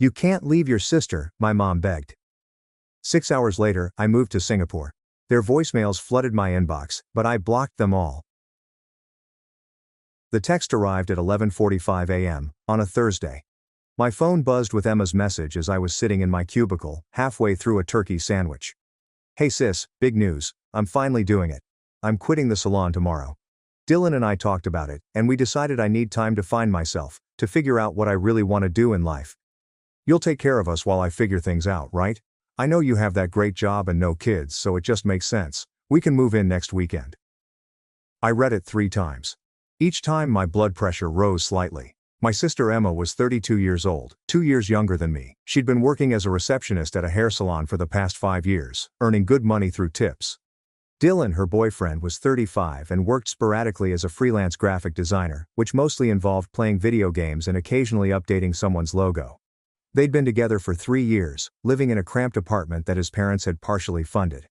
You can't leave your sister, my mom begged. 6 hours later, I moved to Singapore. Their voicemails flooded my inbox, but I blocked them all. The text arrived at 11:45 a.m. on a Thursday. My phone buzzed with Emma's message as I was sitting in my cubicle, halfway through a turkey sandwich. Hey sis, big news, I'm finally doing it. I'm quitting the salon tomorrow. Dylan and I talked about it, and we decided I need time to find myself, to figure out what I really want to do in life. You'll take care of us while I figure things out, right? I know you have that great job and no kids, so it just makes sense. We can move in next weekend. I read it 3 times. Each time my blood pressure rose slightly. My sister Emma was 32 years old, 2 years younger than me. She'd been working as a receptionist at a hair salon for the past 5 years, earning good money through tips. Dylan, her boyfriend, was 35 and worked sporadically as a freelance graphic designer, which mostly involved playing video games and occasionally updating someone's logo. They'd been together for 3 years, living in a cramped apartment that his parents had partially funded.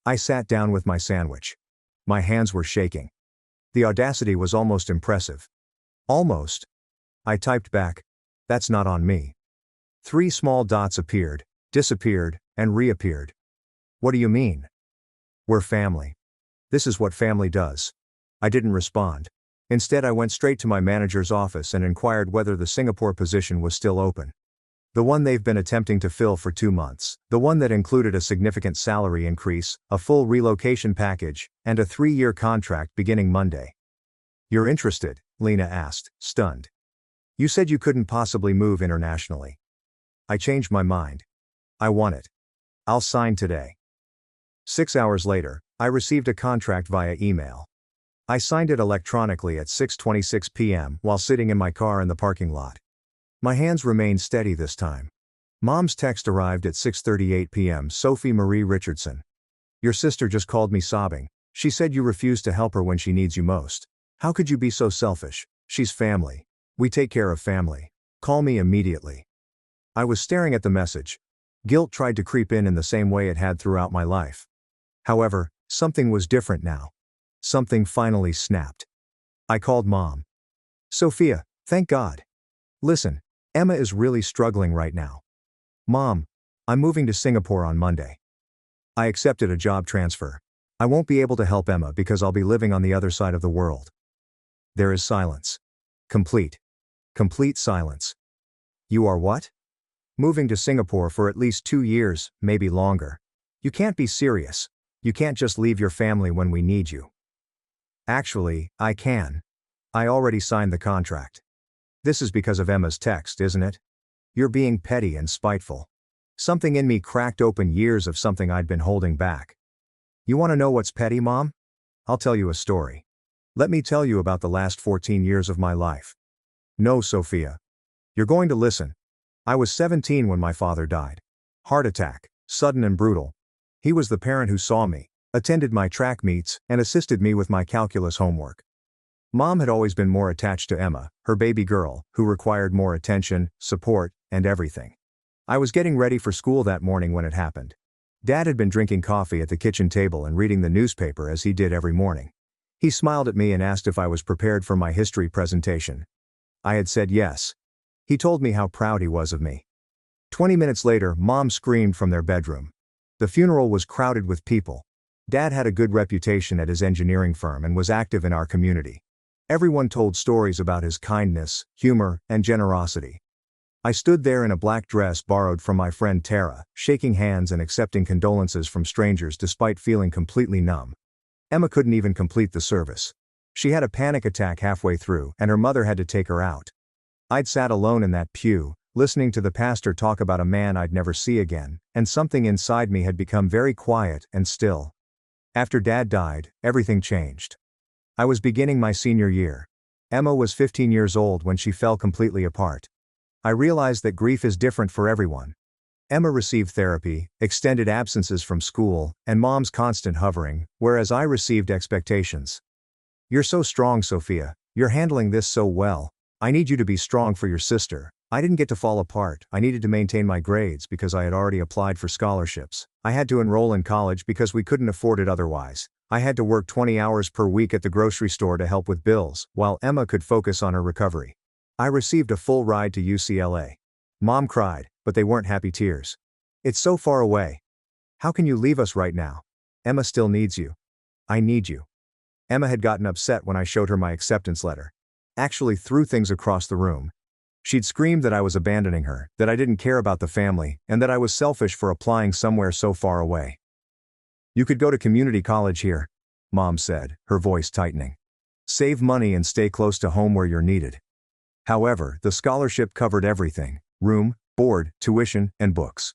I sat down with my sandwich. My hands were shaking. The audacity was almost impressive. Almost. I typed back, "That's not on me." 3 small dots appeared, disappeared, and reappeared. "What do you mean?" "We're family. This is what family does." I didn't respond. Instead, I went straight to my manager's office and inquired whether the Singapore position was still open. The one they've been attempting to fill for 2 months, the one that included a significant salary increase, a full relocation package, and a 3-year contract beginning Monday. "You're interested?" Lena asked, stunned. "You said you couldn't possibly move internationally." "I changed my mind. I want it. I'll sign today." 6 hours later, I received a contract via email. I signed it electronically at 6:26 p.m. while sitting in my car in the parking lot. My hands remained steady this time. Mom's text arrived at 6:38 p.m. Sophie Marie Richardson. "Your sister just called me sobbing. She said you refuse to help her when she needs you most. How could you be so selfish? She's family. We take care of family. Call me immediately." I was staring at the message. Guilt tried to creep in the same way it had throughout my life. However, something was different now. Something finally snapped. I called Mom. "Sophia, thank God. Listen, Emma is really struggling right now. Mom, I'm moving to Singapore on Monday. I accepted a job transfer. I won't be able to help Emma because I'll be living on the other side of the world." There is silence. Complete silence. "You are what?" "Moving to Singapore for at least 2 years, maybe longer. You can't be serious. You can't just leave your family when we need you." "Actually, I can. I already signed the contract." "This is because of Emma's text, isn't it? You're being petty and spiteful." Something in me cracked open years of something I'd been holding back. "You want to know what's petty, Mom? I'll tell you a story. Let me tell you about the last 14 years of my life." "No, Sophia. You're going to listen. I was 17 when my father died. Heart attack, sudden and brutal. He was the parent who saw me, attended my track meets, and assisted me with my calculus homework. Mom had always been more attached to Emma, her baby girl, who required more attention, support, and everything. I was getting ready for school that morning when it happened. Dad had been drinking coffee at the kitchen table and reading the newspaper as he did every morning. He smiled at me and asked if I was prepared for my history presentation. I had said yes. He told me how proud he was of me. 20 minutes later, Mom screamed from their bedroom. The funeral was crowded with people. Dad had a good reputation at his engineering firm and was active in our community. Everyone told stories about his kindness, humor, and generosity. I stood there in a black dress borrowed from my friend Tara, shaking hands and accepting condolences from strangers despite feeling completely numb. Emma couldn't even complete the service. She had a panic attack halfway through, and her mother had to take her out. I'd sat alone in that pew, listening to the pastor talk about a man I'd never see again, and something inside me had become very quiet and still. After Dad died, everything changed. I was beginning my senior year. Emma was 15 years old when she fell completely apart. I realized that grief is different for everyone. Emma received therapy, extended absences from school, and Mom's constant hovering, whereas I received expectations. "You're so strong, Sophia. You're handling this so well. I need you to be strong for your sister." I didn't get to fall apart. I needed to maintain my grades because I had already applied for scholarships. I had to enroll in college because we couldn't afford it otherwise. I had to work 20 hours per week at the grocery store to help with bills, while Emma could focus on her recovery. I received a full ride to UCLA. Mom cried, but they weren't happy tears. It's so far away. How can you leave us right now? Emma still needs you. I need you. Emma had gotten upset when I showed her my acceptance letter. Actually threw things across the room. She'd screamed that I was abandoning her, that I didn't care about the family, and that I was selfish for applying somewhere so far away. You could go to community college here, Mom said, her voice tightening. Save money and stay close to home where you're needed. However, the scholarship covered everything: room, board, tuition, and books.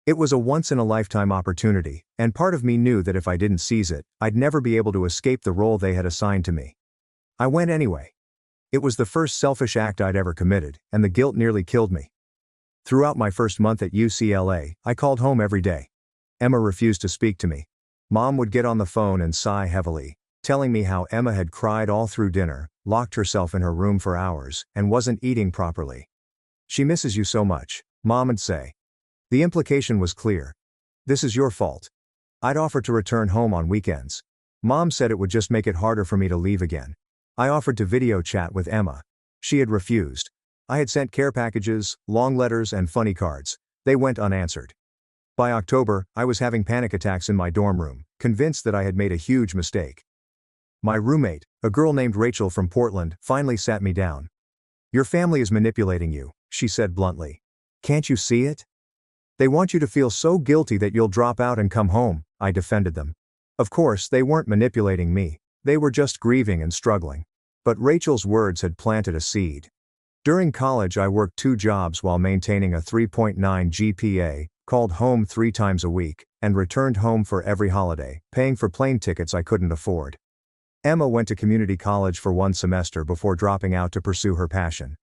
It was a once-in-a-lifetime opportunity, and part of me knew that if I didn't seize it, I'd never be able to escape the role they had assigned to me. I went anyway. It was the first selfish act I'd ever committed, and the guilt nearly killed me. Throughout my first month at UCLA, I called home every day. Emma refused to speak to me. Mom would get on the phone and sigh heavily, telling me how Emma had cried all through dinner, locked herself in her room for hours, and wasn't eating properly. She misses you so much, Mom would say. The implication was clear. This is your fault. I'd offered to return home on weekends. Mom said it would just make it harder for me to leave again. I offered to video chat with Emma. She had refused. I had sent care packages, long letters, and funny cards. They went unanswered. By October, I was having panic attacks in my dorm room, convinced that I had made a huge mistake. My roommate, a girl named Rachel from Portland, finally sat me down. Your family is manipulating you, she said bluntly. Can't you see it? They want you to feel so guilty that you'll drop out and come home, I defended them. Of course, they weren't manipulating me. They were just grieving and struggling. But Rachel's words had planted a seed. During college, I worked 2 jobs while maintaining a 3.9 GPA, called home 3 times a week, and returned home for every holiday, paying for plane tickets I couldn't afford. Emma went to community college for 1 semester before dropping out to pursue her passion.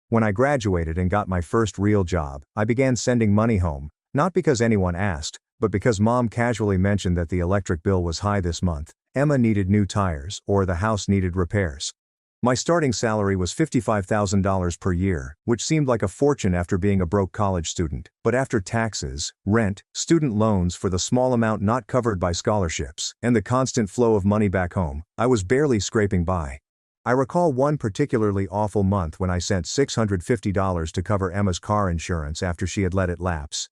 When I graduated and got my first real job, I began sending money home, not because anyone asked, but because Mom casually mentioned that the electric bill was high this month, Emma needed new tires, or the house needed repairs. My starting salary was $55,000 per year, which seemed like a fortune after being a broke college student, but after taxes, rent, student loans for the small amount not covered by scholarships, and the constant flow of money back home, I was barely scraping by. I recall one particularly awful month when I sent $650 to cover Emma's car insurance after she had let it lapse.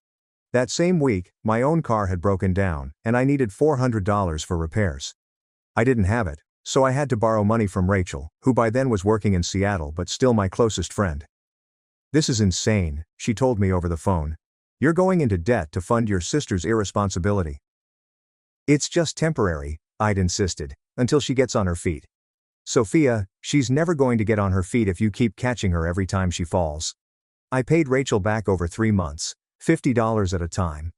That same week, my own car had broken down, and I needed $400 for repairs. I didn't have it, so I had to borrow money from Rachel, who by then was working in Seattle but still my closest friend. This is insane, she told me over the phone. You're going into debt to fund your sister's irresponsibility. It's just temporary, I'd insisted, until she gets on her feet. Sophia, she's never going to get on her feet if you keep catching her every time she falls. I paid Rachel back over 3 months, $50 at a time.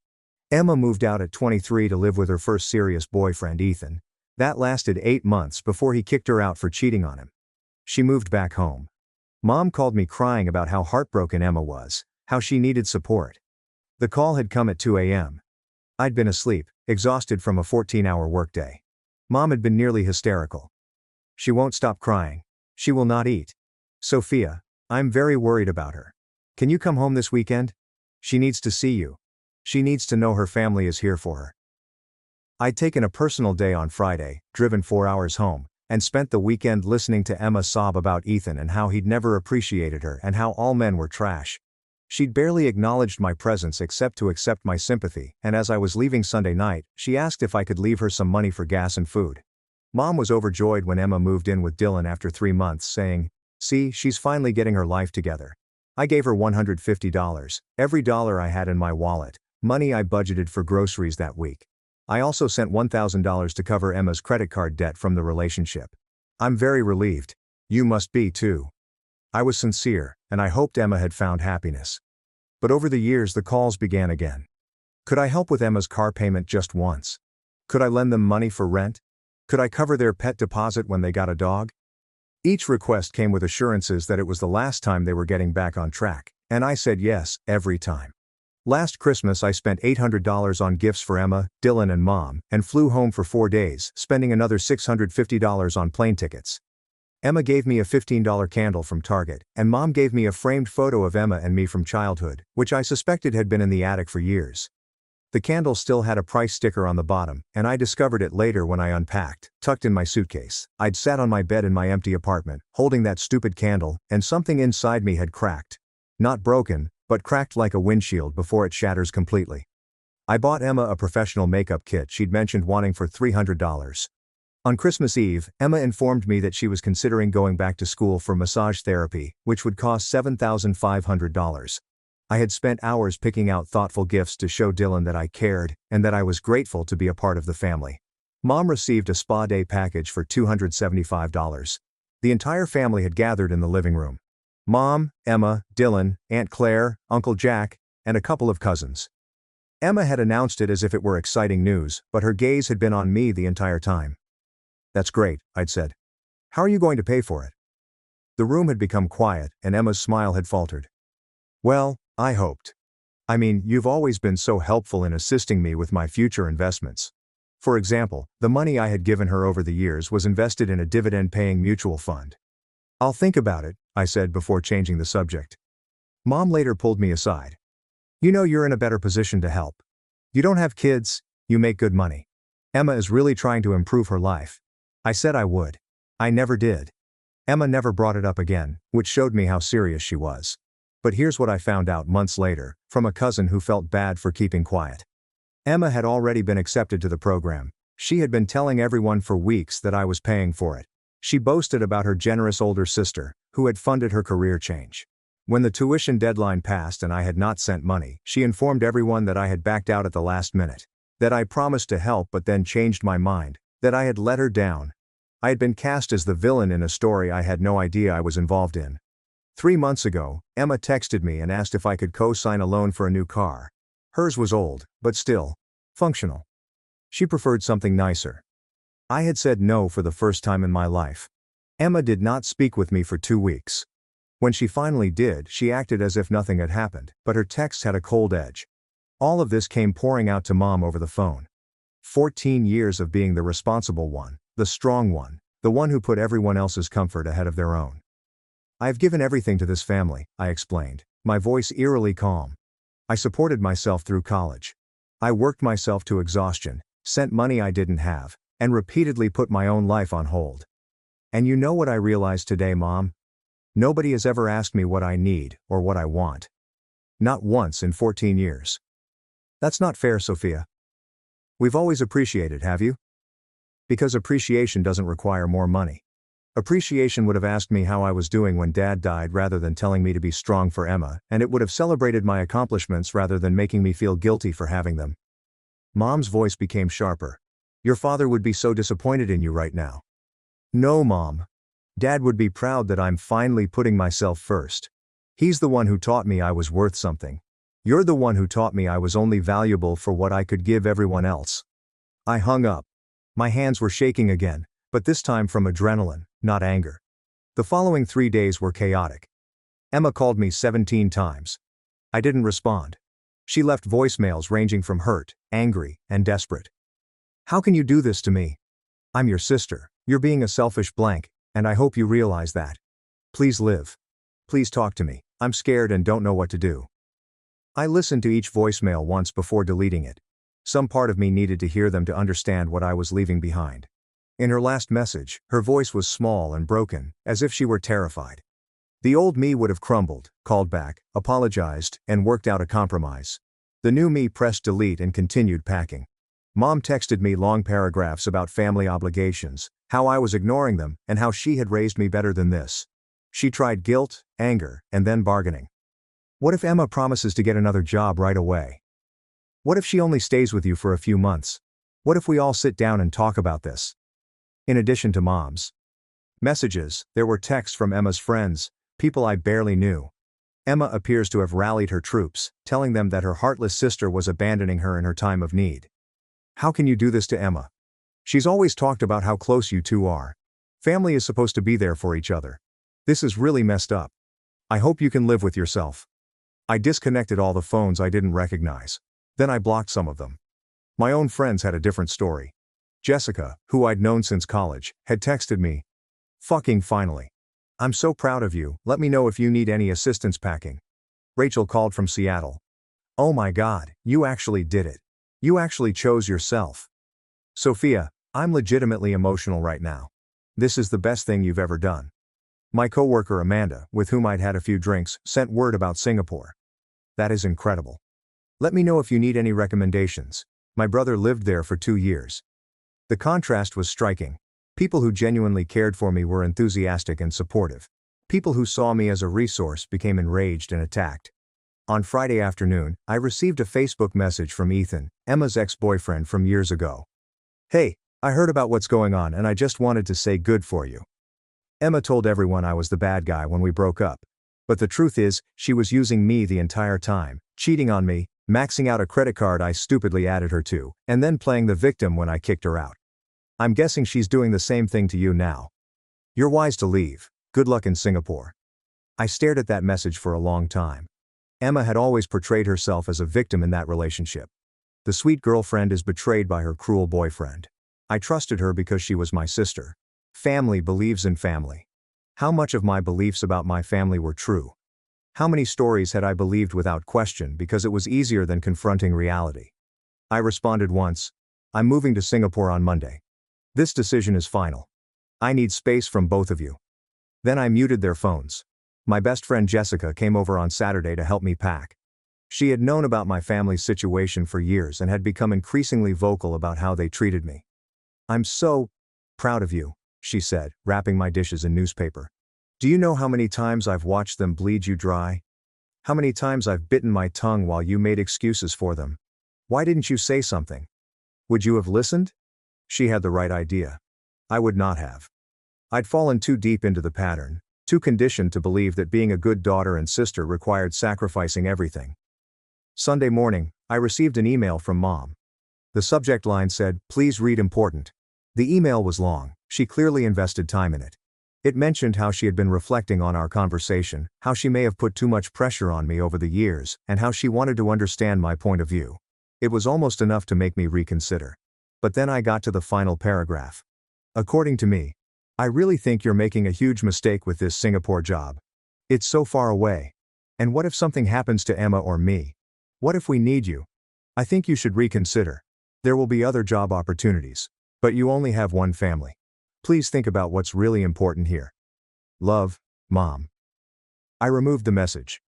Emma moved out at 23 to live with her first serious boyfriend, Ethan. That lasted 8 months before he kicked her out for cheating on him. She moved back home. Mom called me crying about how heartbroken Emma was, how she needed support. The call had come at 2 a.m. I'd been asleep, exhausted from a 14-hour workday. Mom had been nearly hysterical. She won't stop crying. She will not eat. Sophia, I'm very worried about her. Can you come home this weekend? She needs to see you. She needs to know her family is here for her. I'd taken a personal day on Friday, driven 4 hours home, and spent the weekend listening to Emma sob about Ethan and how he'd never appreciated her and how all men were trash. She'd barely acknowledged my presence except to accept my sympathy, and as I was leaving Sunday night, she asked if I could leave her some money for gas and food. Mom was overjoyed when Emma moved in with Dylan after 3 months, saying, "See, she's finally getting her life together." I gave her $150, every dollar I had in my wallet, money I budgeted for groceries that week. I also sent $1,000 to cover Emma's credit card debt from the relationship. I'm very relieved. You must be too. I was sincere, and I hoped Emma had found happiness. But over the years the calls began again. Could I help with Emma's car payment just once? Could I lend them money for rent? Could I cover their pet deposit when they got a dog? Each request came with assurances that it was the last time they were getting back on track, and I said yes, every time. Last Christmas I spent $800 on gifts for Emma, Dylan and Mom, and flew home for 4 days, spending another $650 on plane tickets. Emma gave me a $15 candle from Target, and Mom gave me a framed photo of Emma and me from childhood, which I suspected had been in the attic for years. The candle still had a price sticker on the bottom, and I discovered it later when I unpacked, tucked in my suitcase. I'd sat on my bed in my empty apartment, holding that stupid candle, and something inside me had cracked. Not broken, but cracked like a windshield before it shatters completely. I bought Emma a professional makeup kit she'd mentioned wanting for $300. On Christmas Eve, Emma informed me that she was considering going back to school for massage therapy, which would cost $7,500. I had spent hours picking out thoughtful gifts to show Dylan that I cared, and that I was grateful to be a part of the family. Mom received a spa day package for $275. The entire family had gathered in the living room. Mom, Emma, Dylan, Aunt Claire, Uncle Jack, and a couple of cousins. Emma had announced it as if it were exciting news, but her gaze had been on me the entire time. "That's great," I'd said. "How are you going to pay for it?" The room had become quiet, and Emma's smile had faltered. "Well, I hoped. I mean, you've always been so helpful in assisting me with my future investments. For example, the money I had given her over the years was invested in a dividend-paying mutual fund." "I'll think about it," I said before changing the subject. Mom later pulled me aside. "You know you're in a better position to help. You don't have kids, you make good money. Emma is really trying to improve her life." I said I would. I never did. Emma never brought it up again, which showed me how serious she was. But here's what I found out months later, from a cousin who felt bad for keeping quiet. Emma had already been accepted to the program. She had been telling everyone for weeks that I was paying for it. She boasted about her generous older sister, who had funded her career change. When the tuition deadline passed and I had not sent money, she informed everyone that I had backed out at the last minute. That I promised to help but then changed my mind. That I had let her down. I had been cast as the villain in a story I had no idea I was involved in. 3 months ago, Emma texted me and asked if I could co-sign a loan for a new car. Hers was old, but still functional. She preferred something nicer. I had said no for the first time in my life. Emma did not speak with me for 2 weeks. When she finally did, she acted as if nothing had happened, but her texts had a cold edge. All of this came pouring out to Mom over the phone. 14 years of being the responsible one, the strong one, the one who put everyone else's comfort ahead of their own. "I've given everything to this family," I explained, my voice eerily calm. "I supported myself through college. I worked myself to exhaustion, sent money I didn't have, and repeatedly put my own life on hold. And you know what I realized today, Mom? Nobody has ever asked me what I need, or what I want. Not once in 14 years. That's not fair, Sophia. We've always appreciated, have you? Because appreciation doesn't require more money. Appreciation would have asked me how I was doing when Dad died rather than telling me to be strong for Emma, and it would have celebrated my accomplishments rather than making me feel guilty for having them." Mom's voice became sharper. "Your father would be so disappointed in you right now." "No, Mom. Dad would be proud that I'm finally putting myself first. He's the one who taught me I was worth something. You're the one who taught me I was only valuable for what I could give everyone else." I hung up. My hands were shaking again, but this time from adrenaline, not anger. The following 3 days were chaotic. Emma called me 17 times. I didn't respond. She left voicemails ranging from hurt, angry, and desperate. "How can you do this to me? I'm your sister, you're being a selfish blank, and I hope you realize that. Please live. Please talk to me, I'm scared and don't know what to do." I listened to each voicemail once before deleting it. Some part of me needed to hear them to understand what I was leaving behind. In her last message, her voice was small and broken, as if she were terrified. The old me would have crumbled, called back, apologized, and worked out a compromise. The new me pressed delete and continued packing. Mom texted me long paragraphs about family obligations, how I was ignoring them, and how she had raised me better than this. She tried guilt, anger, and then bargaining. "What if Emma promises to get another job right away? What if she only stays with you for a few months? What if we all sit down and talk about this?" In addition to Mom's messages, there were texts from Emma's friends, people I barely knew. Emma appears to have rallied her troops, telling them that her heartless sister was abandoning her in her time of need. "How can you do this to Emma? She's always talked about how close you two are. Family is supposed to be there for each other. This is really messed up. I hope you can live with yourself." I disconnected all the phones I didn't recognize. Then I blocked some of them. My own friends had a different story. Jessica, who I'd known since college, had texted me, "Fucking finally. I'm so proud of you, let me know if you need any assistance packing." Rachel called from Seattle. "Oh my God, you actually did it. You actually chose yourself. Sophia, I'm legitimately emotional right now. This is the best thing you've ever done." My coworker Amanda, with whom I'd had a few drinks, sent word about Singapore. That is incredible. Let me know if you need any recommendations. My brother lived there for 2 years. The contrast was striking. People who genuinely cared for me were enthusiastic and supportive. People who saw me as a resource became enraged and attacked. On Friday afternoon, I received a Facebook message from Ethan, Emma's ex-boyfriend from years ago. "Hey, I heard about what's going on and I just wanted to say good for you. Emma told everyone I was the bad guy when we broke up. But the truth is, she was using me the entire time, cheating on me, maxing out a credit card I stupidly added her to, and then playing the victim when I kicked her out. I'm guessing she's doing the same thing to you now. You're wise to leave. Good luck in Singapore." I stared at that message for a long time. Emma had always portrayed herself as a victim in that relationship. The sweet girlfriend is betrayed by her cruel boyfriend. I trusted her because she was my sister. Family believes in family. How much of my beliefs about my family were true? How many stories had I believed without question because it was easier than confronting reality? I responded once, "I'm moving to Singapore on Monday. This decision is final. I need space from both of you." Then I muted their phones. My best friend Jessica came over on Saturday to help me pack. She had known about my family's situation for years and had become increasingly vocal about how they treated me. "I'm so proud of you," she said, wrapping my dishes in newspaper. "Do you know how many times I've watched them bleed you dry? How many times I've bitten my tongue while you made excuses for them? Why didn't you say something? Would you have listened?" She had the right idea. I would not have. I'd fallen too deep into the pattern, too conditioned to believe that being a good daughter and sister required sacrificing everything. Sunday morning, I received an email from Mom. The subject line said, "Please read important." The email was long. She clearly invested time in it. It mentioned how she had been reflecting on our conversation, how she may have put too much pressure on me over the years, and how she wanted to understand my point of view. It was almost enough to make me reconsider. But then I got to the final paragraph. "According to me, I really think you're making a huge mistake with this Singapore job. It's so far away. And what if something happens to Emma or me? What if we need you? I think you should reconsider. There will be other job opportunities. But you only have one family. Please think about what's really important here. Love, Mom." I removed the message.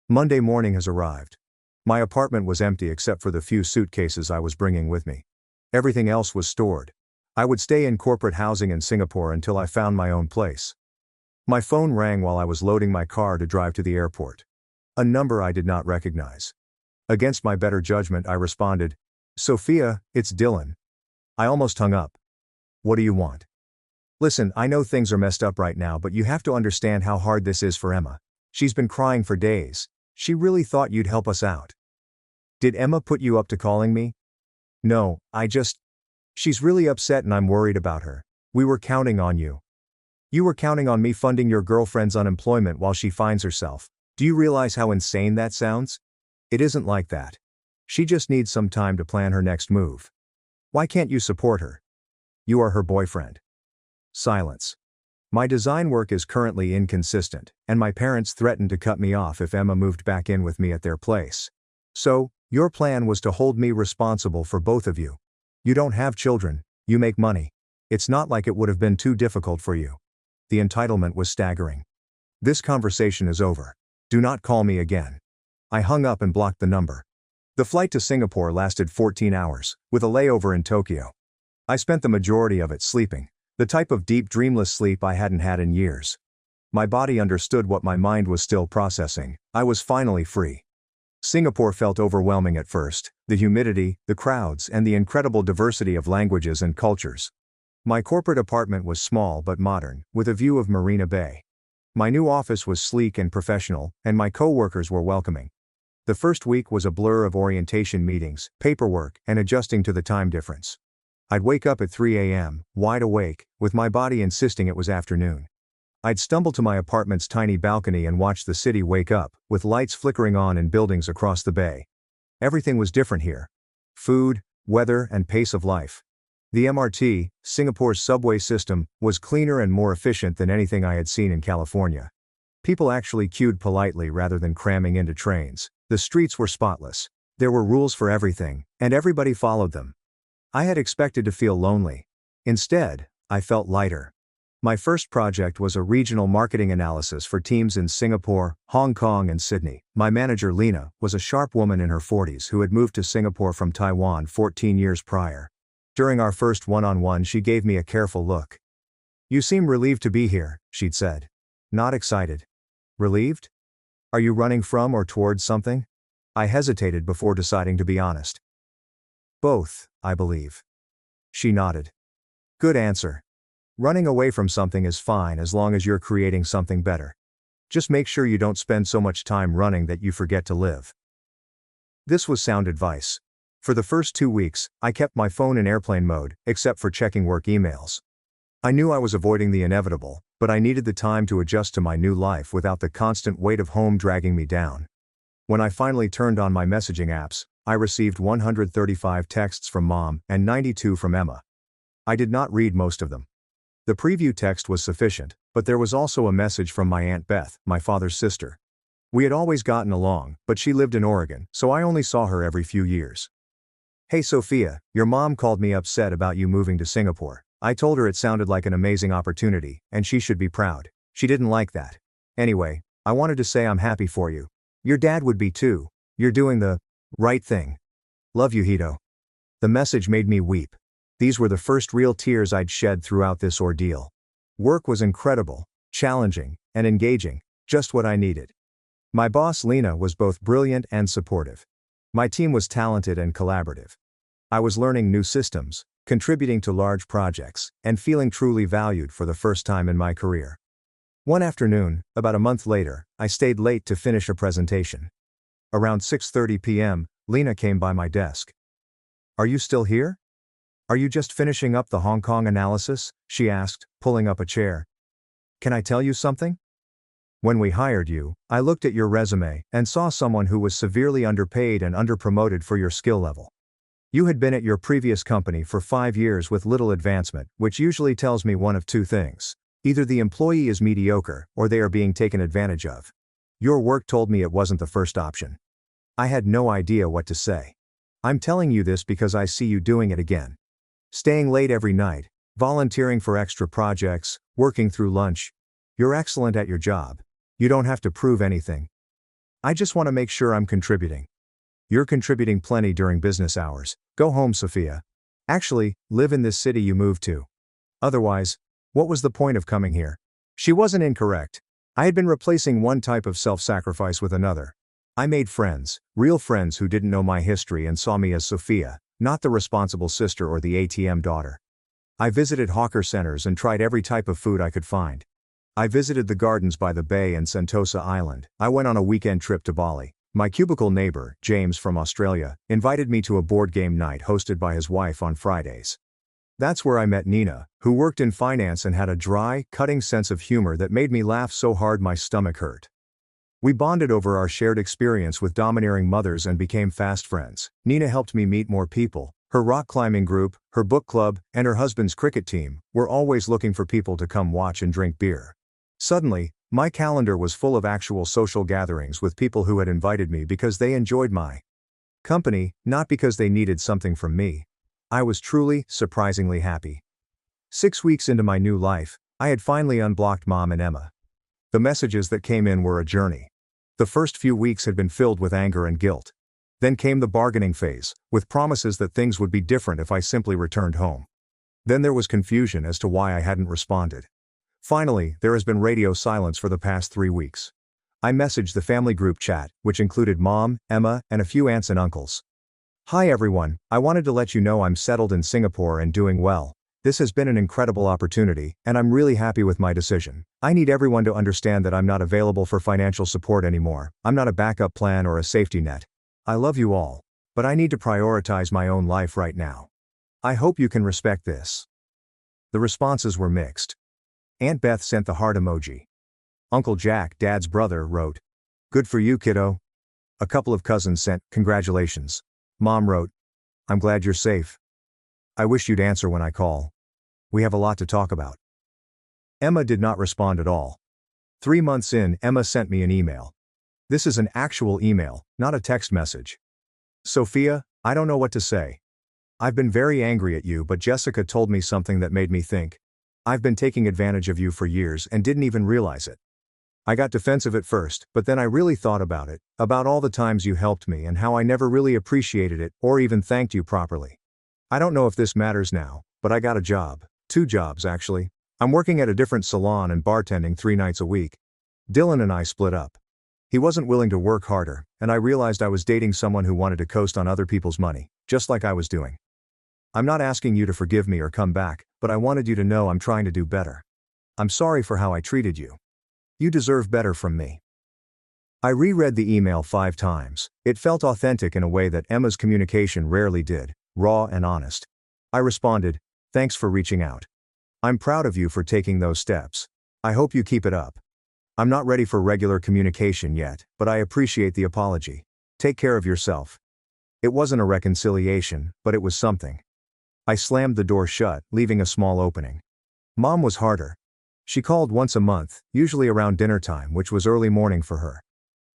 Monday morning has arrived. My apartment was empty except for the few suitcases I was bringing with me. Everything else was stored. I would stay in corporate housing in Singapore until I found my own place. My phone rang while I was loading my car to drive to the airport. A number I did not recognize. Against my better judgment, I responded, "Sophia, it's Dylan." I almost hung up. "What do you want?" "Listen, I know things are messed up right now, but you have to understand how hard this is for Emma. She's been crying for days. She really thought you'd help us out." "Did Emma put you up to calling me?" "No, She's really upset and I'm worried about her. We were counting on you. You were counting on me funding your girlfriend's unemployment while she finds herself. Do you realize how insane that sounds? It isn't like that. She just needs some time to plan her next move. Why can't you support her? You are her boyfriend." Silence. My design work is currently inconsistent, and my parents threatened to cut me off if Emma moved back in with me at their place. "So, your plan was to hold me responsible for both of you. You don't have children, you make money. It's not like it would have been too difficult for you." The entitlement was staggering. "This conversation is over. Do not call me again." I hung up and blocked the number. The flight to Singapore lasted 14 hours, with a layover in Tokyo. I spent the majority of it sleeping, the type of deep dreamless sleep I hadn't had in years. My body understood what my mind was still processing. I was finally free. Singapore felt overwhelming at first, the humidity, the crowds, and the incredible diversity of languages and cultures. My corporate apartment was small but modern, with a view of Marina Bay. My new office was sleek and professional, and my co-workers were welcoming. The first week was a blur of orientation meetings, paperwork, and adjusting to the time difference. I'd wake up at 3 a.m., wide awake, with my body insisting it was afternoon. I'd stumble to my apartment's tiny balcony and watch the city wake up, with lights flickering on in buildings across the bay. Everything was different here. Food, weather, and pace of life. The MRT, Singapore's subway system, was cleaner and more efficient than anything I had seen in California. People actually queued politely rather than cramming into trains. The streets were spotless. There were rules for everything, and everybody followed them. I had expected to feel lonely. Instead, I felt lighter. My first project was a regional marketing analysis for teams in Singapore, Hong Kong, and Sydney. My manager, Lena, was a sharp woman in her 40s who had moved to Singapore from Taiwan 14 years prior. During our first one-on-one, she gave me a careful look. "You seem relieved to be here," she'd said. "Not excited." "Relieved? Are you running from or towards something?" I hesitated before deciding to be honest. "Both, I believe." She nodded. "Good answer. Running away from something is fine as long as you're creating something better. Just make sure you don't spend so much time running that you forget to live." This was sound advice. For the first 2 weeks, I kept my phone in airplane mode, except for checking work emails. I knew I was avoiding the inevitable, but I needed the time to adjust to my new life without the constant weight of home dragging me down. When I finally turned on my messaging apps, I received 135 texts from Mom and 92 from Emma. I did not read most of them. The preview text was sufficient, but there was also a message from my Aunt Beth, my father's sister. We had always gotten along, but she lived in Oregon, so I only saw her every few years. "Hey Sophia, your mom called me upset about you moving to Singapore. I told her it sounded like an amazing opportunity, and she should be proud. She didn't like that. Anyway, I wanted to say I'm happy for you. Your dad would be too. You're doing the right thing. Love you, Hito." The message made me weep. These were the first real tears I'd shed throughout this ordeal. Work was incredible, challenging, and engaging, just what I needed. My boss Lena was both brilliant and supportive. My team was talented and collaborative. I was learning new systems, contributing to large projects, and feeling truly valued for the first time in my career. One afternoon, about a month later, I stayed late to finish a presentation. Around 6:30 p.m., Lena came by my desk. "Are you still here? Are you just finishing up the Hong Kong analysis?" she asked, pulling up a chair. "Can I tell you something? When we hired you, I looked at your resume and saw someone who was severely underpaid and underpromoted for your skill level. You had been at your previous company for 5 years with little advancement, which usually tells me one of two things. Either the employee is mediocre, or they are being taken advantage of. Your work told me it wasn't the first option." I had no idea what to say. "I'm telling you this because I see you doing it again. Staying late every night, volunteering for extra projects, working through lunch. You're excellent at your job. You don't have to prove anything. I just want to make sure I'm contributing. You're contributing plenty during business hours. Go home, Sophia. Actually, live in this city you moved to. Otherwise, what was the point of coming here?" She wasn't incorrect. I had been replacing one type of self-sacrifice with another. I made friends, real friends who didn't know my history and saw me as Sophia, not the responsible sister or the ATM daughter. I visited hawker centers and tried every type of food I could find. I visited the gardens by the bay and Sentosa Island. I went on a weekend trip to Bali. My cubicle neighbor, James from Australia, invited me to a board game night hosted by his wife on Fridays. That's where I met Nina, who worked in finance and had a dry, cutting sense of humor that made me laugh so hard my stomach hurt. We bonded over our shared experience with domineering mothers and became fast friends. Nina helped me meet more people. Her rock climbing group, her book club, and her husband's cricket team were always looking for people to come watch and drink beer. Suddenly, my calendar was full of actual social gatherings with people who had invited me because they enjoyed my company, not because they needed something from me. I was truly, surprisingly happy. 6 weeks into my new life, I had finally unblocked Mom and Emma. The messages that came in were a journey. The first few weeks had been filled with anger and guilt. Then came the bargaining phase, with promises that things would be different if I simply returned home. Then there was confusion as to why I hadn't responded. Finally, there has been radio silence for the past 3 weeks. I messaged the family group chat, which included Mom, Emma, and a few aunts and uncles. "Hi everyone, I wanted to let you know I'm settled in Singapore and doing well. This has been an incredible opportunity, and I'm really happy with my decision. I need everyone to understand that I'm not available for financial support anymore. I'm not a backup plan or a safety net. I love you all, but I need to prioritize my own life right now. I hope you can respect this." The responses were mixed. Aunt Beth sent the heart emoji. Uncle Jack, Dad's brother, wrote, "Good for you, kiddo." A couple of cousins sent, "Congratulations." Mom wrote, "I'm glad you're safe. I wish you'd answer when I call. We have a lot to talk about." Emma did not respond at all. 3 months in, Emma sent me an email. This is an actual email, not a text message. "Sophia, I don't know what to say. I've been very angry at you, but Jessica told me something that made me think. I've been taking advantage of you for years and didn't even realize it. I got defensive at first, but then I really thought about it, about all the times you helped me and how I never really appreciated it or even thanked you properly. I don't know if this matters now, but I got a job. 2 jobs actually. I'm working at a different salon and bartending 3 nights a week. Dylan and I split up. He wasn't willing to work harder, and I realized I was dating someone who wanted to coast on other people's money, just like I was doing. I'm not asking you to forgive me or come back, but I wanted you to know I'm trying to do better. I'm sorry for how I treated you. You deserve better from me. I reread the email 5 times. It felt authentic in a way that Emma's communication rarely did, raw and honest. I responded, "Thanks for reaching out. I'm proud of you for taking those steps. I hope you keep it up. I'm not ready for regular communication yet, but I appreciate the apology. Take care of yourself." It wasn't a reconciliation, but it was something. I slammed the door shut, leaving a small opening. Mom was harder. She called once a month, usually around dinner time, which was early morning for her.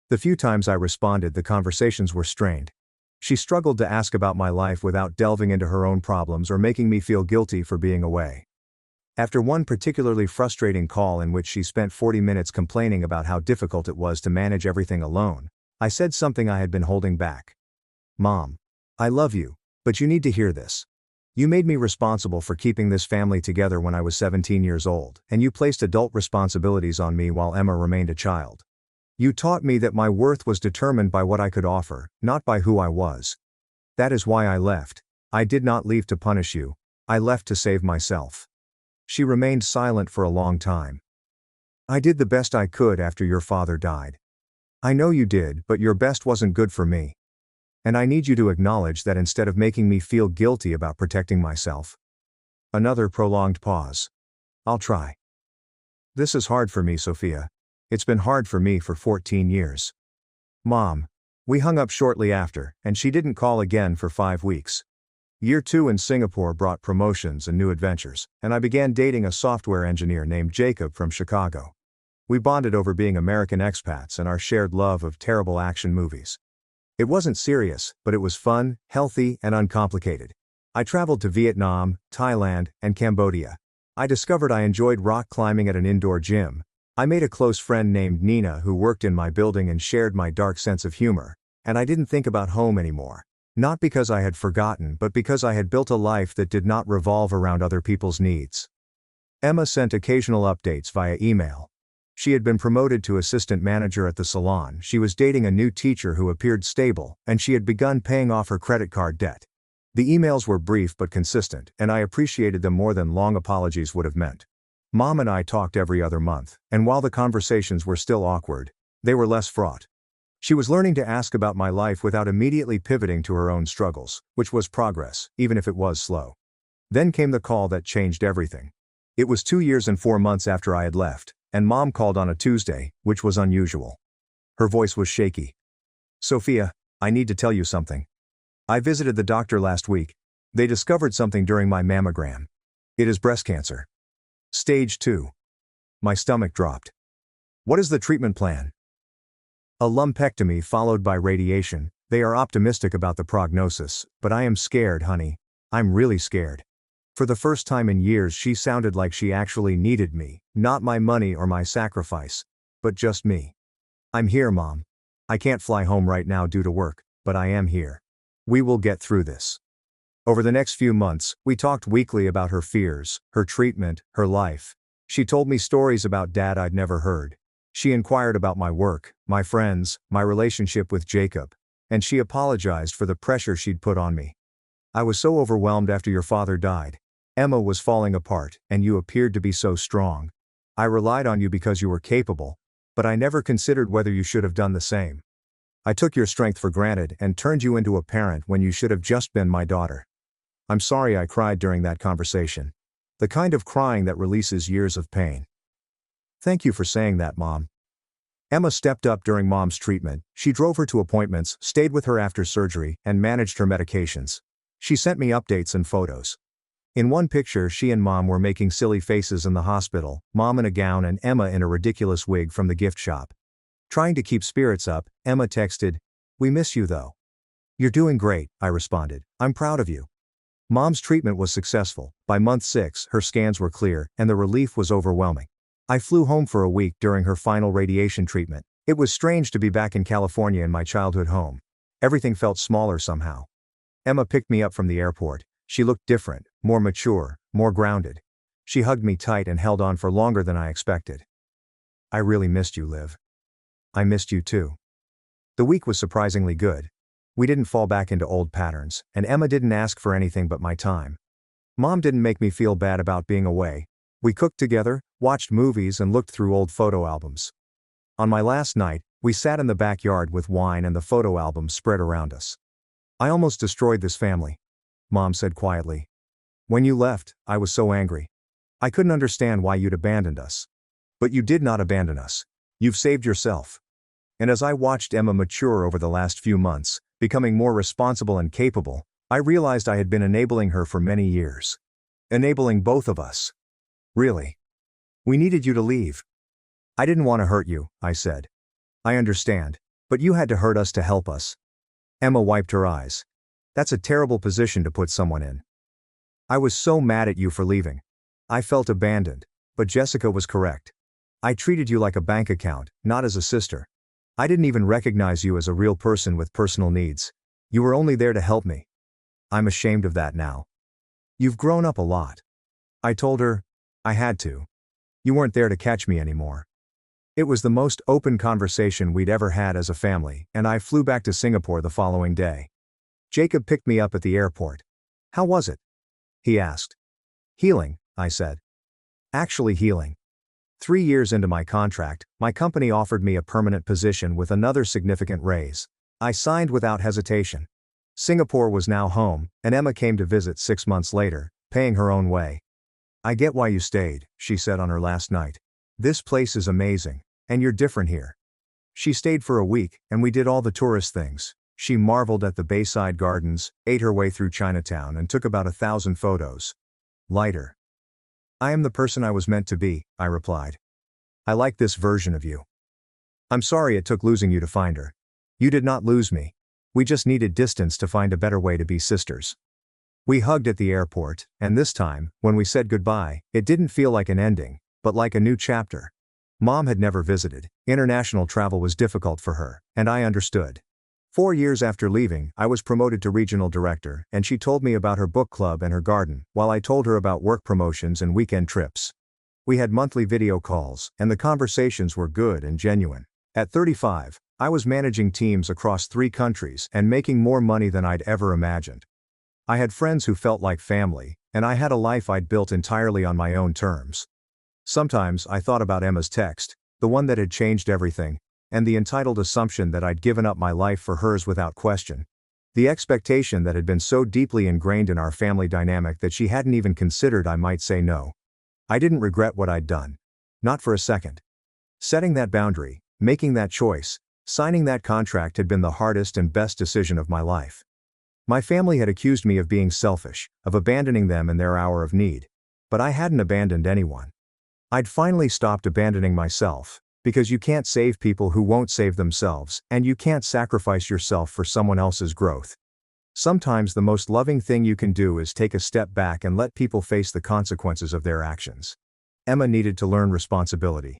The few times I responded, the conversations were strained. She struggled to ask about my life without delving into her own problems or making me feel guilty for being away. After one particularly frustrating call in which she spent 40 minutes complaining about how difficult it was to manage everything alone, I said something I had been holding back. "Mom, I love you, but you need to hear this. You made me responsible for keeping this family together when I was 17 years old, and you placed adult responsibilities on me while Emma remained a child. You taught me that my worth was determined by what I could offer, not by who I was. That is why I left. I did not leave to punish you. I left to save myself." She remained silent for a long time. "I did the best I could after your father died. I know you did, but your best wasn't good for me. And I need you to acknowledge that instead of making me feel guilty about protecting myself." Another prolonged pause. "I'll try. This is hard for me, Sophia. It's been hard for me for 14 years. Mom." We hung up shortly after, and she didn't call again for 5 weeks. Year 2 in Singapore brought promotions and new adventures, and I began dating a software engineer named Jacob from Chicago. We bonded over being American expats and our shared love of terrible action movies. It wasn't serious, but it was fun, healthy, and uncomplicated. I traveled to Vietnam, Thailand, and Cambodia. I discovered I enjoyed rock climbing at an indoor gym. I made a close friend named Nina who worked in my building and shared my dark sense of humor. And I didn't think about home anymore. Not because I had forgotten, but because I had built a life that did not revolve around other people's needs. Emma sent occasional updates via email. She had been promoted to assistant manager at the salon, she was dating a new teacher who appeared stable, and she had begun paying off her credit card debt. The emails were brief but consistent, and I appreciated them more than long apologies would have meant. Mom and I talked every other month, and while the conversations were still awkward, they were less fraught. She was learning to ask about my life without immediately pivoting to her own struggles, which was progress, even if it was slow. Then came the call that changed everything. It was 2 years and 4 months after I had left, and Mom called on a Tuesday, which was unusual. Her voice was shaky. "Sophia, I need to tell you something. I visited the doctor last week. They discovered something during my mammogram. It is breast cancer. Stage 2. My stomach dropped. What is the treatment plan?" "A lumpectomy followed by radiation. They are optimistic about the prognosis, but I am scared, honey. I'm really scared." For the first time in years she sounded like she actually needed me, not my money or my sacrifice, but just me. "I'm here, Mom. I can't fly home right now due to work, but I am here. We will get through this." Over the next few months, we talked weekly about her fears, her treatment, her life. She told me stories about Dad I'd never heard. She inquired about my work, my friends, my relationship with Jacob, and she apologized for the pressure she'd put on me. "I was so overwhelmed after your father died. Emma was falling apart, and you appeared to be so strong. I relied on you because you were capable, but I never considered whether you should have done the same. I took your strength for granted and turned you into a parent when you should have just been my daughter." I'm sorry I cried during that conversation. The kind of crying that releases years of pain. "Thank you for saying that, Mom." Emma stepped up during Mom's treatment. She drove her to appointments, stayed with her after surgery, and managed her medications. She sent me updates and photos. In one picture she and Mom were making silly faces in the hospital, Mom in a gown and Emma in a ridiculous wig from the gift shop. Trying to keep spirits up, Emma texted, "We miss you though." "You're doing great," I responded. "I'm proud of you." Mom's treatment was successful. By month 6, her scans were clear, and the relief was overwhelming. I flew home for a week during her final radiation treatment. It was strange to be back in California in my childhood home. Everything felt smaller somehow. Emma picked me up from the airport. She looked different, more mature, more grounded. She hugged me tight and held on for longer than I expected. I really missed you, Liv. I missed you too. The week was surprisingly good. We didn't fall back into old patterns, and Emma didn't ask for anything but my time. Mom didn't make me feel bad about being away. We cooked together, watched movies, and looked through old photo albums. On my last night, we sat in the backyard with wine and the photo albums spread around us. I almost destroyed this family, Mom said quietly. When you left, I was so angry. I couldn't understand why you'd abandoned us. But you did not abandon us. You've saved yourself. And as I watched Emma mature over the last few months, becoming more responsible and capable, I realized I had been enabling her for many years. Enabling both of us. Really. We needed you to leave. I didn't want to hurt you, I said. I understand. But you had to hurt us to help us. Emma wiped her eyes. That's a terrible position to put someone in. I was so mad at you for leaving. I felt abandoned. But Jessica was correct. I treated you like a bank account, not as a sister. I didn't even recognize you as a real person with personal needs. You were only there to help me. I'm ashamed of that now. You've grown up a lot. I told her, I had to. You weren't there to catch me anymore. It was the most open conversation we'd ever had as a family, and I flew back to Singapore the following day. Jacob picked me up at the airport. How was it? He asked. Healing, I said. Actually healing. 3 years into my contract, my company offered me a permanent position with another significant raise. I signed without hesitation. Singapore was now home, and Emma came to visit 6 months later, paying her own way. I get why you stayed, she said on her last night. This place is amazing, and you're different here. She stayed for a week, and we did all the tourist things. She marveled at the Bayside Gardens, ate her way through Chinatown, and took about 1,000 photos. Lighter. I am the person I was meant to be, I replied. I like this version of you. I'm sorry it took losing you to find her. You did not lose me. We just needed distance to find a better way to be sisters. We hugged at the airport, and this time, when we said goodbye, it didn't feel like an ending, but like a new chapter. Mom had never visited. International travel was difficult for her, and I understood. 4 years after leaving, I was promoted to regional director, and she told me about her book club and her garden, while I told her about work promotions and weekend trips. We had monthly video calls, and the conversations were good and genuine. At 35, I was managing teams across 3 countries and making more money than I'd ever imagined. I had friends who felt like family, and I had a life I'd built entirely on my own terms. Sometimes I thought about Emma's text, the one that had changed everything, and the entitled assumption that I'd given up my life for hers without question. The expectation that had been so deeply ingrained in our family dynamic that she hadn't even considered I might say no. I didn't regret what I'd done. Not for a second. Setting that boundary, making that choice, signing that contract had been the hardest and best decision of my life. My family had accused me of being selfish, of abandoning them in their hour of need. But I hadn't abandoned anyone. I'd finally stopped abandoning myself, because you can't save people who won't save themselves, and you can't sacrifice yourself for someone else's growth. Sometimes the most loving thing you can do is take a step back and let people face the consequences of their actions. Emma needed to learn responsibility.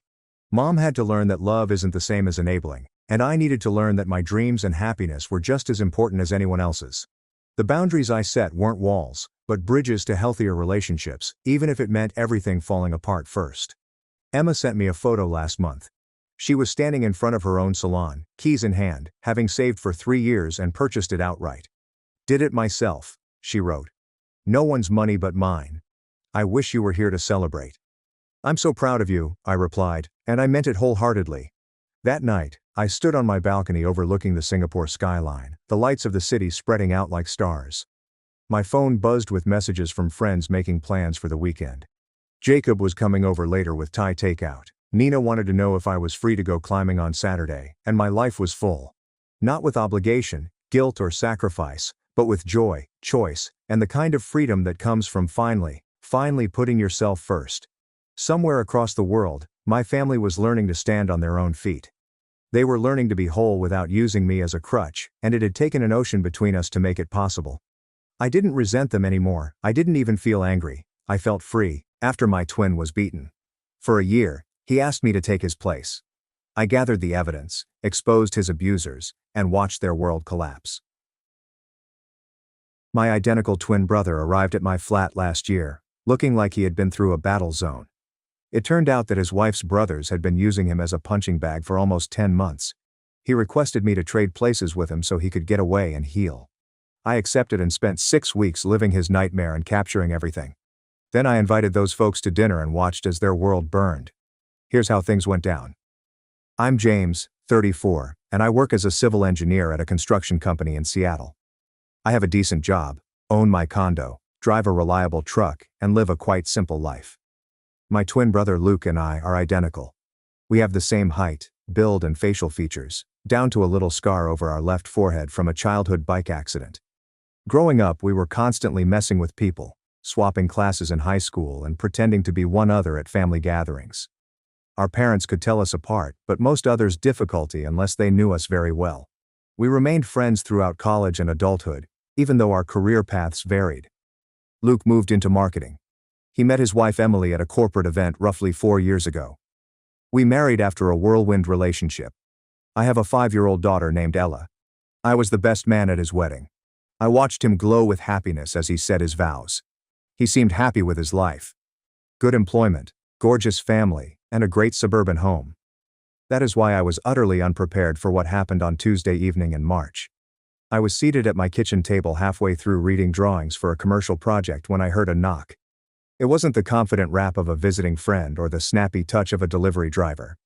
Mom had to learn that love isn't the same as enabling, and I needed to learn that my dreams and happiness were just as important as anyone else's. The boundaries I set weren't walls, but bridges to healthier relationships, even if it meant everything falling apart first. Emma sent me a photo last month. She was standing in front of her own salon, keys in hand, having saved for 3 years and purchased it outright. Did it myself, she wrote. No one's money but mine. I wish you were here to celebrate. I'm so proud of you, I replied, and I meant it wholeheartedly. That night, I stood on my balcony overlooking the Singapore skyline, the lights of the city spreading out like stars. My phone buzzed with messages from friends making plans for the weekend. Jacob was coming over later with Thai takeout. Nina wanted to know if I was free to go climbing on Saturday, and my life was full. Not with obligation, guilt or sacrifice, but with joy, choice, and the kind of freedom that comes from finally putting yourself first. Somewhere across the world, my family was learning to stand on their own feet. They were learning to be whole without using me as a crutch, and it had taken an ocean between us to make it possible. I didn't resent them anymore. I didn't even feel angry. I felt free, after my twin was beaten. For a year, he asked me to take his place. I gathered the evidence, exposed his abusers, and watched their world collapse. My identical twin brother arrived at my flat last year, looking like he had been through a battle zone. It turned out that his wife's brothers had been using him as a punching bag for almost 10 months. He requested me to trade places with him so he could get away and heal. I accepted and spent 6 weeks living his nightmare and capturing everything. Then I invited those folks to dinner and watched as their world burned. Here's how things went down. I'm James, 34, and I work as a civil engineer at a construction company in Seattle. I have a decent job, own my condo, drive a reliable truck, and live a quite simple life. My twin brother Luke and I are identical. We have the same height, build, and facial features, down to a little scar over our left forehead from a childhood bike accident. Growing up, we were constantly messing with people, swapping classes in high school and pretending to be one other at family gatherings. Our parents could tell us apart, but most others difficulty unless they knew us very well. We remained friends throughout college and adulthood, even though our career paths varied. Luke moved into marketing. He met his wife Emily at a corporate event roughly 4 years ago. We married after a whirlwind relationship. I have a 5-year-old daughter named Ella. I was the best man at his wedding. I watched him glow with happiness as he said his vows. He seemed happy with his life. Good employment, gorgeous family, and a great suburban home. That is why I was utterly unprepared for what happened on Tuesday evening in March. I was seated at my kitchen table halfway through reading drawings for a commercial project when I heard a knock. It wasn't the confident rap of a visiting friend or the snappy touch of a delivery driver.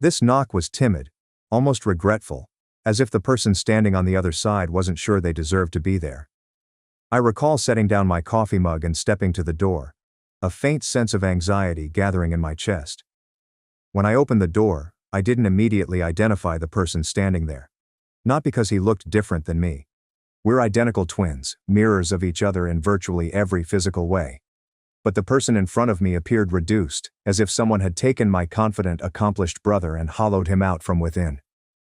This knock was timid, almost regretful, as if the person standing on the other side wasn't sure they deserved to be there. I recall setting down my coffee mug and stepping to the door, a faint sense of anxiety gathering in my chest. When I opened the door, I didn't immediately identify the person standing there. Not because he looked different than me. We're identical twins, mirrors of each other in virtually every physical way. But the person in front of me appeared reduced, as if someone had taken my confident, accomplished brother and hollowed him out from within.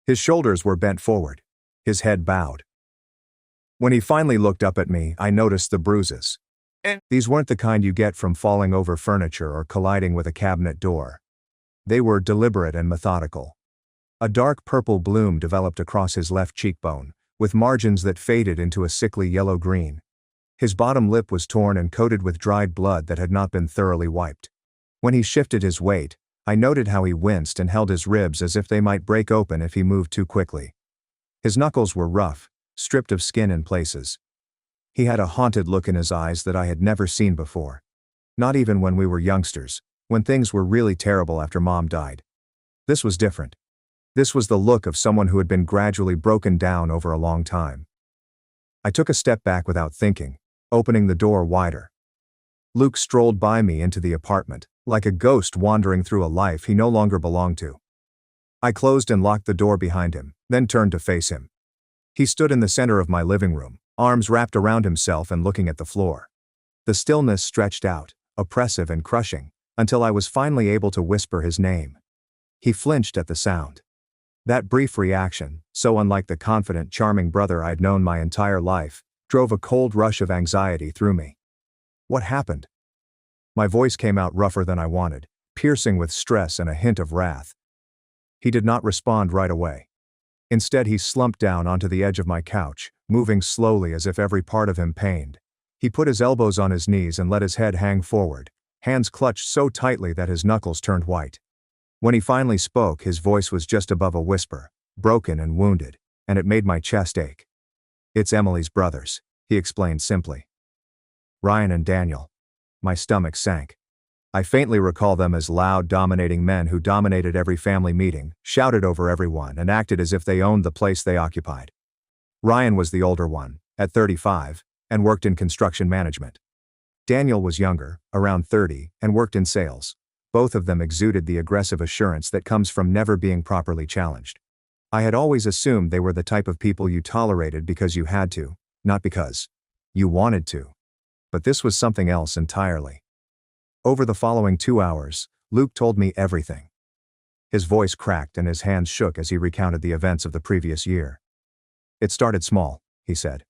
His shoulders were bent forward. His head bowed. When he finally looked up at me, I noticed the bruises. These weren't the kind you get from falling over furniture or colliding with a cabinet door. They were deliberate and methodical. A dark purple bloom developed across his left cheekbone, with margins that faded into a sickly yellow-green. His bottom lip was torn and coated with dried blood that had not been thoroughly wiped. When he shifted his weight, I noted how he winced and held his ribs as if they might break open if he moved too quickly. His knuckles were rough, stripped of skin in places. He had a haunted look in his eyes that I had never seen before. Not even when we were youngsters, when things were really terrible after Mom died. This was different. This was the look of someone who had been gradually broken down over a long time. I took a step back without thinking, opening the door wider. Luke strolled by me into the apartment, like a ghost wandering through a life he no longer belonged to. I closed and locked the door behind him, then turned to face him. He stood in the center of my living room, arms wrapped around himself and looking at the floor. The stillness stretched out, oppressive and crushing, until I was finally able to whisper his name. He flinched at the sound. That brief reaction, so unlike the confident, charming brother I'd known my entire life, drove a cold rush of anxiety through me. What happened? My voice came out rougher than I wanted, piercing with stress and a hint of wrath. He did not respond right away. Instead, he slumped down onto the edge of my couch, moving slowly as if every part of him pained. He put his elbows on his knees and let his head hang forward, hands clutched so tightly that his knuckles turned white. When he finally spoke, his voice was just above a whisper, broken and wounded, and it made my chest ache. "It's Emily's brothers," he explained simply. "Ryan and Daniel." My stomach sank. I faintly recall them as loud, dominating men who dominated every family meeting, shouted over everyone, and acted as if they owned the place they occupied. Ryan was the older one, at 35, and worked in construction management. Daniel was younger, around 30, and worked in sales. Both of them exuded the aggressive assurance that comes from never being properly challenged. I had always assumed they were the type of people you tolerated because you had to, not because you wanted to. But this was something else entirely. Over the following 2 hours, Luke told me everything. His voice cracked and his hands shook as he recounted the events of the previous year. "It started small," he said.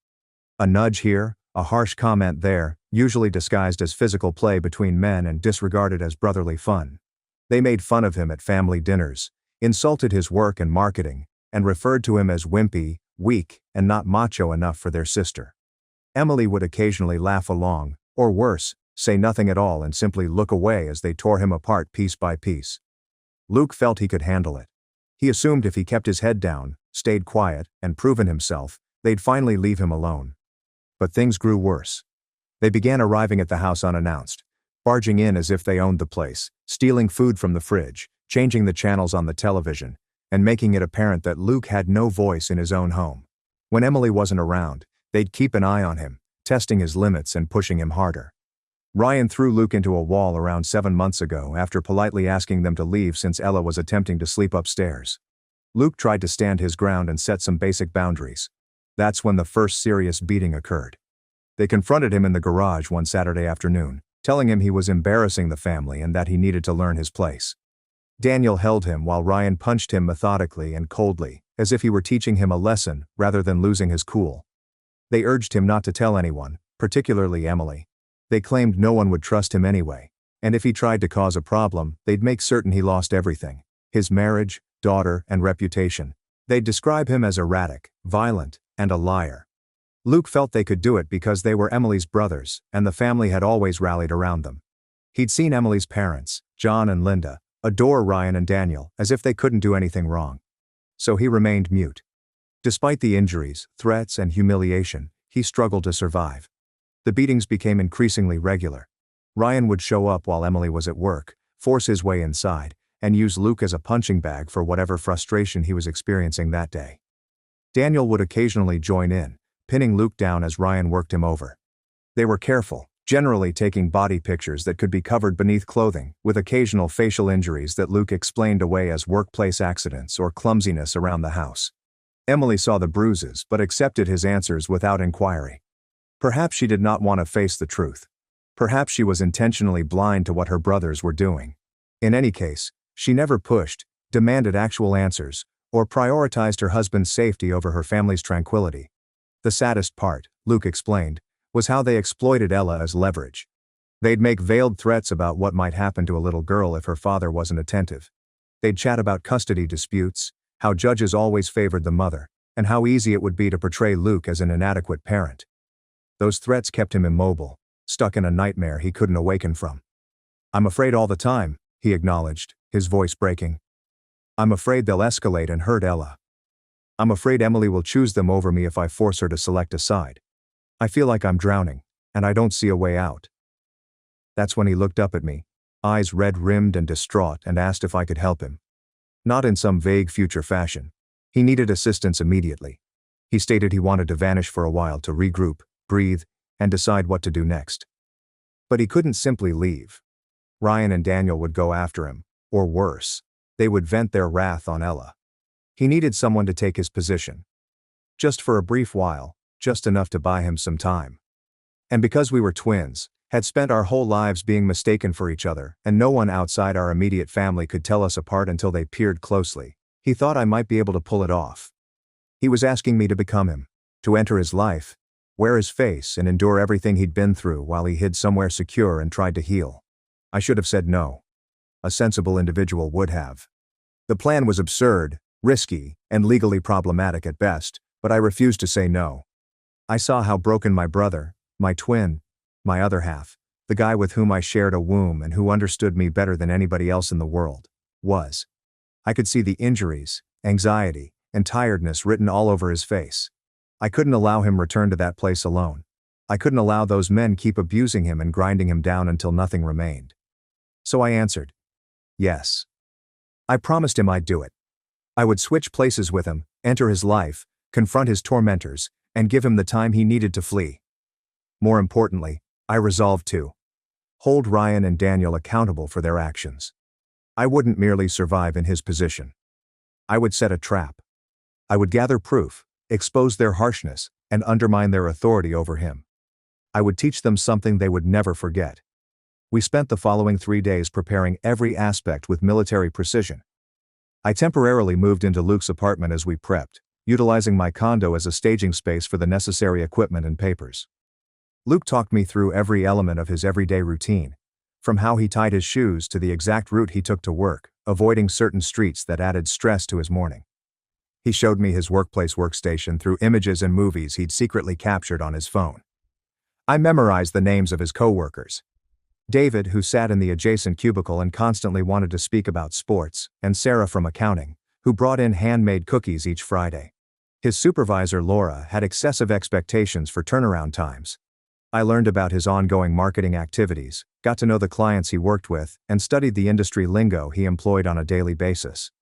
"A nudge here, A harsh comment there, usually disguised as physical play between men and disregarded as brotherly fun. They made fun of him at family dinners, insulted his work and marketing, and referred to him as wimpy, weak, and not macho enough for their sister. Emily would occasionally laugh along, or worse, say nothing at all and simply look away as they tore him apart piece by piece. Luke felt he could handle it. He assumed if he kept his head down, stayed quiet, and proven himself, they'd finally leave him alone. But things grew worse. They began arriving at the house unannounced, barging in as if they owned the place, stealing food from the fridge, changing the channels on the television, and making it apparent that Luke had no voice in his own home. When Emily wasn't around, they'd keep an eye on him, testing his limits and pushing him harder. Ryan threw Luke into a wall around 7 months ago after politely asking them to leave since Ella was attempting to sleep upstairs. Luke tried to stand his ground and set some basic boundaries. That's when the first serious beating occurred. They confronted him in the garage one Saturday afternoon, telling him he was embarrassing the family and that he needed to learn his place. Daniel held him while Ryan punched him methodically and coldly, as if he were teaching him a lesson rather than losing his cool. They urged him not to tell anyone, particularly Emily. They claimed no one would trust him anyway, and if he tried to cause a problem, they'd make certain he lost everything: his marriage, daughter, and reputation. They'd describe him as erratic, violent, and a liar. Luke felt they could do it because they were Emily's brothers, and the family had always rallied around them. He'd seen Emily's parents, John and Linda, adore Ryan and Daniel, as if they couldn't do anything wrong. So he remained mute. Despite the injuries, threats, and humiliation, he struggled to survive. The beatings became increasingly regular. Ryan would show up while Emily was at work, force his way inside, and use Luke as a punching bag for whatever frustration he was experiencing that day. Daniel would occasionally join in, pinning Luke down as Ryan worked him over. They were careful, generally taking body pictures that could be covered beneath clothing, with occasional facial injuries that Luke explained away as workplace accidents or clumsiness around the house. Emily saw the bruises but accepted his answers without inquiry. Perhaps she did not want to face the truth. Perhaps she was intentionally blind to what her brothers were doing. In any case, she never pushed, demanded actual answers, or prioritized her husband's safety over her family's tranquility. The saddest part, Luke explained, was how they exploited Ella as leverage. They'd make veiled threats about what might happen to a little girl if her father wasn't attentive. They'd chat about custody disputes, how judges always favored the mother, and how easy it would be to portray Luke as an inadequate parent. Those threats kept him immobile, stuck in a nightmare he couldn't awaken from. "I'm afraid all the time," he acknowledged, his voice breaking. "I'm afraid they'll escalate and hurt Ella. I'm afraid Emily will choose them over me if I force her to select a side. I feel like I'm drowning, and I don't see a way out." That's when he looked up at me, eyes red-rimmed and distraught, and asked if I could help him. Not in some vague future fashion. He needed assistance immediately. He stated he wanted to vanish for a while to regroup, breathe, and decide what to do next. But he couldn't simply leave. Ryan and Daniel would go after him, or worse, they would vent their wrath on Ella. He needed someone to take his position. Just for a brief while, just enough to buy him some time. And because we were twins, had spent our whole lives being mistaken for each other, and no one outside our immediate family could tell us apart until they peered closely, he thought I might be able to pull it off. He was asking me to become him, to enter his life, wear his face, and endure everything he'd been through while he hid somewhere secure and tried to heal. I should have said no. A sensible individual would have. The plan was absurd, risky, and legally problematic at best, but I refused to say no. I saw how broken my brother, my twin, my other half, the guy with whom I shared a womb and who understood me better than anybody else in the world, was. I could see the injuries, anxiety, and tiredness written all over his face. I couldn't allow him return to that place alone. I couldn't allow those men keep abusing him and grinding him down until nothing remained. So I answered, yes. I promised him I'd do it. I would switch places with him, enter his life, confront his tormentors, and give him the time he needed to flee. More importantly, I resolved to hold Ryan and Daniel accountable for their actions. I wouldn't merely survive in his position. I would set a trap. I would gather proof, expose their harshness, and undermine their authority over him. I would teach them something they would never forget. We spent the following 3 days preparing every aspect with military precision. I temporarily moved into Luke's apartment as we prepped, utilizing my condo as a staging space for the necessary equipment and papers. Luke talked me through every element of his everyday routine, from how he tied his shoes to the exact route he took to work, avoiding certain streets that added stress to his morning. He showed me his workplace workstation through images and movies he'd secretly captured on his phone. I memorized the names of his co-workers. David, who sat in the adjacent cubicle and constantly wanted to speak about sports, and Sarah from accounting, who brought in handmade cookies each Friday. His supervisor, Laura, had excessive expectations for turnaround times. I learned about his ongoing marketing activities, got to know the clients he worked with, and studied the industry lingo he employed on a daily basis.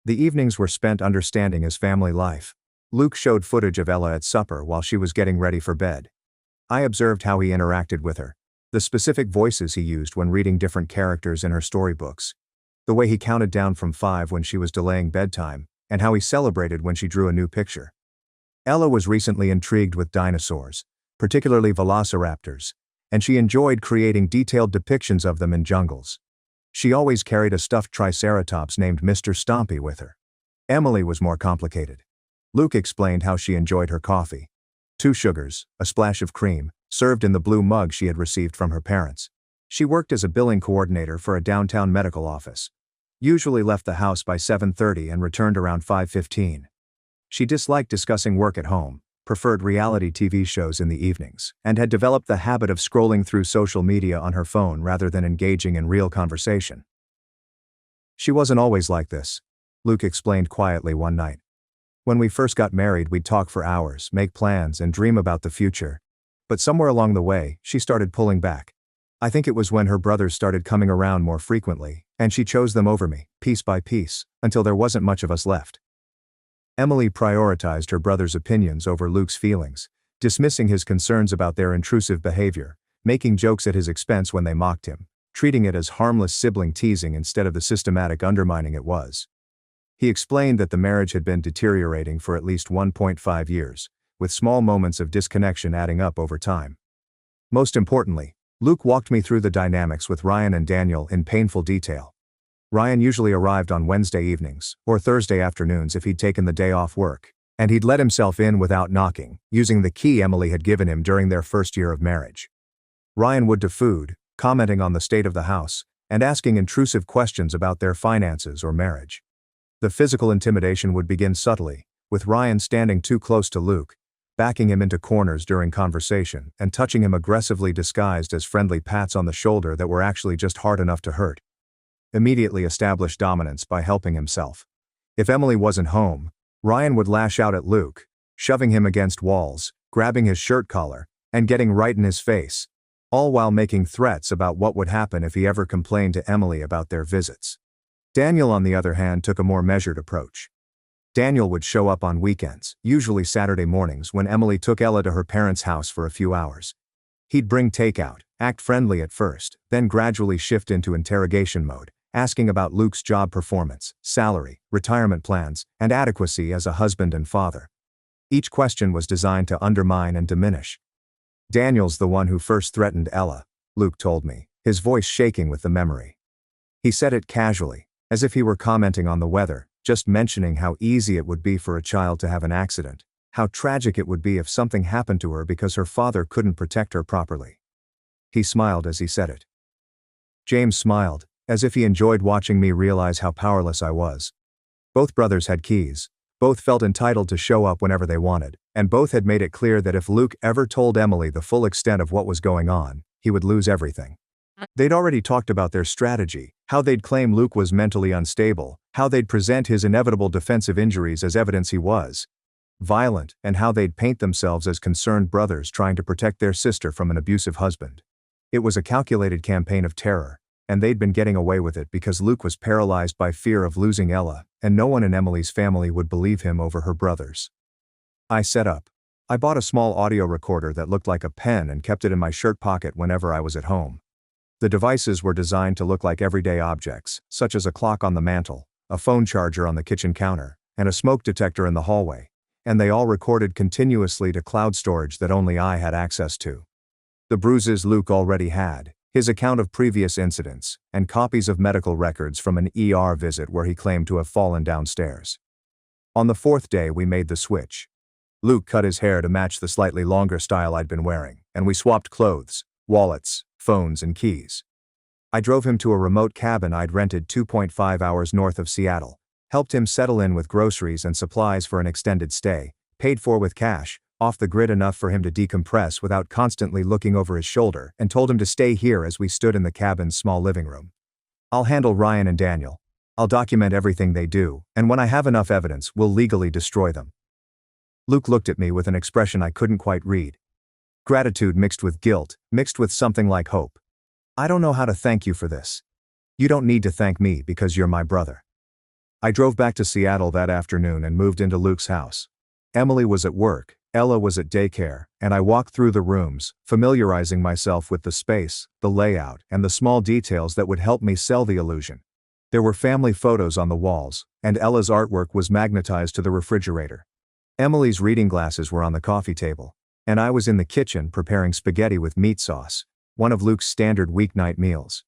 The evenings were spent understanding his family life. Luke showed footage of Ella at supper while she was getting ready for bed. I observed how he interacted with her, the specific voices he used when reading different characters in her storybooks, the way he counted down from 5 when she was delaying bedtime, and how he celebrated when she drew a new picture. Ella was recently intrigued with dinosaurs, particularly velociraptors, and she enjoyed creating detailed depictions of them in jungles. She always carried a stuffed triceratops named Mr. Stompy with her. Emily was more complicated. Luke explained how she enjoyed her coffee. 2 sugars, a splash of cream, served in the blue mug she had received from her parents. She worked as a billing coordinator for a downtown medical office. Usually left the house by 7:30 and returned around 5:15. She disliked discussing work at home, preferred reality TV shows in the evenings, and had developed the habit of scrolling through social media on her phone rather than engaging in real conversation. She wasn't always like this, Luke explained quietly one night. When we first got married, we'd talk for hours, make plans, and dream about the future. But somewhere along the way, she started pulling back. I think it was when her brothers started coming around more frequently, and she chose them over me, piece by piece, until there wasn't much of us left. Emily prioritized her brother's opinions over Luke's feelings, dismissing his concerns about their intrusive behavior, making jokes at his expense when they mocked him, treating it as harmless sibling teasing instead of the systematic undermining it was. He explained that the marriage had been deteriorating for at least 1.5 years, with small moments of disconnection adding up over time. Most importantly, Luke walked me through the dynamics with Ryan and Daniel in painful detail. Ryan usually arrived on Wednesday evenings, or Thursday afternoons if he'd taken the day off work, and he'd let himself in without knocking, using the key Emily had given him during their first year of marriage. Ryan would do food, commenting on the state of the house, and asking intrusive questions about their finances or marriage. The physical intimidation would begin subtly, with Ryan standing too close to Luke, backing him into corners during conversation and touching him aggressively disguised as friendly pats on the shoulder that were actually just hard enough to hurt. Immediately established dominance by helping himself. If Emily wasn't home, Ryan would lash out at Luke, shoving him against walls, grabbing his shirt collar, and getting right in his face, all while making threats about what would happen if he ever complained to Emily about their visits. Daniel, on the other hand, took a more measured approach. Daniel would show up on weekends, usually Saturday mornings when Emily took Ella to her parents' house for a few hours. He'd bring takeout, act friendly at first, then gradually shift into interrogation mode, asking about Luke's job performance, salary, retirement plans, and adequacy as a husband and father. Each question was designed to undermine and diminish. Daniel's the one who first threatened Ella, Luke told me, his voice shaking with the memory. He said it casually, as if he were commenting on the weather, just mentioning how easy it would be for a child to have an accident, how tragic it would be if something happened to her because her father couldn't protect her properly. He smiled as he said it. James smiled, as if he enjoyed watching me realize how powerless I was. Both brothers had keys, both felt entitled to show up whenever they wanted, and both had made it clear that if Luke ever told Emily the full extent of what was going on, he would lose everything. They'd already talked about their strategy, how they'd claim Luke was mentally unstable, how they'd present his inevitable defensive injuries as evidence he was violent, and how they'd paint themselves as concerned brothers trying to protect their sister from an abusive husband. It was a calculated campaign of terror, and they'd been getting away with it because Luke was paralyzed by fear of losing Ella, and no one in Emily's family would believe him over her brothers. I set up. I bought a small audio recorder that looked like a pen and kept it in my shirt pocket whenever I was at home. The devices were designed to look like everyday objects, such as a clock on the mantle, a phone charger on the kitchen counter, and a smoke detector in the hallway, and they all recorded continuously to cloud storage that only I had access to. The bruises Luke already had, his account of previous incidents, and copies of medical records from an ER visit where he claimed to have fallen downstairs. On the 4th day we made the switch. Luke cut his hair to match the slightly longer style I'd been wearing, and we swapped clothes, wallets, phones, and keys. I drove him to a remote cabin I'd rented 2.5 hours north of Seattle, helped him settle in with groceries and supplies for an extended stay, paid for with cash, off the grid enough for him to decompress without constantly looking over his shoulder, and told him to stay here as we stood in the cabin's small living room. I'll handle Ryan and Daniel. I'll document everything they do, and when I have enough evidence, we'll legally destroy them. Luke looked at me with an expression I couldn't quite read. Gratitude mixed with guilt, mixed with something like hope. I don't know how to thank you for this. You don't need to thank me because you're my brother. I drove back to Seattle that afternoon and moved into Luke's house. Emily was at work, Ella was at daycare, and I walked through the rooms, familiarizing myself with the space, the layout, and the small details that would help me sell the illusion. There were family photos on the walls, and Ella's artwork was magnetized to the refrigerator. Emily's reading glasses were on the coffee table, and I was in the kitchen preparing spaghetti with meat sauce, one of Luke's standard weeknight meals.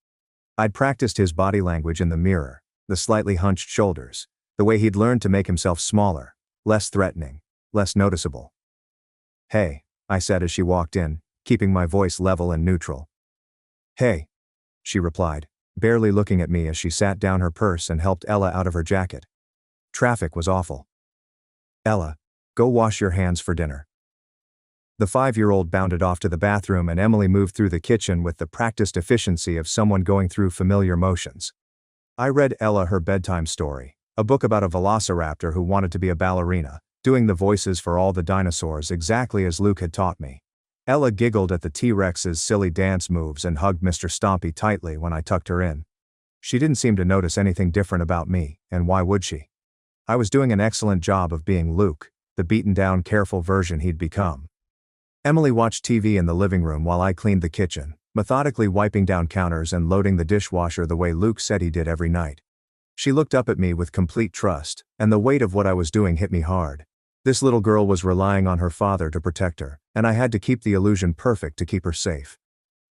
I'd practiced his body language in the mirror, the slightly hunched shoulders, the way he'd learned to make himself smaller, less threatening, less noticeable. "Hey," I said as she walked in, keeping my voice level and neutral. "Hey," she replied, barely looking at me as she sat down her purse and helped Ella out of her jacket. Traffic was awful. "Ella, go wash your hands for dinner." The 5-year-old bounded off to the bathroom and Emily moved through the kitchen with the practiced efficiency of someone going through familiar motions. I read Ella her bedtime story, a book about a velociraptor who wanted to be a ballerina, doing the voices for all the dinosaurs exactly as Luke had taught me. Ella giggled at the T-Rex's silly dance moves and hugged Mr. Stompy tightly when I tucked her in. She didn't seem to notice anything different about me, and why would she? I was doing an excellent job of being Luke, the beaten-down, careful version he'd become. Emily watched TV in the living room while I cleaned the kitchen, methodically wiping down counters and loading the dishwasher the way Luke said he did every night. She looked up at me with complete trust, and the weight of what I was doing hit me hard. This little girl was relying on her father to protect her, and I had to keep the illusion perfect to keep her safe.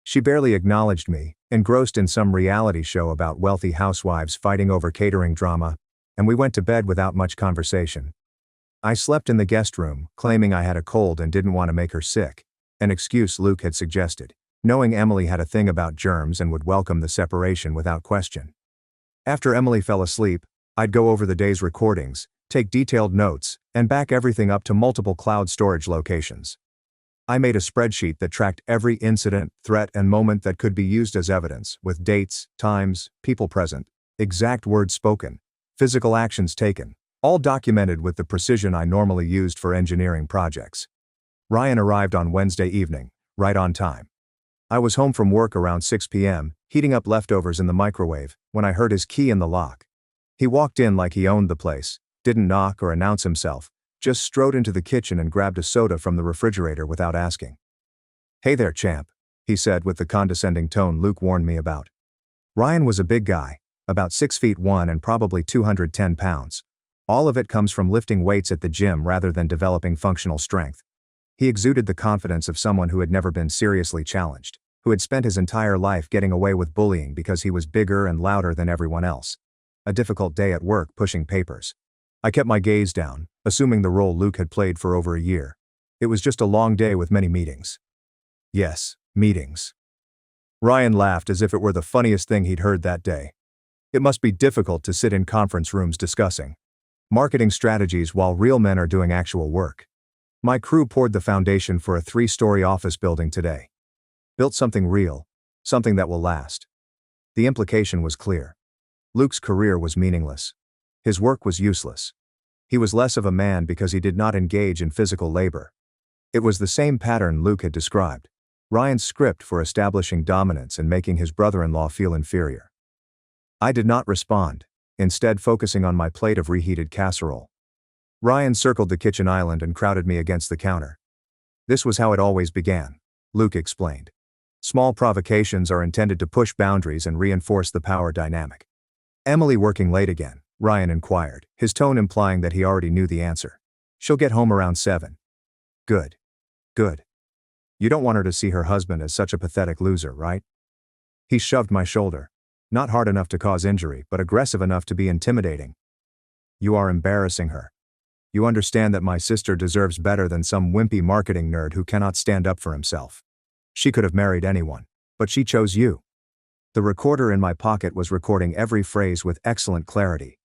She barely acknowledged me, engrossed in some reality show about wealthy housewives fighting over catering drama, and we went to bed without much conversation. I slept in the guest room, claiming I had a cold and didn't want to make her sick, an excuse Luke had suggested, knowing Emily had a thing about germs and would welcome the separation without question. After Emily fell asleep, I'd go over the day's recordings, take detailed notes, and back everything up to multiple cloud storage locations. I made a spreadsheet that tracked every incident, threat, and moment that could be used as evidence, with dates, times, people present, exact words spoken, physical actions taken, all documented with the precision I normally used for engineering projects. Ryan arrived on Wednesday evening, right on time. I was home from work around 6 p.m., heating up leftovers in the microwave, when I heard his key in the lock. He walked in like he owned the place, didn't knock or announce himself, just strode into the kitchen and grabbed a soda from the refrigerator without asking. "Hey there, champ," he said with the condescending tone Luke warned me about. Ryan was a big guy, about 6'1" and probably 210 pounds. All of it comes from lifting weights at the gym rather than developing functional strength. He exuded the confidence of someone who had never been seriously challenged, who had spent his entire life getting away with bullying because he was bigger and louder than everyone else. A difficult day at work pushing papers. I kept my gaze down, assuming the role Luke had played for over a year. It was just a long day with many meetings. Yes, meetings. Ryan laughed as if it were the funniest thing he'd heard that day. It must be difficult to sit in conference rooms discussing marketing strategies while real men are doing actual work. My crew poured the foundation for a 3-story office building today. Built something real, something that will last. The implication was clear. Luke's career was meaningless. His work was useless. He was less of a man because he did not engage in physical labor. It was the same pattern Luke had described. Ryan's script for establishing dominance and making his brother-in-law feel inferior. I did not respond, instead focusing on my plate of reheated casserole. Ryan circled the kitchen island and crowded me against the counter. "This was how it always began," Luke explained. "Small provocations are intended to push boundaries and reinforce the power dynamic." "Emily working late again?" Ryan inquired, his tone implying that he already knew the answer. "She'll get home around 7. Good. Good. You don't want her to see her husband as such a pathetic loser, right?" He shoved my shoulder. Not hard enough to cause injury, but aggressive enough to be intimidating. "You are embarrassing her." You understand that my sister deserves better than some wimpy marketing nerd who cannot stand up for himself. She could have married anyone, but she chose you." The recorder in my pocket was recording every phrase with excellent clarity.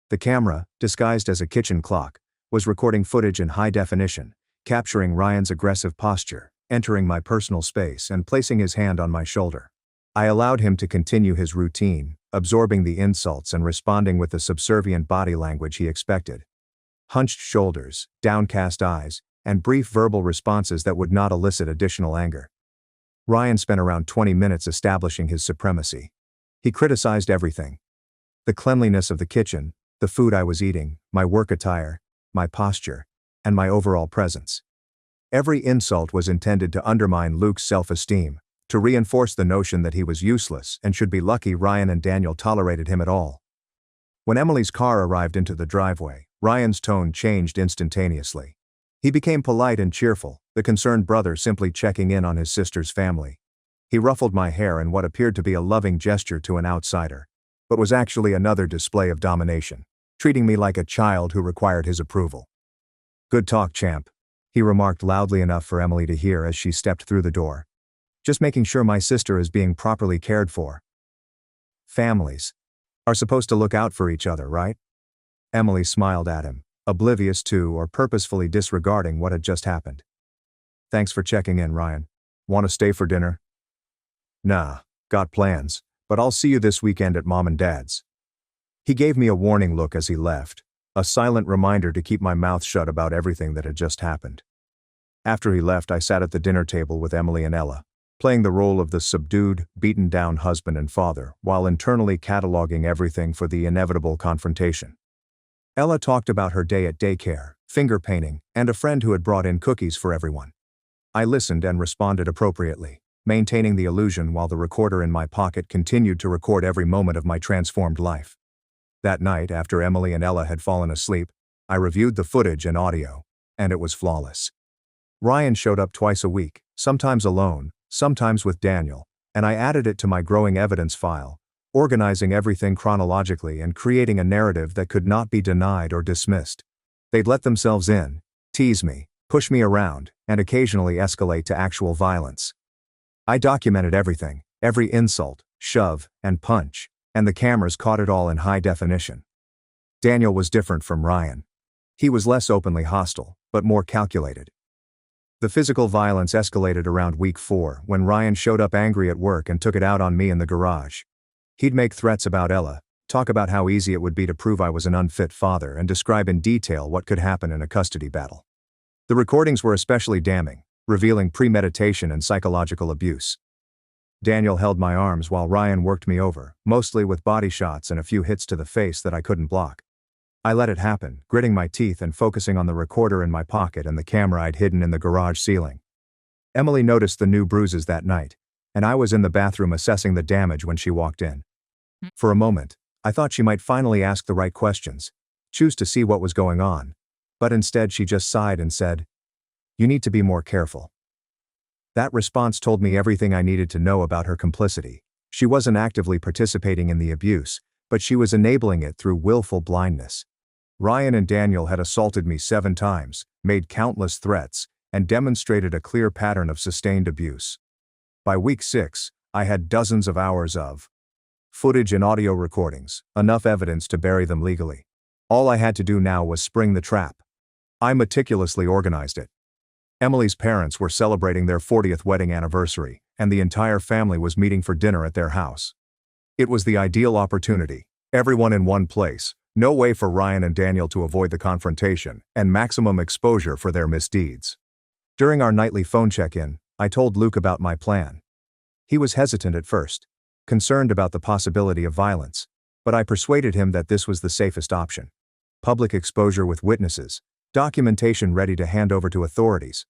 The camera, disguised as a kitchen clock, was recording footage in high definition, capturing Ryan's aggressive posture, entering my personal space and placing his hand on my shoulder. I allowed him to continue his routine, absorbing the insults and responding with the subservient body language he expected. Hunched shoulders, downcast eyes, and brief verbal responses that would not elicit additional anger. Ryan spent around 20 minutes establishing his supremacy. He criticized everything. The cleanliness of the kitchen, the food I was eating, my work attire, my posture, and my overall presence. Every insult was intended to undermine Luke's self-esteem, to reinforce the notion that he was useless and should be lucky Ryan and Daniel tolerated him at all. When Emily's car arrived into the driveway, Ryan's tone changed instantaneously. He became polite and cheerful, the concerned brother simply checking in on his sister's family. He ruffled my hair in what appeared to be a loving gesture to an outsider, but was actually another display of domination, treating me like a child who required his approval. "Good talk, champ," he remarked loudly enough for Emily to hear as she stepped through the door. "Just making sure my sister is being properly cared for. Families are supposed to look out for each other, right?" Emily smiled at him, oblivious to or purposefully disregarding what had just happened. "Thanks for checking in, Ryan. Want to stay for dinner?" "Nah, got plans, but I'll see you this weekend at Mom and Dad's." He gave me a warning look as he left, a silent reminder to keep my mouth shut about everything that had just happened. After he left, I sat at the dinner table with Emily and Ella, playing the role of the subdued, beaten-down husband and father, while internally cataloging everything for the inevitable confrontation. Ella talked about her day at daycare, finger painting, and a friend who had brought in cookies for everyone. I listened and responded appropriately, maintaining the illusion while the recorder in my pocket continued to record every moment of my transformed life. That night, after Emily and Ella had fallen asleep, I reviewed the footage and audio, and it was flawless. Ryan showed up twice a week, sometimes alone, sometimes with Daniel, and I added it to my growing evidence file, organizing everything chronologically and creating a narrative that could not be denied or dismissed. They'd let themselves in, tease me, push me around, and occasionally escalate to actual violence. I documented everything, every insult, shove, and punch, and the cameras caught it all in high definition. Daniel was different from Ryan. He was less openly hostile, but more calculated. The physical violence escalated around week 4 when Ryan showed up angry at work and took it out on me in the garage. He'd make threats about Ella, talk about how easy it would be to prove I was an unfit father, and describe in detail what could happen in a custody battle. The recordings were especially damning, revealing premeditation and psychological abuse. Daniel held my arms while Ryan worked me over, mostly with body shots and a few hits to the face that I couldn't block. I let it happen, gritting my teeth and focusing on the recorder in my pocket and the camera I'd hidden in the garage ceiling. Emily noticed the new bruises that night, and I was in the bathroom assessing the damage when she walked in. For a moment, I thought she might finally ask the right questions, choose to see what was going on, but instead she just sighed and said, "You need to be more careful." That response told me everything I needed to know about her complicity. She wasn't actively participating in the abuse, but she was enabling it through willful blindness. Ryan and Daniel had assaulted me 7 times, made countless threats, and demonstrated a clear pattern of sustained abuse. By week 6, I had dozens of hours of footage and audio recordings, enough evidence to bury them legally. All I had to do now was spring the trap. I meticulously organized it. Emily's parents were celebrating their 40th wedding anniversary, and the entire family was meeting for dinner at their house. It was the ideal opportunity. Everyone in one place, no way for Ryan and Daniel to avoid the confrontation, and maximum exposure for their misdeeds. During our nightly phone check-in, I told Luke about my plan. He was hesitant at first, concerned about the possibility of violence, but I persuaded him that this was the safest option. Public exposure with witnesses, documentation ready to hand over to authorities.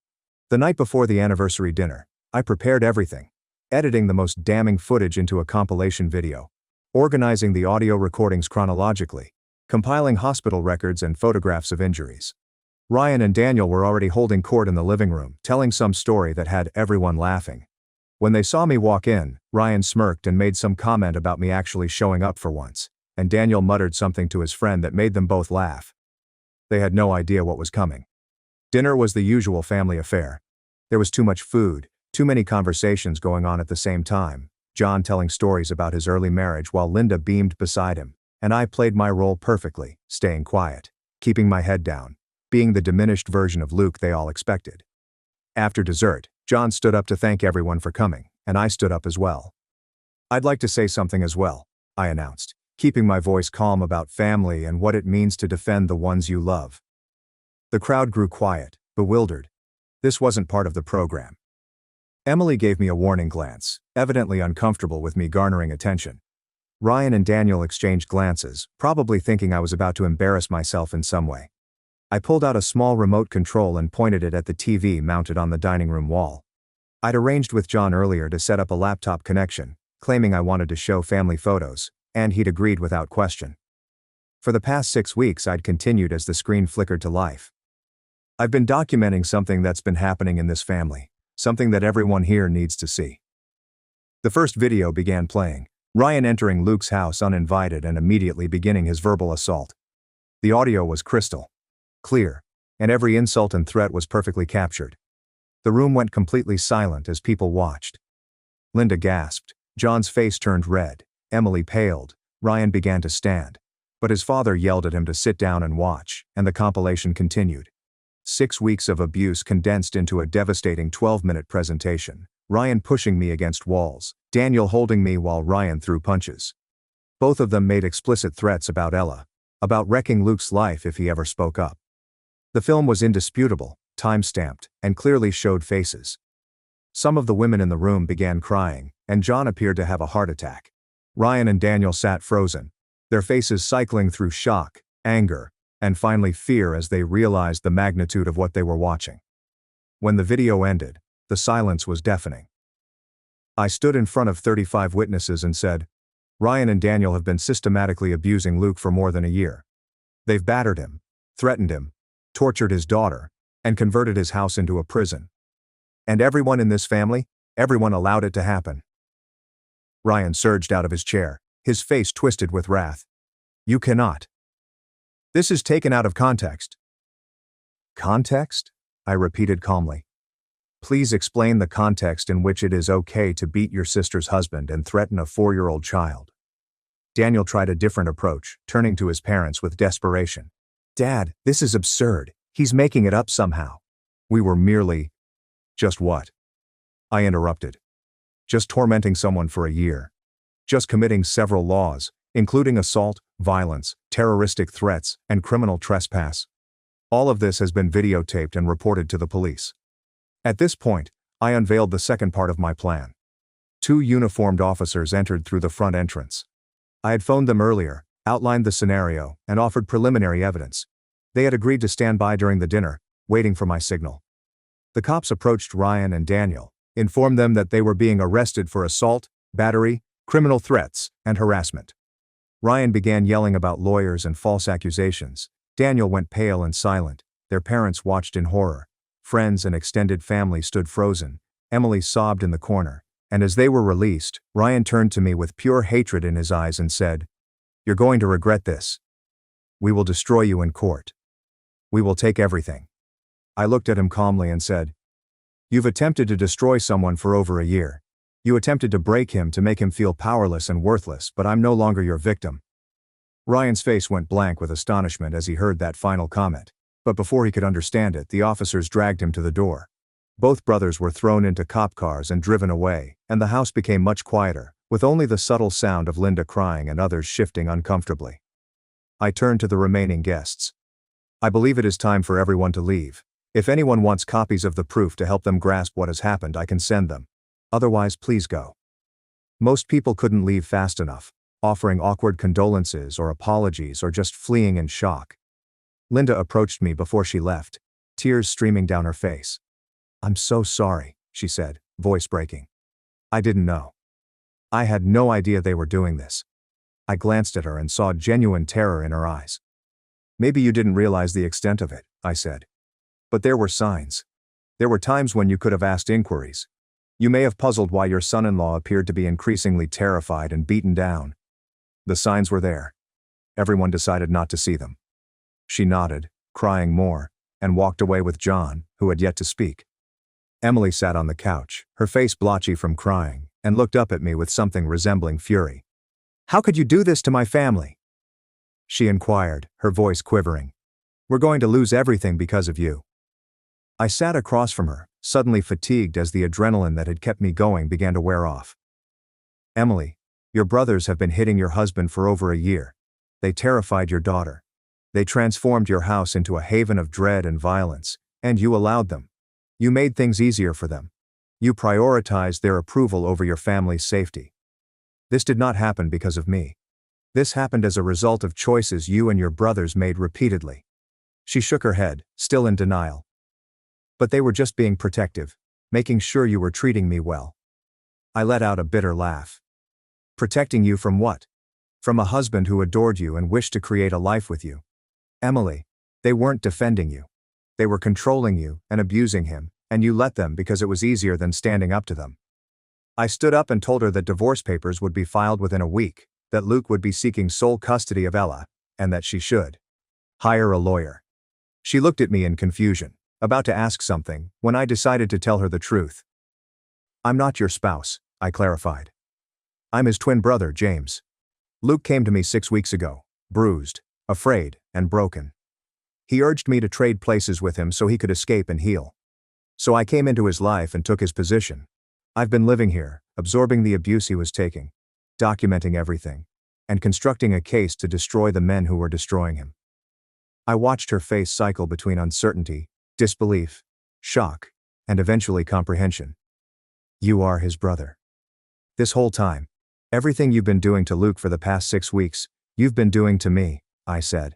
The night before the anniversary dinner, I prepared everything, editing the most damning footage into a compilation video, organizing the audio recordings chronologically, compiling hospital records and photographs of injuries. Ryan and Daniel were already holding court in the living room, telling some story that had everyone laughing. When they saw me walk in, Ryan smirked and made some comment about me actually showing up for once, and Daniel muttered something to his friend that made them both laugh. They had no idea what was coming. Dinner was the usual family affair. There was too much food, too many conversations going on at the same time, John telling stories about his early marriage while Linda beamed beside him, and I played my role perfectly, staying quiet, keeping my head down, being the diminished version of Luke they all expected. After dessert, John stood up to thank everyone for coming, and I stood up as well. "I'd like to say something as well," I announced, keeping my voice calm about family and what it means to defend the ones you love. The crowd grew quiet, bewildered. This wasn't part of the program. Emily gave me a warning glance, evidently uncomfortable with me garnering attention. Ryan and Daniel exchanged glances, probably thinking I was about to embarrass myself in some way. I pulled out a small remote control and pointed it at the TV mounted on the dining room wall. I'd arranged with John earlier to set up a laptop connection, claiming I wanted to show family photos, and he'd agreed without question. For the past 6 weeks I'd continued as the screen flickered to life. "I've been documenting something that's been happening in this family, something that everyone here needs to see." The first video began playing, Ryan entering Luke's house uninvited and immediately beginning his verbal assault. The audio was crystal clear, and every insult and threat was perfectly captured. The room went completely silent as people watched. Linda gasped, John's face turned red, Emily paled, Ryan began to stand. But his father yelled at him to sit down and watch, and the compilation continued. 6 weeks of abuse condensed into a devastating 12-minute presentation, Ryan pushing me against walls, Daniel holding me while Ryan threw punches. Both of them made explicit threats about Ella, about wrecking Luke's life if he ever spoke up. The film was indisputable, time-stamped, and clearly showed faces. Some of the women in the room began crying, and John appeared to have a heart attack. Ryan and Daniel sat frozen, their faces cycling through shock, anger, and finally fear as they realized the magnitude of what they were watching. When the video ended, the silence was deafening. I stood in front of 35 witnesses and said, "Ryan and Daniel have been systematically abusing Luke for more than a year. They've battered him, threatened him, tortured his daughter, and converted his house into a prison. And everyone in this family, everyone allowed it to happen." Ryan surged out of his chair, his face twisted with wrath. "You cannot. This is taken out of context." "Context?" I repeated calmly. "Please explain the context in which it is okay to beat your sister's husband and threaten a 4-year-old child." Daniel tried a different approach, turning to his parents with desperation. "Dad, this is absurd. He's making it up somehow. We were merely—" "Just what?" I interrupted. "Just tormenting someone for a year. Just committing several laws, including assault, violence, terroristic threats, and criminal trespass. All of this has been videotaped and reported to the police." At this point, I unveiled the second part of my plan. 2 uniformed officers entered through the front entrance. I had phoned them earlier, outlined the scenario, and offered preliminary evidence. They had agreed to stand by during the dinner, waiting for my signal. The cops approached Ryan and Daniel, informed them that they were being arrested for assault, battery, criminal threats, and harassment. Ryan began yelling about lawyers and false accusations. Daniel went pale and silent. Their parents watched in horror. Friends and extended family stood frozen. Emily sobbed in the corner. And as they were released, Ryan turned to me with pure hatred in his eyes and said, "You're going to regret this. We will destroy you in court. We will take everything." I looked at him calmly and said, "You've attempted to destroy someone for over a year. You attempted to break him to make him feel powerless and worthless, but I'm no longer your victim." Ryan's face went blank with astonishment as he heard that final comment. But before he could understand it, the officers dragged him to the door. Both brothers were thrown into cop cars and driven away, and the house became much quieter, with only the subtle sound of Linda crying and others shifting uncomfortably. I turned to the remaining guests. "I believe it is time for everyone to leave. If anyone wants copies of the proof to help them grasp what has happened, I can send them. Otherwise, please go." Most people couldn't leave fast enough, offering awkward condolences or apologies or just fleeing in shock. Linda approached me before she left, tears streaming down her face. "I'm so sorry," she said, voice breaking. "I didn't know. I had no idea they were doing this." I glanced at her and saw genuine terror in her eyes. "Maybe you didn't realize the extent of it," I said. "But there were signs. There were times when you could have asked inquiries. You may have puzzled why your son-in-law appeared to be increasingly terrified and beaten down. The signs were there. Everyone decided not to see them." She nodded, crying more, and walked away with John, who had yet to speak. Emily sat on the couch, her face blotchy from crying, and looked up at me with something resembling fury. "How could you do this to my family?" she inquired, her voice quivering. "We're going to lose everything because of you." I sat across from her, suddenly fatigued as the adrenaline that had kept me going began to wear off. "Emily, your brothers have been hitting your husband for over a year. They terrified your daughter. They transformed your house into a haven of dread and violence, and you allowed them. You made things easier for them. You prioritized their approval over your family's safety. This did not happen because of me. This happened as a result of choices you and your brothers made repeatedly." She shook her head, still in denial. "But they were just being protective, making sure you were treating me well." I let out a bitter laugh. "Protecting you from what? From a husband who adored you and wished to create a life with you. Emily, they weren't defending you. They were controlling you and abusing him, and you let them because it was easier than standing up to them." I stood up and told her that divorce papers would be filed within a week, that Luke would be seeking sole custody of Ella, and that she should hire a lawyer. She looked at me in confusion, about to ask something, when I decided to tell her the truth. "I'm not your spouse," I clarified. "I'm his twin brother, James. Luke came to me 6 weeks ago, bruised, afraid, and broken. He urged me to trade places with him so he could escape and heal. So I came into his life and took his position. I've been living here, absorbing the abuse he was taking, documenting everything, and constructing a case to destroy the men who were destroying him." I watched her face cycle between uncertainty, disbelief, shock, and eventually comprehension. "You are his brother. This whole time, everything you've been doing to Luke for the past 6 weeks, you've been doing to me," I said.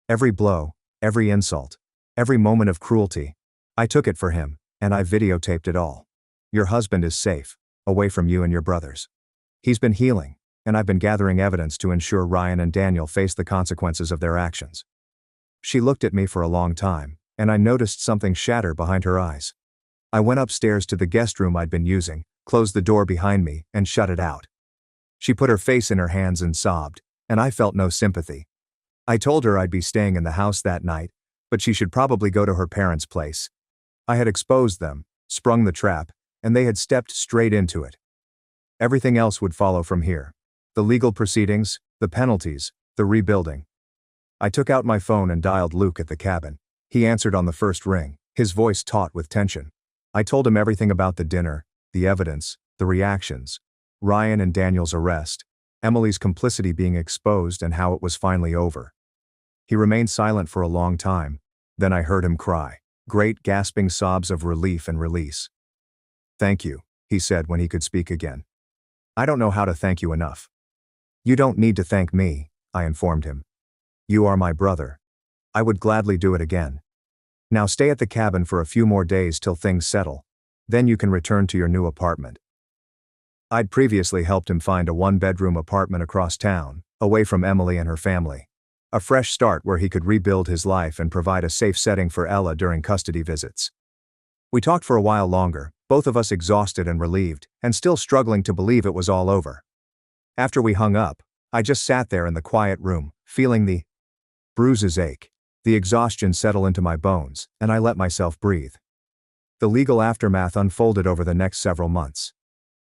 "Every blow, every insult, every moment of cruelty, I took it for him, and I videotaped it all. Your husband is safe, away from you and your brothers. He's been healing, and I've been gathering evidence to ensure Ryan and Daniel face the consequences of their actions." She looked at me for a long time, and I noticed something shatter behind her eyes. I went upstairs to the guest room I'd been using, closed the door behind me, and shut it out. She put her face in her hands and sobbed, and I felt no sympathy. I told her I'd be staying in the house that night, but she should probably go to her parents' place. I had exposed them, sprung the trap, and they had stepped straight into it. Everything else would follow from here. The legal proceedings, the penalties, the rebuilding. I took out my phone and dialed Luke at the cabin. He answered on the first ring, his voice taut with tension. I told him everything about the dinner, the evidence, the reactions, Ryan and Daniel's arrest, Emily's complicity being exposed, and how it was finally over. He remained silent for a long time. Then I heard him cry, great gasping sobs of relief and release. "Thank you," he said when he could speak again. "I don't know how to thank you enough." "You don't need to thank me," I informed him. "You are my brother. I would gladly do it again. Now stay at the cabin for a few more days till things settle. Then you can return to your new apartment." I'd previously helped him find a 1-bedroom apartment across town, away from Emily and her family. A fresh start where he could rebuild his life and provide a safe setting for Ella during custody visits. We talked for a while longer, both of us exhausted and relieved, and still struggling to believe it was all over. After we hung up, I just sat there in the quiet room, feeling the bruises ache, the exhaustion settle into my bones, and I let myself breathe. The legal aftermath unfolded over the next several months.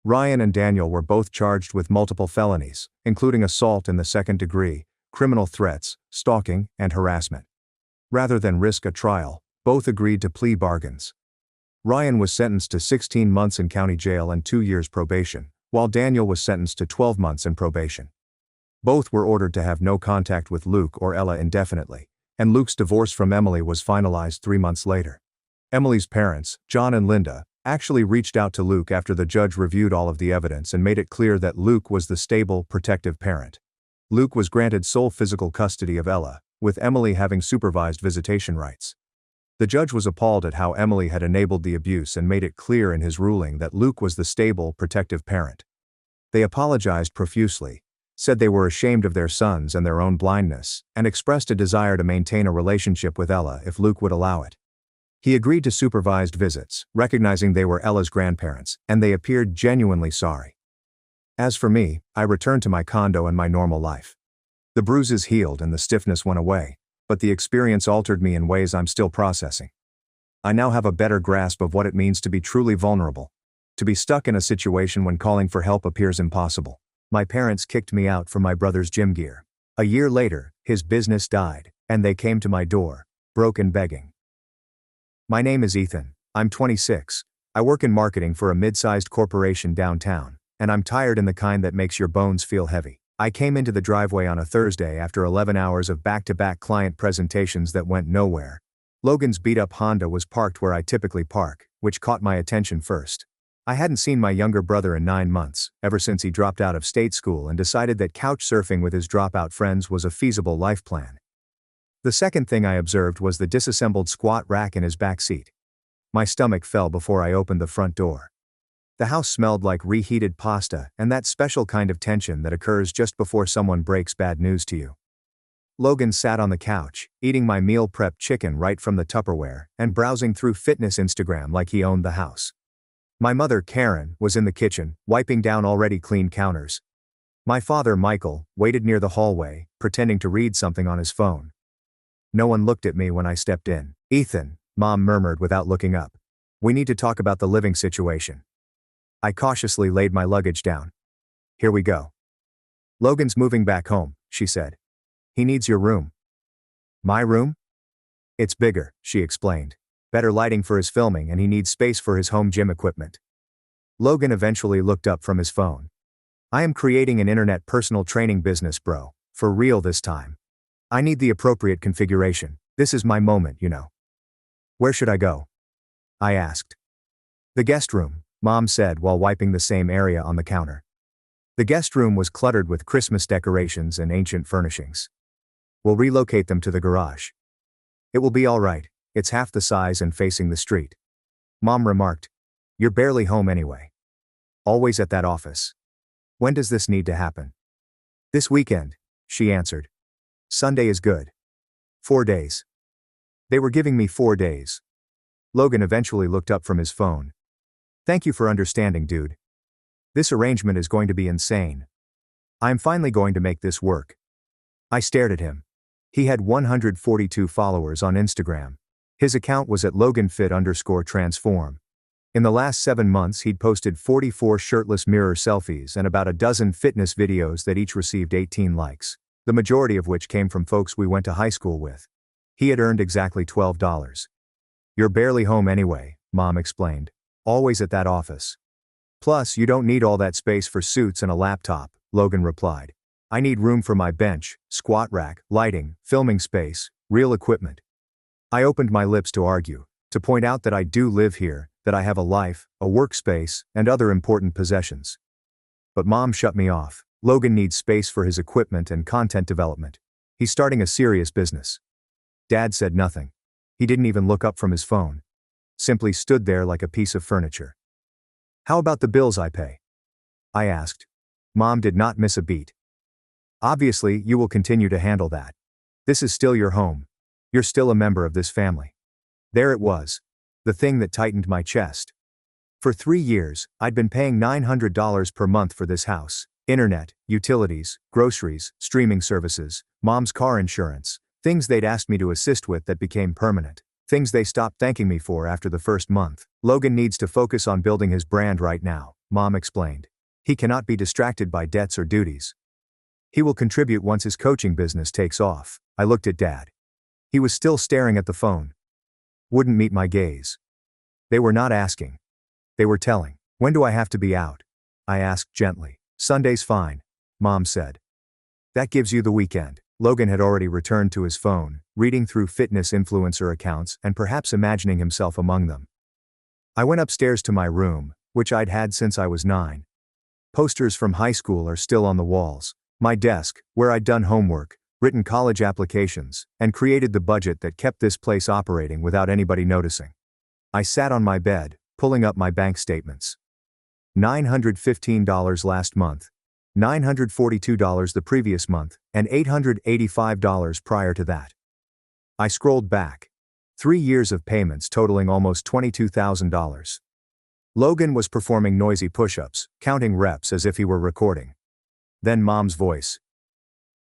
Ryan and Daniel were both charged with multiple felonies, including assault in the 2nd degree, criminal threats, stalking, and harassment. Rather than risk a trial, both agreed to plea bargains. Ryan was sentenced to 16 months in county jail and 2 years probation, while Daniel was sentenced to 12 months in probation. Both were ordered to have no contact with Luke or Ella indefinitely, and Luke's divorce from Emily was finalized 3 months later. Emily's parents, John and Linda, actually reached out to Luke after the judge reviewed all of the evidence and made it clear that Luke was the stable, protective parent. Luke was granted sole physical custody of Ella, with Emily having supervised visitation rights. The judge was appalled at how Emily had enabled the abuse and made it clear in his ruling that Luke was the stable, protective parent. They apologized profusely, said they were ashamed of their sons and their own blindness, and expressed a desire to maintain a relationship with Ella if Luke would allow it. He agreed to supervised visits, recognizing they were Ella's grandparents, and they appeared genuinely sorry. As for me, I returned to my condo and my normal life. The bruises healed and the stiffness went away, but the experience altered me in ways I'm still processing. I now have a better grasp of what it means to be truly vulnerable. To be stuck in a situation when calling for help appears impossible. My parents kicked me out from my brother's gym gear. A year later, his business died, and they came to my door, broken begging. My name is Ethan. I'm 26. I work in marketing for a mid-sized corporation downtown, and I'm tired in the kind that makes your bones feel heavy. I came into the driveway on a Thursday after 11 hours of back-to-back client presentations that went nowhere. Logan's beat-up Honda was parked where I typically park, which caught my attention first. I hadn't seen my younger brother in 9 months, ever since he dropped out of state school and decided that couch surfing with his dropout friends was a feasible life plan. The second thing I observed was the disassembled squat rack in his back seat. My stomach fell before I opened the front door. The house smelled like reheated pasta and that special kind of tension that occurs just before someone breaks bad news to you. Logan sat on the couch, eating my meal prep chicken right from the Tupperware and browsing through fitness Instagram like he owned the house. My mother, Karen, was in the kitchen, wiping down already clean counters. My father, Michael, waited near the hallway, pretending to read something on his phone. No one looked at me when I stepped in. "Ethan," Mom murmured without looking up. "We need to talk about the living situation." I cautiously laid my luggage down. "Here we go." "Logan's moving back home," she said. "He needs your room." "My room?" "It's bigger," she explained. "Better lighting for his filming and he needs space for his home gym equipment." Logan eventually looked up from his phone. "I am creating an internet personal training business, bro. For real this time. I need the appropriate configuration. This is my moment, you know." "Where should I go?" I asked. "The guest room," Mom said while wiping the same area on the counter. The guest room was cluttered with Christmas decorations and ancient furnishings. "We'll relocate them to the garage." "It will be all right. It's half the size and facing the street." Mom remarked. "You're barely home anyway. Always at that office. When does this need to happen?" "This weekend," she answered. "Sunday is good." 4 days. They were giving me 4 days. Logan eventually looked up from his phone. "Thank you for understanding, dude. This arrangement is going to be insane. I'm finally going to make this work." I stared at him. He had 142 followers on Instagram. His account was at loganfit_transform. In the last 7 months he'd posted 44 shirtless mirror selfies and about a dozen fitness videos that each received 18 likes, the majority of which came from folks we went to high school with. He had earned exactly $12. "You're barely home anyway," Mom explained. "Always at that office. Plus, you don't need all that space for suits and a laptop," Logan replied. "I need room for my bench, squat rack, lighting, filming space, real equipment." I opened my lips to argue, to point out that I do live here, that I have a life, a workspace, and other important possessions. But Mom shut me off. "Logan needs space for his equipment and content development. He's starting a serious business." Dad said nothing. He didn't even look up from his phone. Simply stood there like a piece of furniture. "How about the bills I pay?" I asked. Mom did not miss a beat. "Obviously, you will continue to handle that. This is still your home. You're still a member of this family." There it was. The thing that tightened my chest. For 3 years, I'd been paying $900 per month for this house. Internet, utilities, groceries, streaming services, Mom's car insurance, things they'd asked me to assist with that became permanent. Things they stopped thanking me for after the first month. "Logan needs to focus on building his brand right now," Mom explained. "He cannot be distracted by debts or duties. He will contribute once his coaching business takes off." I looked at Dad. He was still staring at the phone. Wouldn't meet my gaze. They were not asking. They were telling. "When do I have to be out?" I asked gently. "Sunday's fine," Mom said. "That gives you the weekend." Logan had already returned to his phone, reading through fitness influencer accounts and perhaps imagining himself among them. I went upstairs to my room, which I'd had since I was 9. Posters from high school are still on the walls. My desk, where I'd done homework, written college applications, and created the budget that kept this place operating without anybody noticing. I sat on my bed, pulling up my bank statements. $915 last month, $942 the previous month, and $885 prior to that. I scrolled back. 3 years of payments totaling almost $22,000. Logan was performing noisy push-ups, counting reps as if he were recording. Then Mom's voice.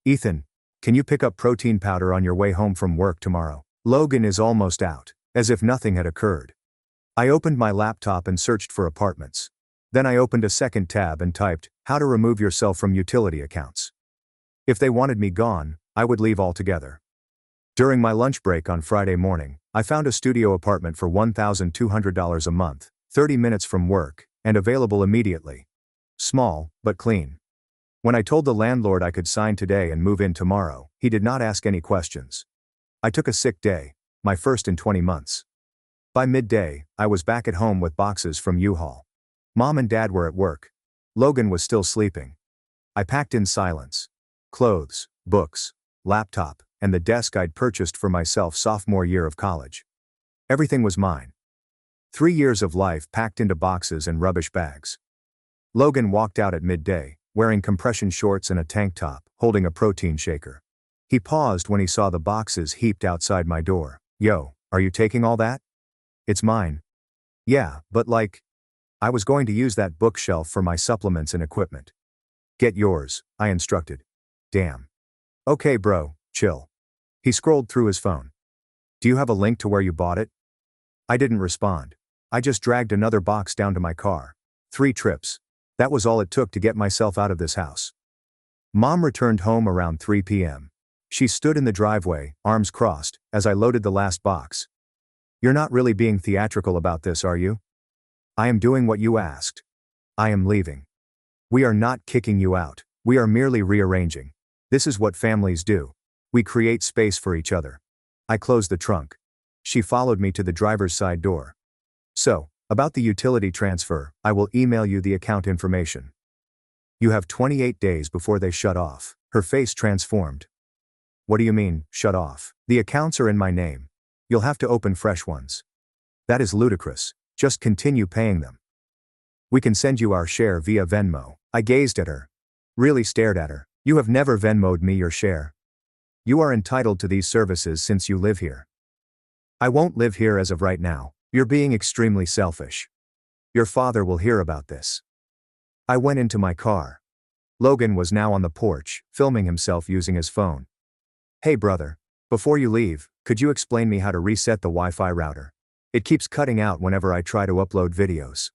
"Ethan, Can you pick up protein powder on your way home from work tomorrow? Logan is almost out, as if nothing had occurred. I opened my laptop and searched for apartments. Then I opened a second tab and typed, how to remove yourself from utility accounts. If they wanted me gone, I would leave altogether. During my lunch break on Friday morning, I found a studio apartment for $1,200 a month, 30 minutes from work, and available immediately. Small, but clean. When I told the landlord I could sign today and move in tomorrow, he did not ask any questions. I took a sick day, my first in 20 months. By midday, I was back at home with boxes from U-Haul. Mom and Dad were at work. Logan was still sleeping. I packed in silence. Clothes, books, laptop, and the desk I'd purchased for myself sophomore year of college. Everything was mine. 3 years of life packed into boxes and rubbish bags. Logan walked out at midday, wearing compression shorts and a tank top, holding a protein shaker. He paused when he saw the boxes heaped outside my door. Yo, are you taking all that? It's mine. Yeah, but I was going to use that bookshelf for my supplements and equipment. Get yours, I instructed. Damn. Okay bro, chill. He scrolled through his phone. Do you have a link to where you bought it? I didn't respond. I just dragged another box down to my car. 3 trips. That was all it took to get myself out of this house. Mom returned home around 3 p.m. She stood in the driveway, arms crossed, as I loaded the last box. You're not really being theatrical about this, are you? I am doing what you asked. I am leaving. We are not kicking you out. We are merely rearranging. This is what families do. We create space for each other. I closed the trunk. She followed me to the driver's side door. So, about the utility transfer, I will email you the account information. You have 28 days before they shut off. Her face transformed. What do you mean, shut off? The accounts are in my name. You'll have to open fresh ones. That is ludicrous. Just continue paying them. We can send you our share via Venmo. I gazed at her. Really stared at her. You have never Venmo'd me your share. You are entitled to these services since you live here. I won't live here as of right now. You're being extremely selfish. Your father will hear about this. I went into my car. Logan was now on the porch, filming himself using his phone. Hey brother. Before you leave, could you explain me how to reset the Wi-Fi router? It keeps cutting out whenever I try to upload videos.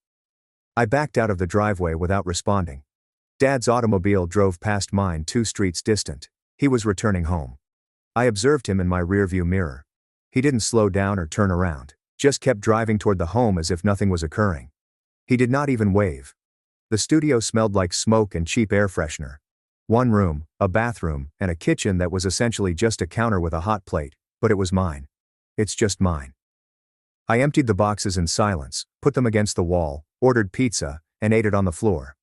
I backed out of the driveway without responding. Dad's automobile drove past mine 2 streets distant. He was returning home. I observed him in my rearview mirror. He didn't slow down or turn around, just kept driving toward the home as if nothing was occurring. He did not even wave. The studio smelled like smoke and cheap air freshener. 1 room, a bathroom, and a kitchen that was essentially just a counter with a hot plate, but it was mine. It's just mine. I emptied the boxes in silence, put them against the wall, ordered pizza, and ate it on the floor.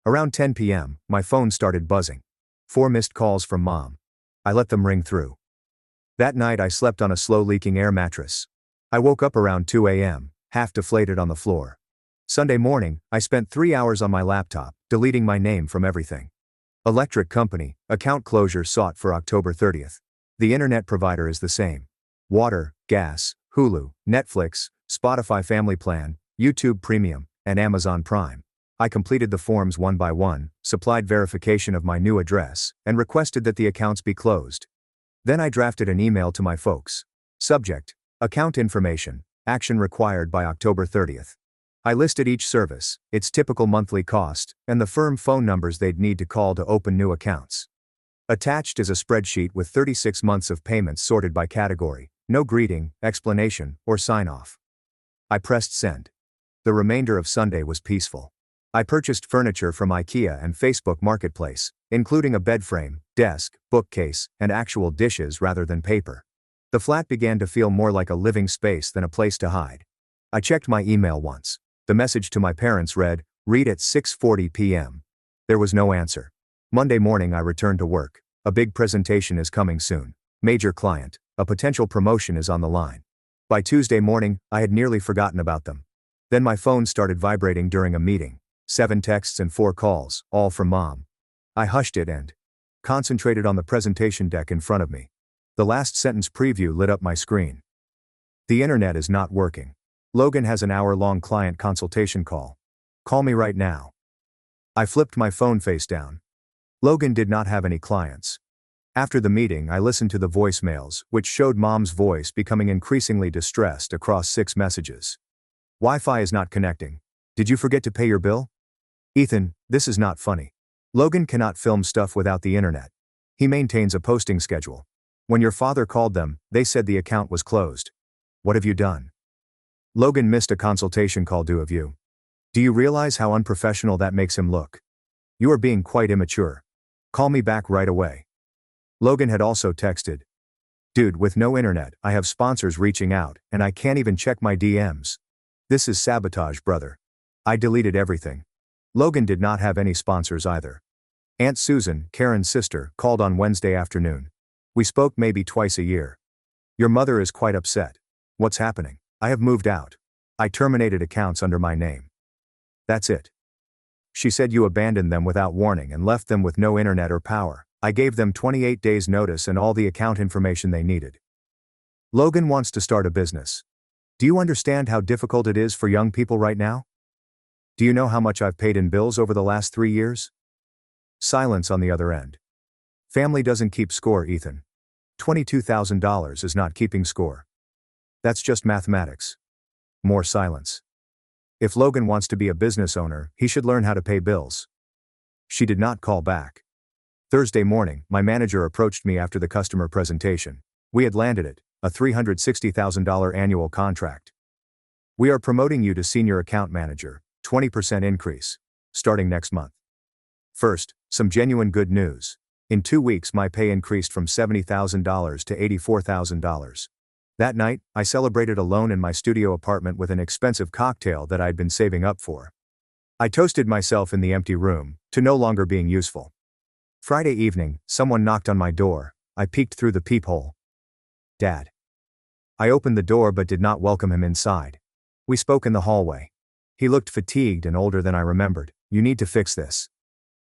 Around 10 p.m., my phone started buzzing. 4 missed calls from Mom. I let them ring through. That night I slept on a slow-leaking air mattress. I woke up around 2 a.m., half deflated on the floor. Sunday morning, I spent 3 hours on my laptop, deleting my name from everything. Electric company, account closure sought for October 30th. The internet provider is the same. Water, gas, Hulu, Netflix, Spotify Family Plan, YouTube Premium, and Amazon Prime. I completed the forms one by one, supplied verification of my new address, and requested that the accounts be closed. Then I drafted an email to my folks. Subject: account information, action required by October 30th. I listed each service, its typical monthly cost, and the firm phone numbers they'd need to call to open new accounts. Attached is a spreadsheet with 36 months of payments sorted by category, no greeting, explanation, or sign-off. I pressed send. The remainder of Sunday was peaceful. I purchased furniture from IKEA and Facebook Marketplace, including a bed frame, desk, bookcase, and actual dishes rather than paper. The flat began to feel more like a living space than a place to hide. I checked my email once. The message to my parents read, "Read at 6:40 p.m. There was no answer. Monday morning I returned to work. A big presentation is coming soon. Major client, a potential promotion is on the line. By Tuesday morning, I had nearly forgotten about them. Then my phone started vibrating during a meeting. 7 texts and 4 calls, all from Mom. I hushed it and concentrated on the presentation deck in front of me. The last sentence preview lit up my screen. The internet is not working. Logan has an hour-long client consultation call. Call me right now. I flipped my phone face down. Logan did not have any clients. After the meeting, I listened to the voicemails, which showed Mom's voice becoming increasingly distressed across 6 messages. Wi-Fi is not connecting. Did you forget to pay your bill? Ethan, this is not funny. Logan cannot film stuff without the internet. He maintains a posting schedule. When your father called them, they said the account was closed. What have you done? Logan missed a consultation call due of you. Do you realize how unprofessional that makes him look? You are being quite immature. Call me back right away. Logan had also texted. Dude, with no internet, I have sponsors reaching out, and I can't even check my DMs. This is sabotage, brother. I deleted everything. Logan did not have any sponsors either. Aunt Susan, Karen's sister, called on Wednesday afternoon. We spoke maybe twice a year. Your mother is quite upset. What's happening? I have moved out. I terminated accounts under my name. That's it. She said you abandoned them without warning and left them with no internet or power. I gave them 28 days notice and all the account information they needed. Logan wants to start a business. Do you understand how difficult it is for young people right now? Do you know how much I've paid in bills over the last 3 years? Silence on the other end. Family doesn't keep score, Ethan. $22,000 is not keeping score. That's just mathematics. More silence. If Logan wants to be a business owner, he should learn how to pay bills. She did not call back. Thursday morning, my manager approached me after the customer presentation. We had landed it, a $360,000 annual contract. We are promoting you to senior account manager, 20% increase, starting next month. First, some genuine good news. In 2 weeks, my pay increased from $70,000 to $84,000. That night, I celebrated alone in my studio apartment with an expensive cocktail that I'd been saving up for. I toasted myself in the empty room, to no longer being useful. Friday evening, someone knocked on my door. I peeked through the peephole. Dad. I opened the door but did not welcome him inside. We spoke in the hallway. He looked fatigued and older than I remembered. You need to fix this.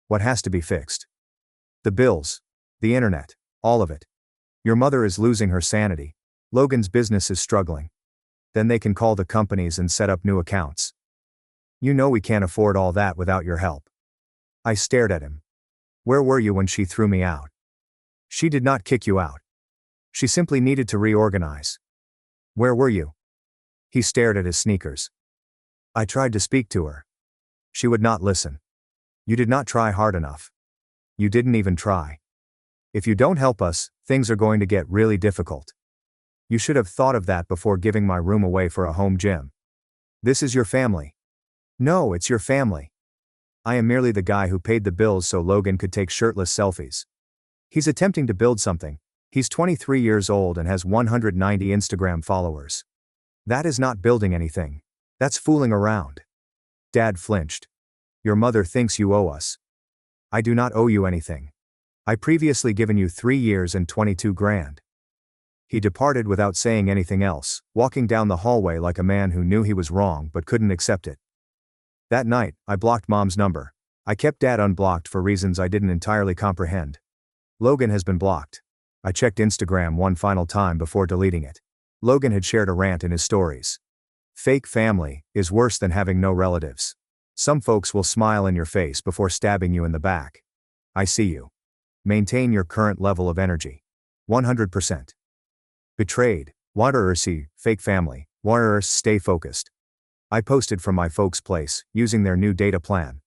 What has to be fixed? The bills. The internet. All of it. Your mother is losing her sanity. Logan's business is struggling. Then they can call the companies and set up new accounts. You know we can't afford all that without your help. I stared at him. Where were you when she threw me out? She did not kick you out. She simply needed to reorganize. Where were you? He stared at his sneakers. I tried to speak to her. She would not listen. You did not try hard enough. You didn't even try. If you don't help us, things are going to get really difficult. You should have thought of that before giving my room away for a home gym. This is your family. No, it's your family. I am merely the guy who paid the bills so Logan could take shirtless selfies. He's attempting to build something. He's 23 years old and has 190 Instagram followers. That is not building anything. That's fooling around. Dad flinched. Your mother thinks you owe us. I do not owe you anything. I previously given you 3 years and 22 grand. He departed without saying anything else, walking down the hallway like a man who knew he was wrong but couldn't accept it. That night, I blocked Mom's number. I kept Dad unblocked for reasons I didn't entirely comprehend. Logan has been blocked. I checked Instagram one final time before deleting it. Logan had shared a rant in his stories. Fake family is worse than having no relatives. Some folks will smile in your face before stabbing you in the back. I see you. Maintain your current level of energy. 100%. Betrayed. Waterersi, fake family. Waterers, stay focused. I posted from my folks' place, using their new data plan.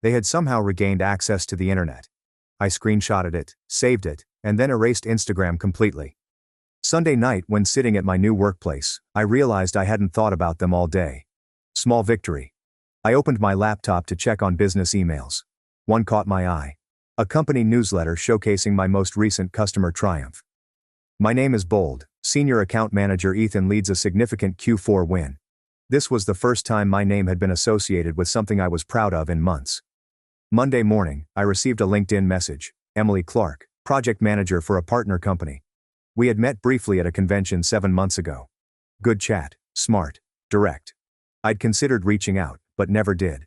They had somehow regained access to the internet. I screenshotted it, saved it, and then erased Instagram completely. Sunday night, when sitting at my new workplace, I realized I hadn't thought about them all day. Small victory. I opened my laptop to check on business emails. One caught my eye. A company newsletter showcasing my most recent customer triumph. My name is bold. Senior Account Manager Ethan leads a significant Q4 win. This was the first time my name had been associated with something I was proud of in months. Monday morning, I received a LinkedIn message. Emily Clark, project manager for a partner company. We had met briefly at a convention 7 months ago. Good chat, smart, direct. I'd considered reaching out, but never did.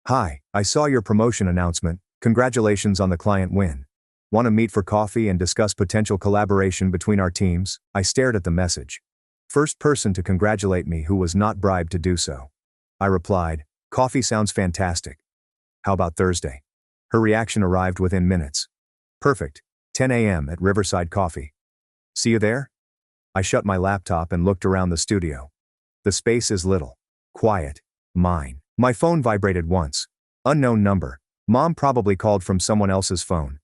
Hi, I saw your promotion announcement. Congratulations on the client win. Want to meet for coffee and discuss potential collaboration between our teams? I stared at the message. First person to congratulate me who was not bribed to do so. I replied, coffee sounds fantastic. How about Thursday? Her reaction arrived within minutes. Perfect. 10 a.m. at Riverside Coffee. See you there? I shut my laptop and looked around the studio. The space is little. Quiet. Mine. My phone vibrated once. Unknown number. Mom probably called from someone else's phone.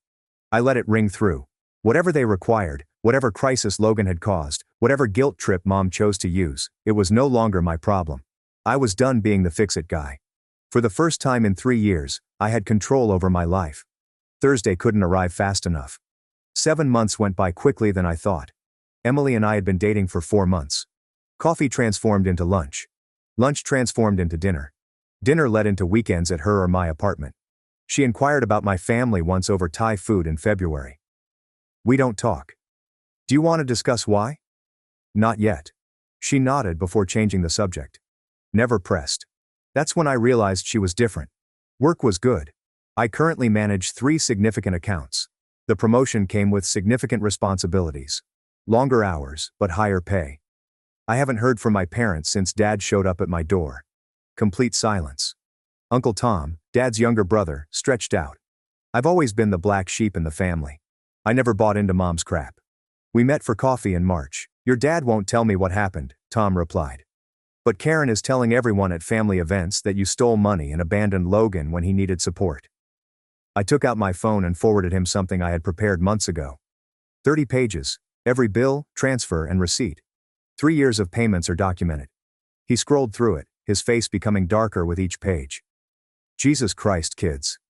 I let it ring through. Whatever they required, whatever crisis Logan had caused, whatever guilt trip Mom chose to use, it was no longer my problem. I was done being the fix-it guy. For the first time in 3 years, I had control over my life. Thursday couldn't arrive fast enough. 7 months went by quickly than I thought. Emily and I had been dating for 4 months. Coffee transformed into lunch. Lunch transformed into dinner. Dinner led into weekends at her or my apartment. She inquired about my family once over Thai food in February. We don't talk. Do you want to discuss why? Not yet. She nodded before changing the subject. Never pressed. That's when I realized she was different. Work was good. I currently manage 3 significant accounts. The promotion came with significant responsibilities. Longer hours, but higher pay. I haven't heard from my parents since Dad showed up at my door. Complete silence. Uncle Tom, Dad's younger brother, stretched out. I've always been the black sheep in the family. I never bought into Mom's crap. We met for coffee in March. Your dad won't tell me what happened, Tom replied. But Karen is telling everyone at family events that you stole money and abandoned Logan when he needed support. I took out my phone and forwarded him something I had prepared months ago. 30 pages, every bill, transfer, and receipt. 3 years of payments are documented. He scrolled through it, his face becoming darker with each page. Jesus Christ, kids.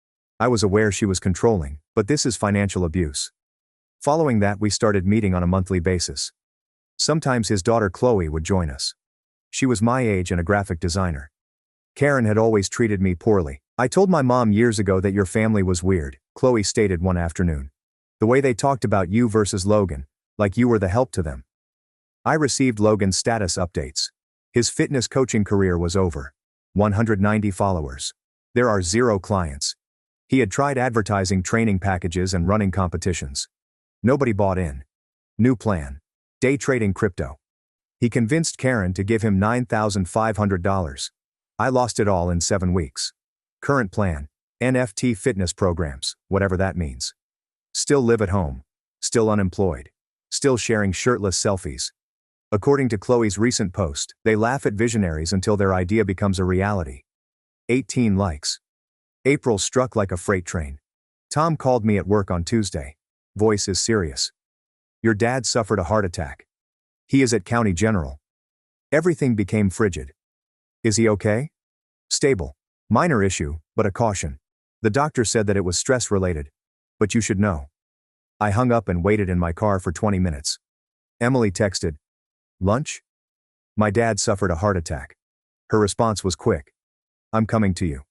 I was aware she was controlling, but this is financial abuse. Following that, we started meeting on a monthly basis. Sometimes his daughter Chloe would join us. She was my age and a graphic designer. Karen had always treated me poorly. I told my mom years ago that your family was weird, Chloe stated one afternoon. The way they talked about you versus Logan, like you were the help to them. I received Logan's status updates. His fitness coaching career was over. 190 followers. There are 0 clients. He had tried advertising training packages and running competitions. Nobody bought in. New plan. Day trading crypto. He convinced Karen to give him $9,500. I lost it all in 7 weeks. Current plan. NFT fitness programs, whatever that means. Still live at home. Still unemployed. Still sharing shirtless selfies. According to Chloe's recent post, they laugh at visionaries until their idea becomes a reality. 18 likes. April struck like a freight train. Tom called me at work on Tuesday. Voice is serious. Your dad suffered a heart attack. He is at County General. Everything became frigid. Is he okay? Stable. Minor issue, but a caution. The doctor said that it was stress-related. But you should know. I hung up and waited in my car for 20 minutes. Emily texted. Lunch? My dad suffered a heart attack. Her response was quick. I'm coming to you.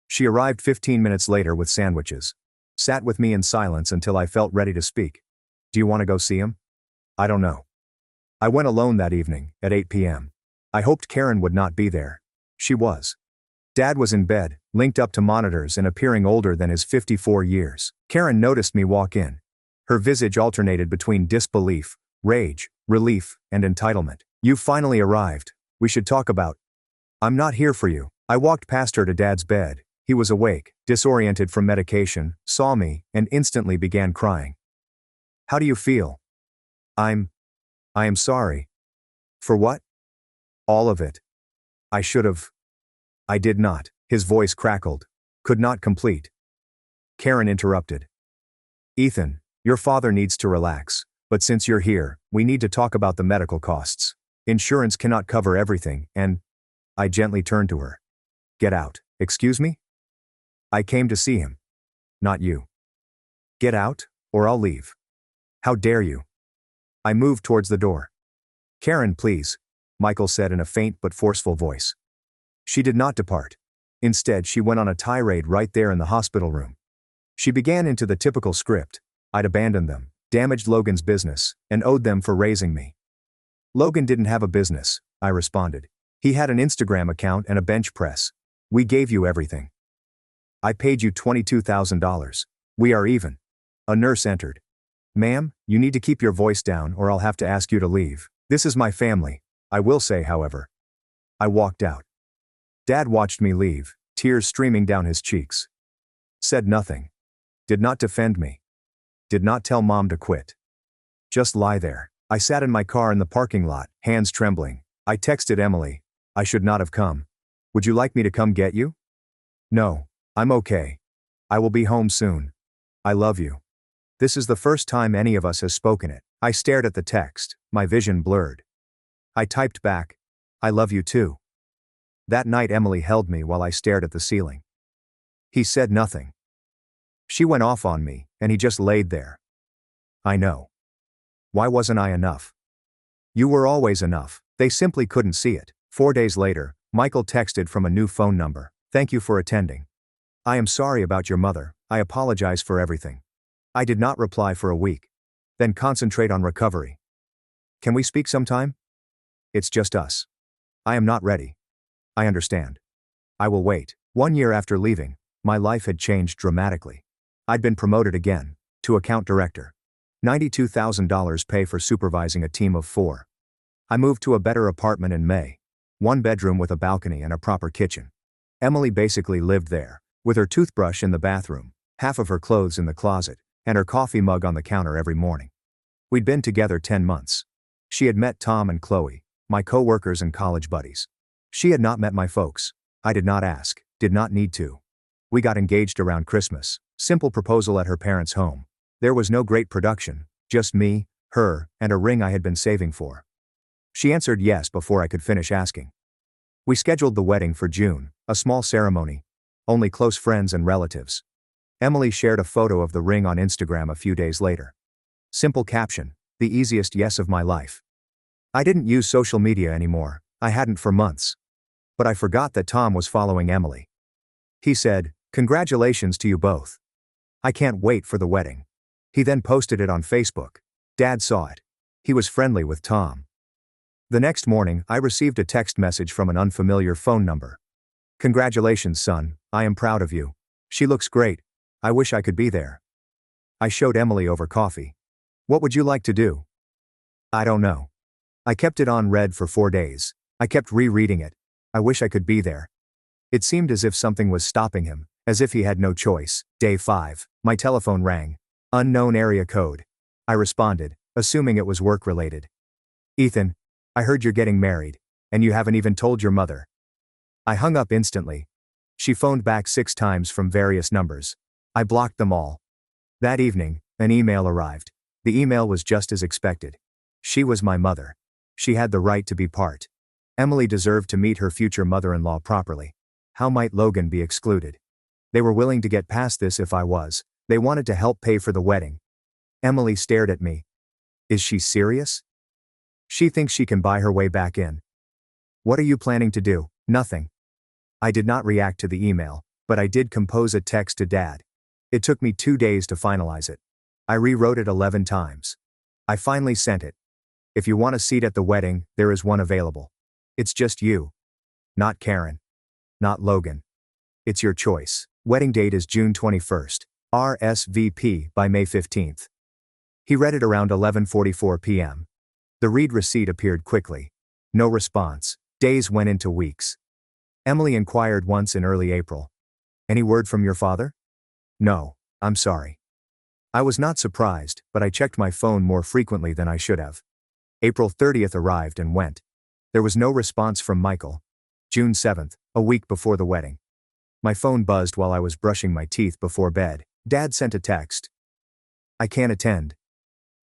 She arrived 15 minutes later with sandwiches. Sat with me in silence until I felt ready to speak. Do you want to go see him? I don't know. I went alone that evening, at 8 p.m. I hoped Karen would not be there. She was. Dad was in bed, linked up to monitors and appearing older than his 54 years. Karen noticed me walk in. Her visage alternated between disbelief, rage, relief, and entitlement. You finally arrived. We should talk about. I'm not here for you. I walked past her to Dad's bed. He was awake, disoriented from medication, saw me, and instantly began crying. How do you feel? I am sorry. For what? All of it. I should have. I did not. His voice crackled. Could not complete. Karen interrupted. Ethan, your father needs to relax, but since you're here, we need to talk about the medical costs. Insurance cannot cover everything, and I gently turned to her. Get out. Excuse me? I came to see him. Not you. Get out, or I'll leave. How dare you? I moved towards the door. Karen, please, Michael said in a faint but forceful voice. She did not depart. Instead, she went on a tirade right there in the hospital room. She began into the typical script. I'd abandoned them, damaged Logan's business, and owed them for raising me. Logan didn't have a business, I responded. He had an Instagram account and a bench press. We gave you everything. I paid you $22,000. We are even. A nurse entered. Ma'am, you need to keep your voice down or I'll have to ask you to leave. This is my family. I will say, however. I walked out. Dad watched me leave, tears streaming down his cheeks. Said nothing. Did not defend me. Did not tell mom to quit. Just lie there. I sat in my car in the parking lot, hands trembling. I texted Emily. I should not have come. Would you like me to come get you? No. I'm okay. I will be home soon. I love you. This is the first time any of us has spoken it. I stared at the text, my vision blurred. I typed back, I love you too. That night Emily held me while I stared at the ceiling. He said nothing. She went off on me, and he just laid there. I know. Why wasn't I enough? You were always enough. They simply couldn't see it. 4 days later, Michael texted from a new phone number. Thank you for attending. I am sorry about your mother. I apologize for everything. I did not reply for a week. Then concentrate on recovery. Can we speak sometime? It's just us. I am not ready. I understand. I will wait. 1 year after leaving, my life had changed dramatically. I'd been promoted again, to account director. $92,000 pay for supervising a team of 4. I moved to a better apartment in May. 1 bedroom with a balcony and a proper kitchen. Emily basically lived there, with her toothbrush in the bathroom, half of her clothes in the closet, and her coffee mug on the counter every morning. We'd been together 10 months. She had met Tom and Chloe, my co-workers and college buddies. She had not met my folks. I did not ask, did not need to. We got engaged around Christmas, simple proposal at her parents' home. There was no great production, just me, her, and a ring I had been saving for. She answered yes before I could finish asking. We scheduled the wedding for June, a small ceremony. Only close friends and relatives. Emily shared a photo of the ring on Instagram a few days later. Simple caption, the easiest yes of my life. I didn't use social media anymore, I hadn't for months. But I forgot that Tom was following Emily. He said, congratulations to you both. I can't wait for the wedding. He then posted it on Facebook. Dad saw it. He was friendly with Tom. The next morning, I received a text message from an unfamiliar phone number. Congratulations, son, I am proud of you. She looks great. I wish I could be there. I showed Emily over coffee. What would you like to do? I don't know. I kept it on read for 4 days. I kept rereading it. I wish I could be there. It seemed as if something was stopping him, as if he had no choice. Day 5, my telephone rang. Unknown area code. I responded, assuming it was work-related. Ethan, I heard you're getting married, and you haven't even told your mother. I hung up instantly. She phoned back 6 times from various numbers. I blocked them all. That evening, an email arrived. The email was just as expected. She was my mother. She had the right to be part. Emily deserved to meet her future mother-in-law properly. How might Logan be excluded? They were willing to get past this if I was. They wanted to help pay for the wedding. Emily stared at me. Is she serious? She thinks she can buy her way back in. What are you planning to do? Nothing. I did not react to the email, but I did compose a text to Dad. It took me 2 days to finalize it. I rewrote it 11 times. I finally sent it. If you want a seat at the wedding, there is one available. It's just you. Not Karen. Not Logan. It's your choice. Wedding date is June 21st. RSVP by May 15th. He read it around 11:44 p.m. The read receipt appeared quickly. No response. Days went into weeks. Emily inquired once in early April. Any word from your father? No, I'm sorry. I was not surprised, but I checked my phone more frequently than I should have. April 30th arrived and went. There was no response from Michael. June 7th, a week before the wedding. My phone buzzed while I was brushing my teeth before bed. Dad sent a text. I can't attend.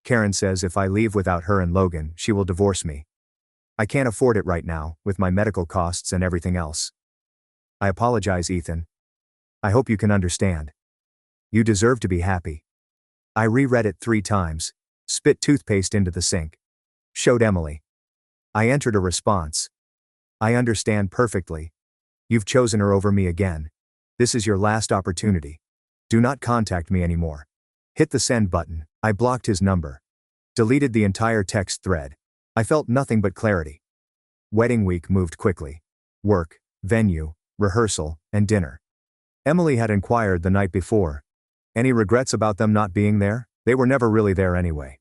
Karen says if I leave without her and Logan, she will divorce me. I can't afford it right now, with my medical costs and everything else. I apologize, Ethan. I hope you can understand. You deserve to be happy. I reread it 3 times, spit toothpaste into the sink. Showed Emily. I entered a response. I understand perfectly. You've chosen her over me again. This is your last opportunity. Do not contact me anymore. Hit the send button. I blocked his number. Deleted the entire text thread. I felt nothing but clarity. Wedding week moved quickly. Work, venue, rehearsal, and dinner. Emily had inquired the night before. Any regrets about them not being there? They were never really there anyway.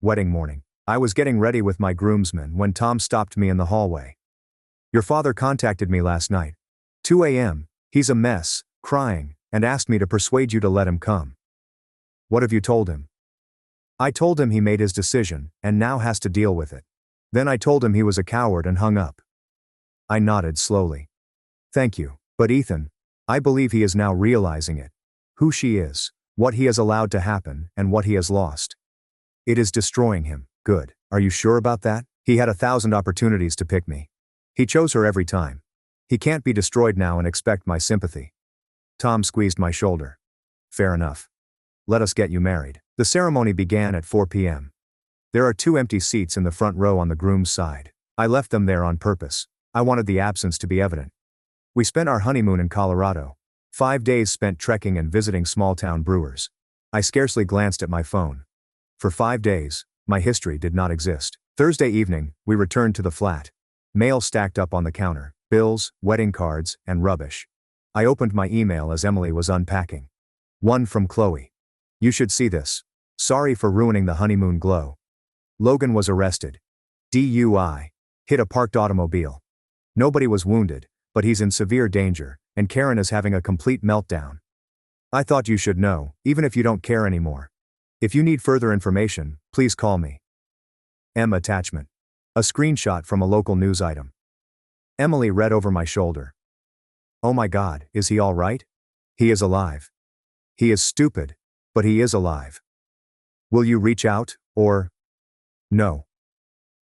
Wedding morning. I was getting ready with my groomsmen when Tom stopped me in the hallway. Your father contacted me last night. 2 a.m. He's a mess, crying, and asked me to persuade you to let him come. What have you told him? I told him he made his decision, and now has to deal with it. Then I told him he was a coward and hung up. I nodded slowly. Thank you, but Ethan, I believe he is now realizing it. Who she is, what he has allowed to happen, and what he has lost. It is destroying him. Good. Are you sure about that? He had 1,000 opportunities to pick me. He chose her every time. He can't be destroyed now and expect my sympathy. Tom squeezed my shoulder. Fair enough. Let us get you married. The ceremony began at 4 p.m. There are 2 empty seats in the front row on the groom's side. I left them there on purpose. I wanted the absence to be evident. We spent our honeymoon in Colorado. 5 days spent trekking and visiting small-town brewers. I scarcely glanced at my phone. For 5 days, my history did not exist. Thursday evening, we returned to the flat. Mail stacked up on the counter, bills, wedding cards, and rubbish. I opened my email as Emily was unpacking. One from Chloe. You should see this. Sorry for ruining the honeymoon glow. Logan was arrested. DUI. Hit a parked automobile. Nobody was wounded, but he's in severe danger, and Karen is having a complete meltdown. I thought you should know, even if you don't care anymore. If you need further information, please call me. M attachment. A screenshot from a local news item. Emily read over my shoulder. Oh my God, is he all right? He is alive. He is stupid, but he is alive. Will you reach out, or? No.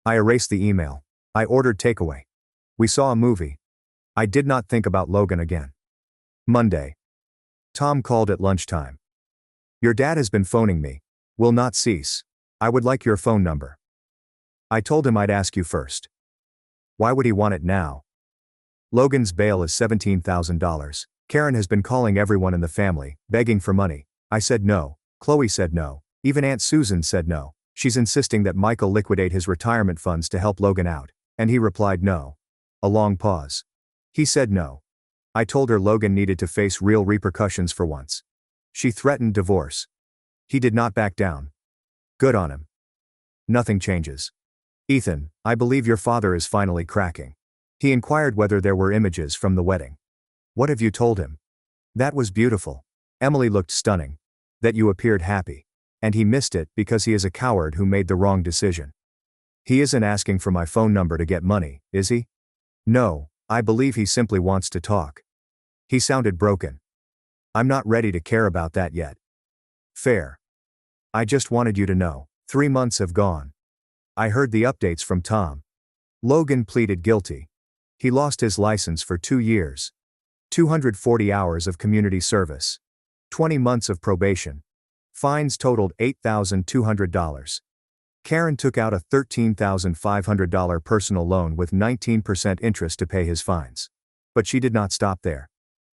I erased the email. I ordered takeaway. We saw a movie. I did not think about Logan again. Monday. Tom called at lunchtime. Your dad has been phoning me. Will not cease. I would like your phone number. I told him I'd ask you first. Why would he want it now? Logan's bail is $17,000. Karen has been calling everyone in the family, begging for money. I said no. Chloe said no. Even Aunt Susan said no. She's insisting that Michael liquidate his retirement funds to help Logan out, and he replied no. A long pause. He said no. I told her Logan needed to face real repercussions for once. She threatened divorce. He did not back down. Good on him. Nothing changes. Ethan, I believe your father is finally cracking. He inquired whether there were images from the wedding. What have you told him? That was beautiful. Emily looked stunning. That you appeared happy. And he missed it because he is a coward who made the wrong decision. He isn't asking for my phone number to get money, is he? No, I believe he simply wants to talk. He sounded broken. I'm not ready to care about that yet. Fair. I just wanted you to know. 3 months have gone. I heard the updates from Tom. Logan pleaded guilty. He lost his license for 2 years. 240 hours of community service. 20 months of probation. Fines totaled $8,200. Karen took out a $13,500 personal loan with 19% interest to pay his fines. But she did not stop there.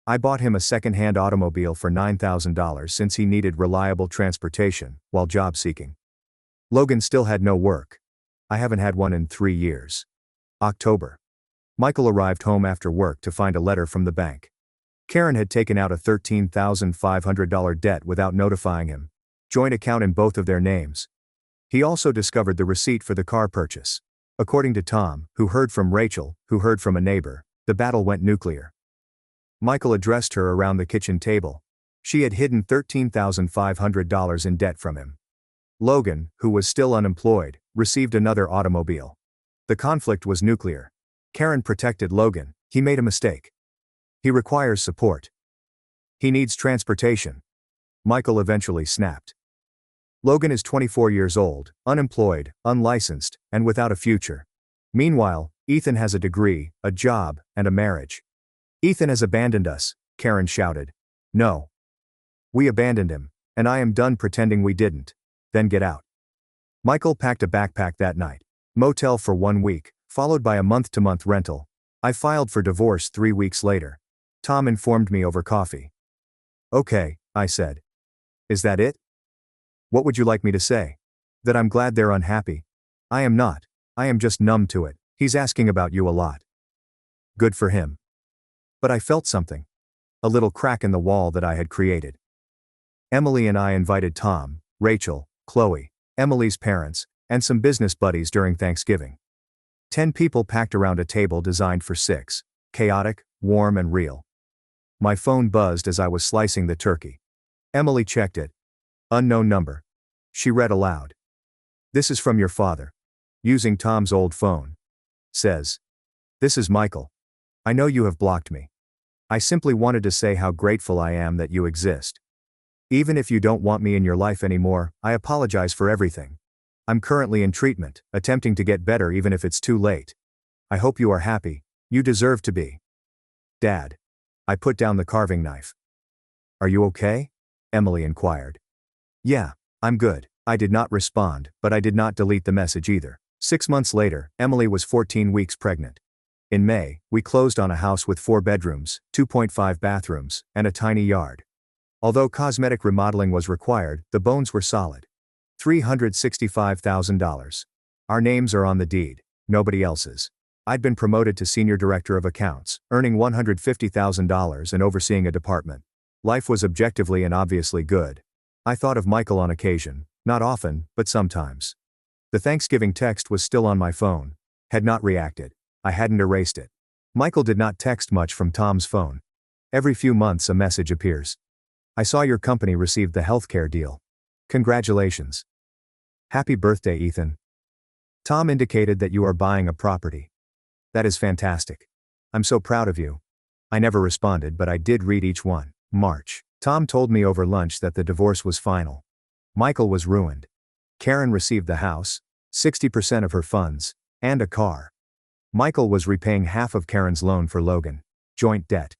I bought him a second-hand automobile for $9,000 since he needed reliable transportation while job seeking. Logan still had no work. I haven't had one in 3 years. October. Michael arrived home after work to find a letter from the bank. Karen had taken out a $13,500 debt without notifying him. Joint account in both of their names. He also discovered the receipt for the car purchase. According to Tom, who heard from Rachel, who heard from a neighbor, the battle went nuclear. Michael addressed her around the kitchen table. She had hidden $13,500 in debt from him. Logan, who was still unemployed, received another automobile. The conflict was nuclear. Karen protected Logan. He made a mistake. He requires support. He needs transportation. Michael eventually snapped. Logan is 24 years old, unemployed, unlicensed, and without a future. Meanwhile, Ethan has a degree, a job, and a marriage. Ethan has abandoned us, Karen shouted. No. We abandoned him, and I am done pretending we didn't. Then get out. Michael packed a backpack that night. Motel for 1 week, followed by a month-to-month rental. I filed for divorce 3 weeks later. Tom informed me over coffee. Okay, I said. Is that it? What would you like me to say? That I'm glad they're unhappy? I am not. I am just numb to it. He's asking about you a lot. Good for him. But I felt something. A little crack in the wall that I had created. Emily and I invited Tom, Rachel, Chloe, Emily's parents, and some business buddies during Thanksgiving. 10 people packed around a table designed for 6, chaotic, warm and real. My phone buzzed as I was slicing the turkey. Emily checked it. Unknown number. She read aloud. This is from your father. Using Tom's old phone. Says. This is Michael. I know you have blocked me. I simply wanted to say how grateful I am that you exist. Even if you don't want me in your life anymore, I apologize for everything. I'm currently in treatment, attempting to get better even if it's too late. I hope you are happy. You deserve to be. Dad. I put down the carving knife. Are you okay? Emily inquired. Yeah, I'm good. I did not respond, but I did not delete the message either. 6 months later, Emily was 14 weeks pregnant. In May, we closed on a house with 4 bedrooms, 2.5 bathrooms, and a tiny yard. Although cosmetic remodeling was required, the bones were solid. $365,000. Our names are on the deed, nobody else's. I'd been promoted to Senior Director of Accounts, earning $150,000 and overseeing a department. Life was objectively and obviously good. I thought of Michael on occasion, not often, but sometimes. The Thanksgiving text was still on my phone. Had not reacted. I hadn't erased it. Michael did not text much from Tom's phone. Every few months a message appears. I saw your company received the healthcare deal. Congratulations. Happy birthday, Ethan. Tom indicated that you are buying a property. That is fantastic. I'm so proud of you. I never responded, but I did read each one. March. Tom told me over lunch that the divorce was final. Michael was ruined. Karen received the house, 60% of her funds, and a car. Michael was repaying half of Karen's loan for Logan. Joint debt.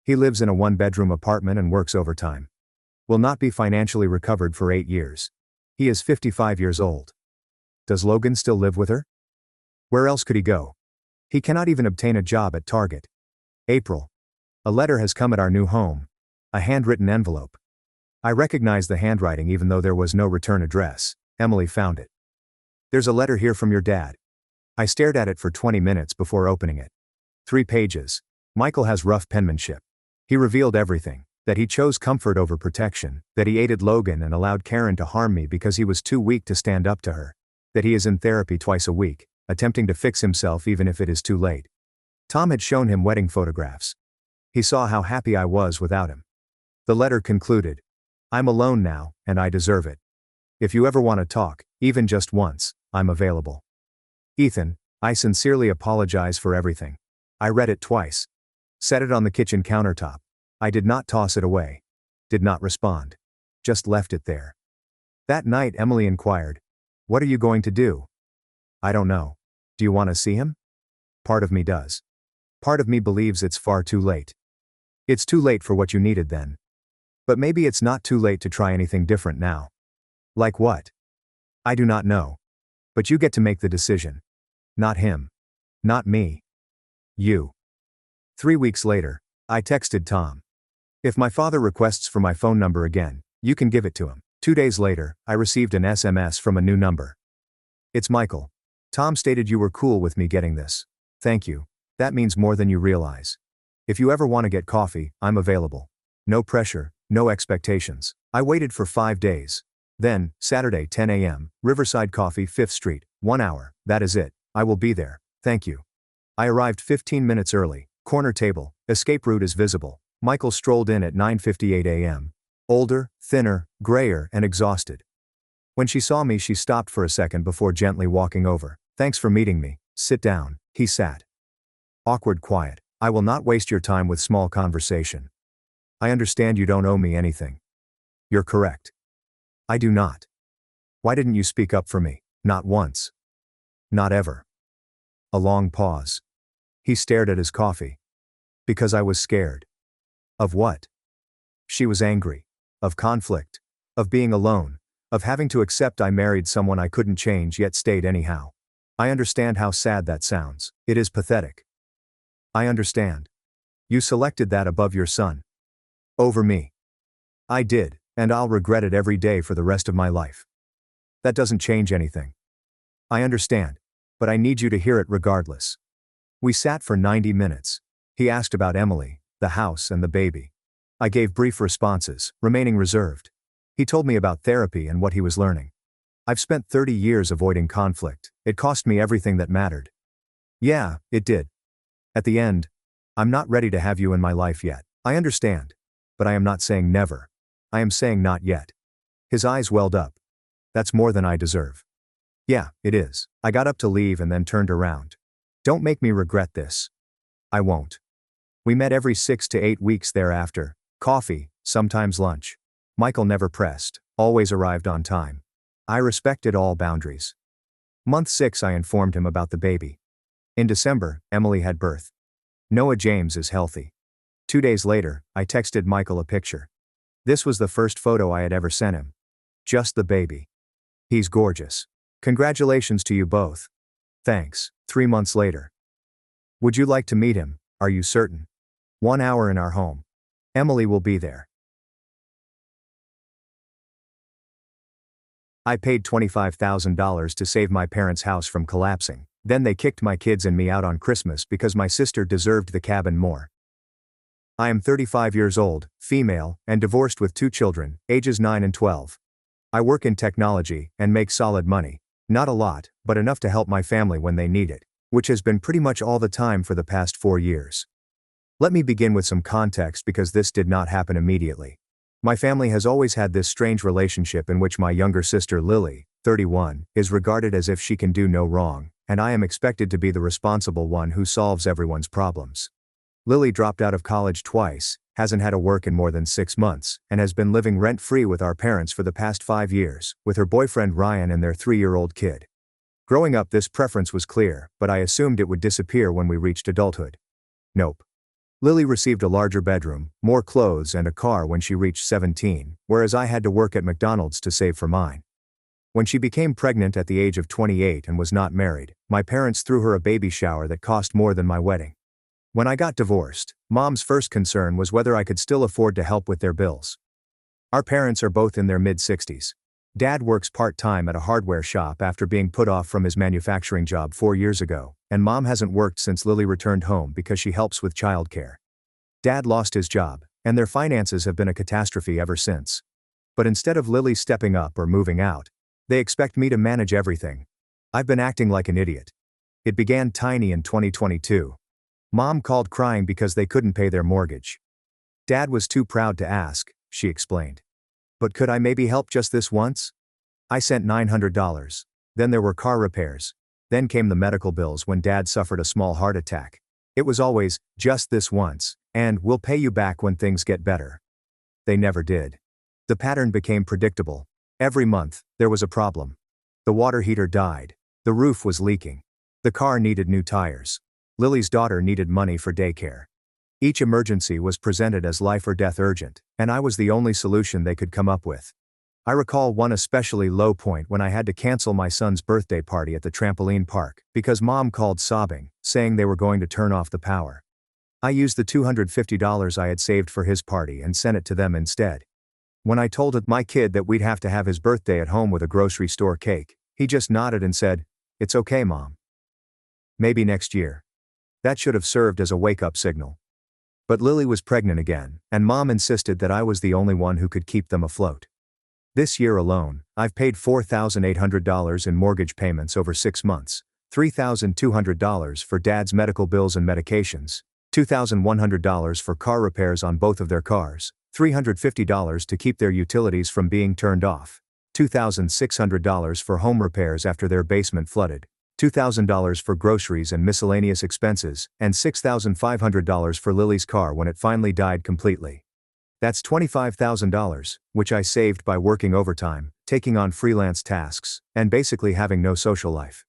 He lives in a 1-bedroom apartment and works overtime. Will not be financially recovered for 8 years. He is 55 years old. Does Logan still live with her? Where else could he go? He cannot even obtain a job at Target. April. A letter has come at our new home. A handwritten envelope. I recognize the handwriting even though there was no return address. Emily found it. There's a letter here from your dad. I stared at it for 20 minutes before opening it. 3 pages. Michael has rough penmanship. He revealed everything. That he chose comfort over protection. That he aided Logan and allowed Karen to harm me because he was too weak to stand up to her. That he is in therapy twice a week, attempting to fix himself even if it is too late. Tom had shown him wedding photographs. He saw how happy I was without him. The letter concluded. I'm alone now, and I deserve it. If you ever want to talk, even just once, I'm available. Ethan, I sincerely apologize for everything. I read it twice. Set it on the kitchen countertop. I did not toss it away. Did not respond. Just left it there. That night Emily inquired. What are you going to do? I don't know. Do you want to see him? Part of me does. Part of me believes it's far too late. It's too late for what you needed then. But maybe it's not too late to try anything different now. Like what? I do not know. But you get to make the decision. Not him. Not me. You. 3 weeks later, I texted Tom. If my father requests for my phone number again, you can give it to him. 2 days later, I received an SMS from a new number. It's Michael. Tom stated you were cool with me getting this. Thank you. That means more than you realize. If you ever want to get coffee, I'm available. No pressure, no expectations. I waited for 5 days. Then, Saturday 10 a.m., Riverside Coffee 5th Street, 1 hour, that is it. I will be there, thank you. I arrived 15 minutes early, corner table, escape route is visible. Michael strolled in at 9:58 a.m. Older, thinner, grayer, and exhausted. When she saw me she stopped for a second before gently walking over. Thanks for meeting me, sit down, he sat. Awkward quiet. I will not waste your time with small conversation. I understand you don't owe me anything. You're correct. I do not. Why didn't you speak up for me? Not once. Not ever. A long pause. He stared at his coffee. Because I was scared. Of what? She was angry. Of conflict. Of being alone. Of having to accept I married someone I couldn't change yet stayed anyhow. I understand how sad that sounds. It is pathetic. I understand. You selected that above your son. Over me. I did, and I'll regret it every day for the rest of my life. That doesn't change anything. I understand. But I need you to hear it regardless. We sat for 90 minutes. He asked about Emily, the house and the baby. I gave brief responses, remaining reserved. He told me about therapy and what he was learning. I've spent 30 years avoiding conflict. It cost me everything that mattered. Yeah, it did. At the end, I'm not ready to have you in my life yet. I understand. But I am not saying never. I am saying not yet. His eyes welled up. That's more than I deserve. Yeah, it is. I got up to leave and then turned around. Don't make me regret this. I won't. We met every 6 to 8 weeks thereafter. Coffee, sometimes lunch. Michael never pressed, always arrived on time. I respected all boundaries. Month 6 I informed him about the baby. In December, Emily had birth. Noah James is healthy. 2 days later, I texted Michael a picture. This was the first photo I had ever sent him. Just the baby. He's gorgeous. Congratulations to you both. Thanks. 3 months later. Would you like to meet him? Are you certain? 1 hour in our home. Emily will be there. I paid $25,000 to save my parents' house from collapsing. Then they kicked my kids and me out on Christmas because my sister deserved the cabin more. I am 35 years old, female, and divorced with 2 children, ages 9 and 12. I work in technology and make solid money. Not a lot, but enough to help my family when they need it, which has been pretty much all the time for the past 4 years. Let me begin with some context because this did not happen immediately. My family has always had this strange relationship in which my younger sister Lily, 31, is regarded as if she can do no wrong, and I am expected to be the responsible one who solves everyone's problems. Lily dropped out of college twice, hasn't had a work in more than 6 months, and has been living rent-free with our parents for the past 5 years, with her boyfriend Ryan and their 3-year-old kid. Growing up, this preference was clear, but I assumed it would disappear when we reached adulthood. Nope. Lily received a larger bedroom, more clothes and a car when she reached 17, whereas I had to work at McDonald's to save for mine. When she became pregnant at the age of 28 and was not married, my parents threw her a baby shower that cost more than my wedding. When I got divorced, Mom's first concern was whether I could still afford to help with their bills. Our parents are both in their mid-60s. Dad works part-time at a hardware shop after being put off from his manufacturing job 4 years ago, and Mom hasn't worked since Lily returned home because she helps with childcare. Dad lost his job, and their finances have been a catastrophe ever since. But instead of Lily stepping up or moving out, they expect me to manage everything. I've been acting like an idiot. It began tiny in 2022. Mom called crying because they couldn't pay their mortgage. Dad was too proud to ask, she explained. But could I maybe help just this once? I sent $900. Then there were car repairs. Then came the medical bills when Dad suffered a small heart attack. It was always, just this once, and we'll pay you back when things get better. They never did. The pattern became predictable. Every month, there was a problem. The water heater died. The roof was leaking. The car needed new tires. Lily's daughter needed money for daycare. Each emergency was presented as life or death urgent, and I was the only solution they could come up with. I recall one especially low point when I had to cancel my son's birthday party at the trampoline park because Mom called sobbing, saying they were going to turn off the power. I used the $250 I had saved for his party and sent it to them instead. When I told my kid that we'd have to have his birthday at home with a grocery store cake, he just nodded and said, "It's okay, Mom. Maybe next year." That should have served as a wake-up signal. But Lily was pregnant again, and Mom insisted that I was the only one who could keep them afloat. This year alone, I've paid $4,800 in mortgage payments over 6 months, $3,200 for Dad's medical bills and medications, $2,100 for car repairs on both of their cars, $350 to keep their utilities from being turned off, $2,600 for home repairs after their basement flooded, $2,000 for groceries and miscellaneous expenses, and $6,500 for Lily's car when it finally died completely. That's $25,000, which I saved by working overtime, taking on freelance tasks, and basically having no social life.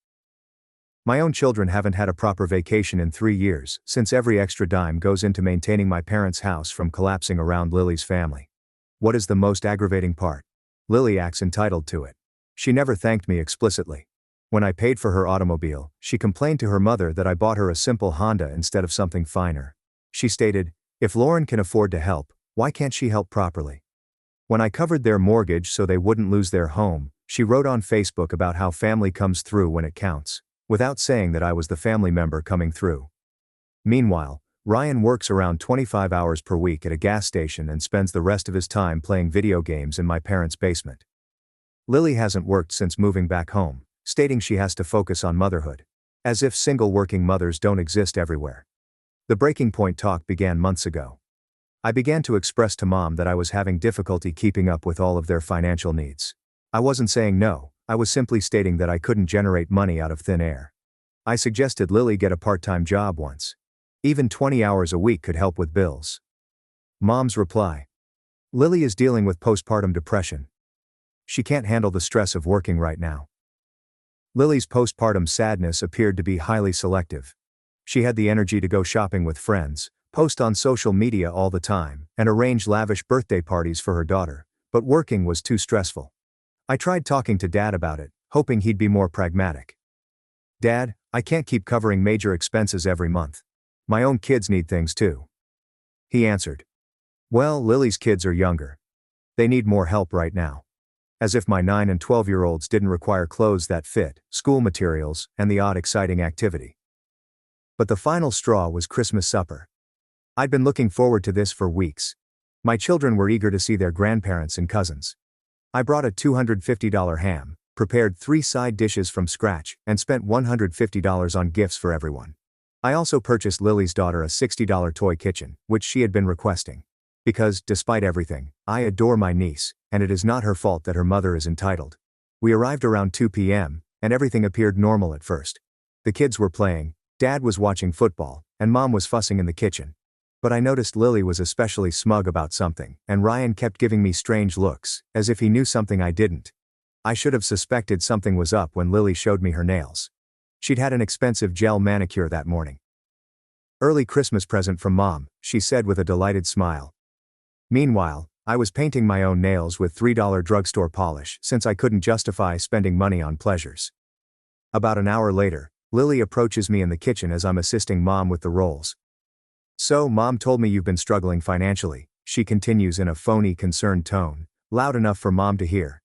My own children haven't had a proper vacation in 3 years, since every extra dime goes into maintaining my parents' house from collapsing around Lily's family. What is the most aggravating part? Lily acts entitled to it. She never thanked me explicitly. When I paid for her automobile, she complained to her mother that I bought her a simple Honda instead of something finer. She stated, "If Lauren can afford to help, why can't she help properly?" When I covered their mortgage so they wouldn't lose their home, she wrote on Facebook about how family comes through when it counts, without saying that I was the family member coming through. Meanwhile, Ryan works around 25 hours per week at a gas station and spends the rest of his time playing video games in my parents' basement. Lily hasn't worked since moving back home, stating she has to focus on motherhood. As if single working mothers don't exist everywhere. The breaking point talk began months ago. I began to express to Mom that I was having difficulty keeping up with all of their financial needs. I wasn't saying no, I was simply stating that I couldn't generate money out of thin air. I suggested Lily get a part-time job once. Even 20 hours a week could help with bills. Mom's reply. Lily is dealing with postpartum depression. She can't handle the stress of working right now. Lily's postpartum sadness appeared to be highly selective. She had the energy to go shopping with friends, post on social media all the time, and arrange lavish birthday parties for her daughter, but working was too stressful. I tried talking to Dad about it, hoping he'd be more pragmatic. Dad, I can't keep covering major expenses every month. My own kids need things too. He answered. Well, Lily's kids are younger. They need more help right now. As if my 9 and 12-year-olds didn't require clothes that fit, school materials, and the odd exciting activity. But the final straw was Christmas supper. I'd been looking forward to this for weeks. My children were eager to see their grandparents and cousins. I brought a $250 ham, prepared 3 side dishes from scratch, and spent $150 on gifts for everyone. I also purchased Lily's daughter a $60 toy kitchen, which she had been requesting. Because, despite everything, I adore my niece, and it is not her fault that her mother is entitled. We arrived around 2 p.m., and everything appeared normal at first. The kids were playing, Dad was watching football, and Mom was fussing in the kitchen. But I noticed Lily was especially smug about something, and Ryan kept giving me strange looks, as if he knew something I didn't. I should have suspected something was up when Lily showed me her nails. She'd had an expensive gel manicure that morning. Early Christmas present from Mom, she said with a delighted smile. Meanwhile, I was painting my own nails with $3 drugstore polish since I couldn't justify spending money on pleasures. About an hour later, Lily approaches me in the kitchen as I'm assisting Mom with the rolls. So, Mom told me you've been struggling financially, she continues in a phony, concerned tone, loud enough for Mom to hear.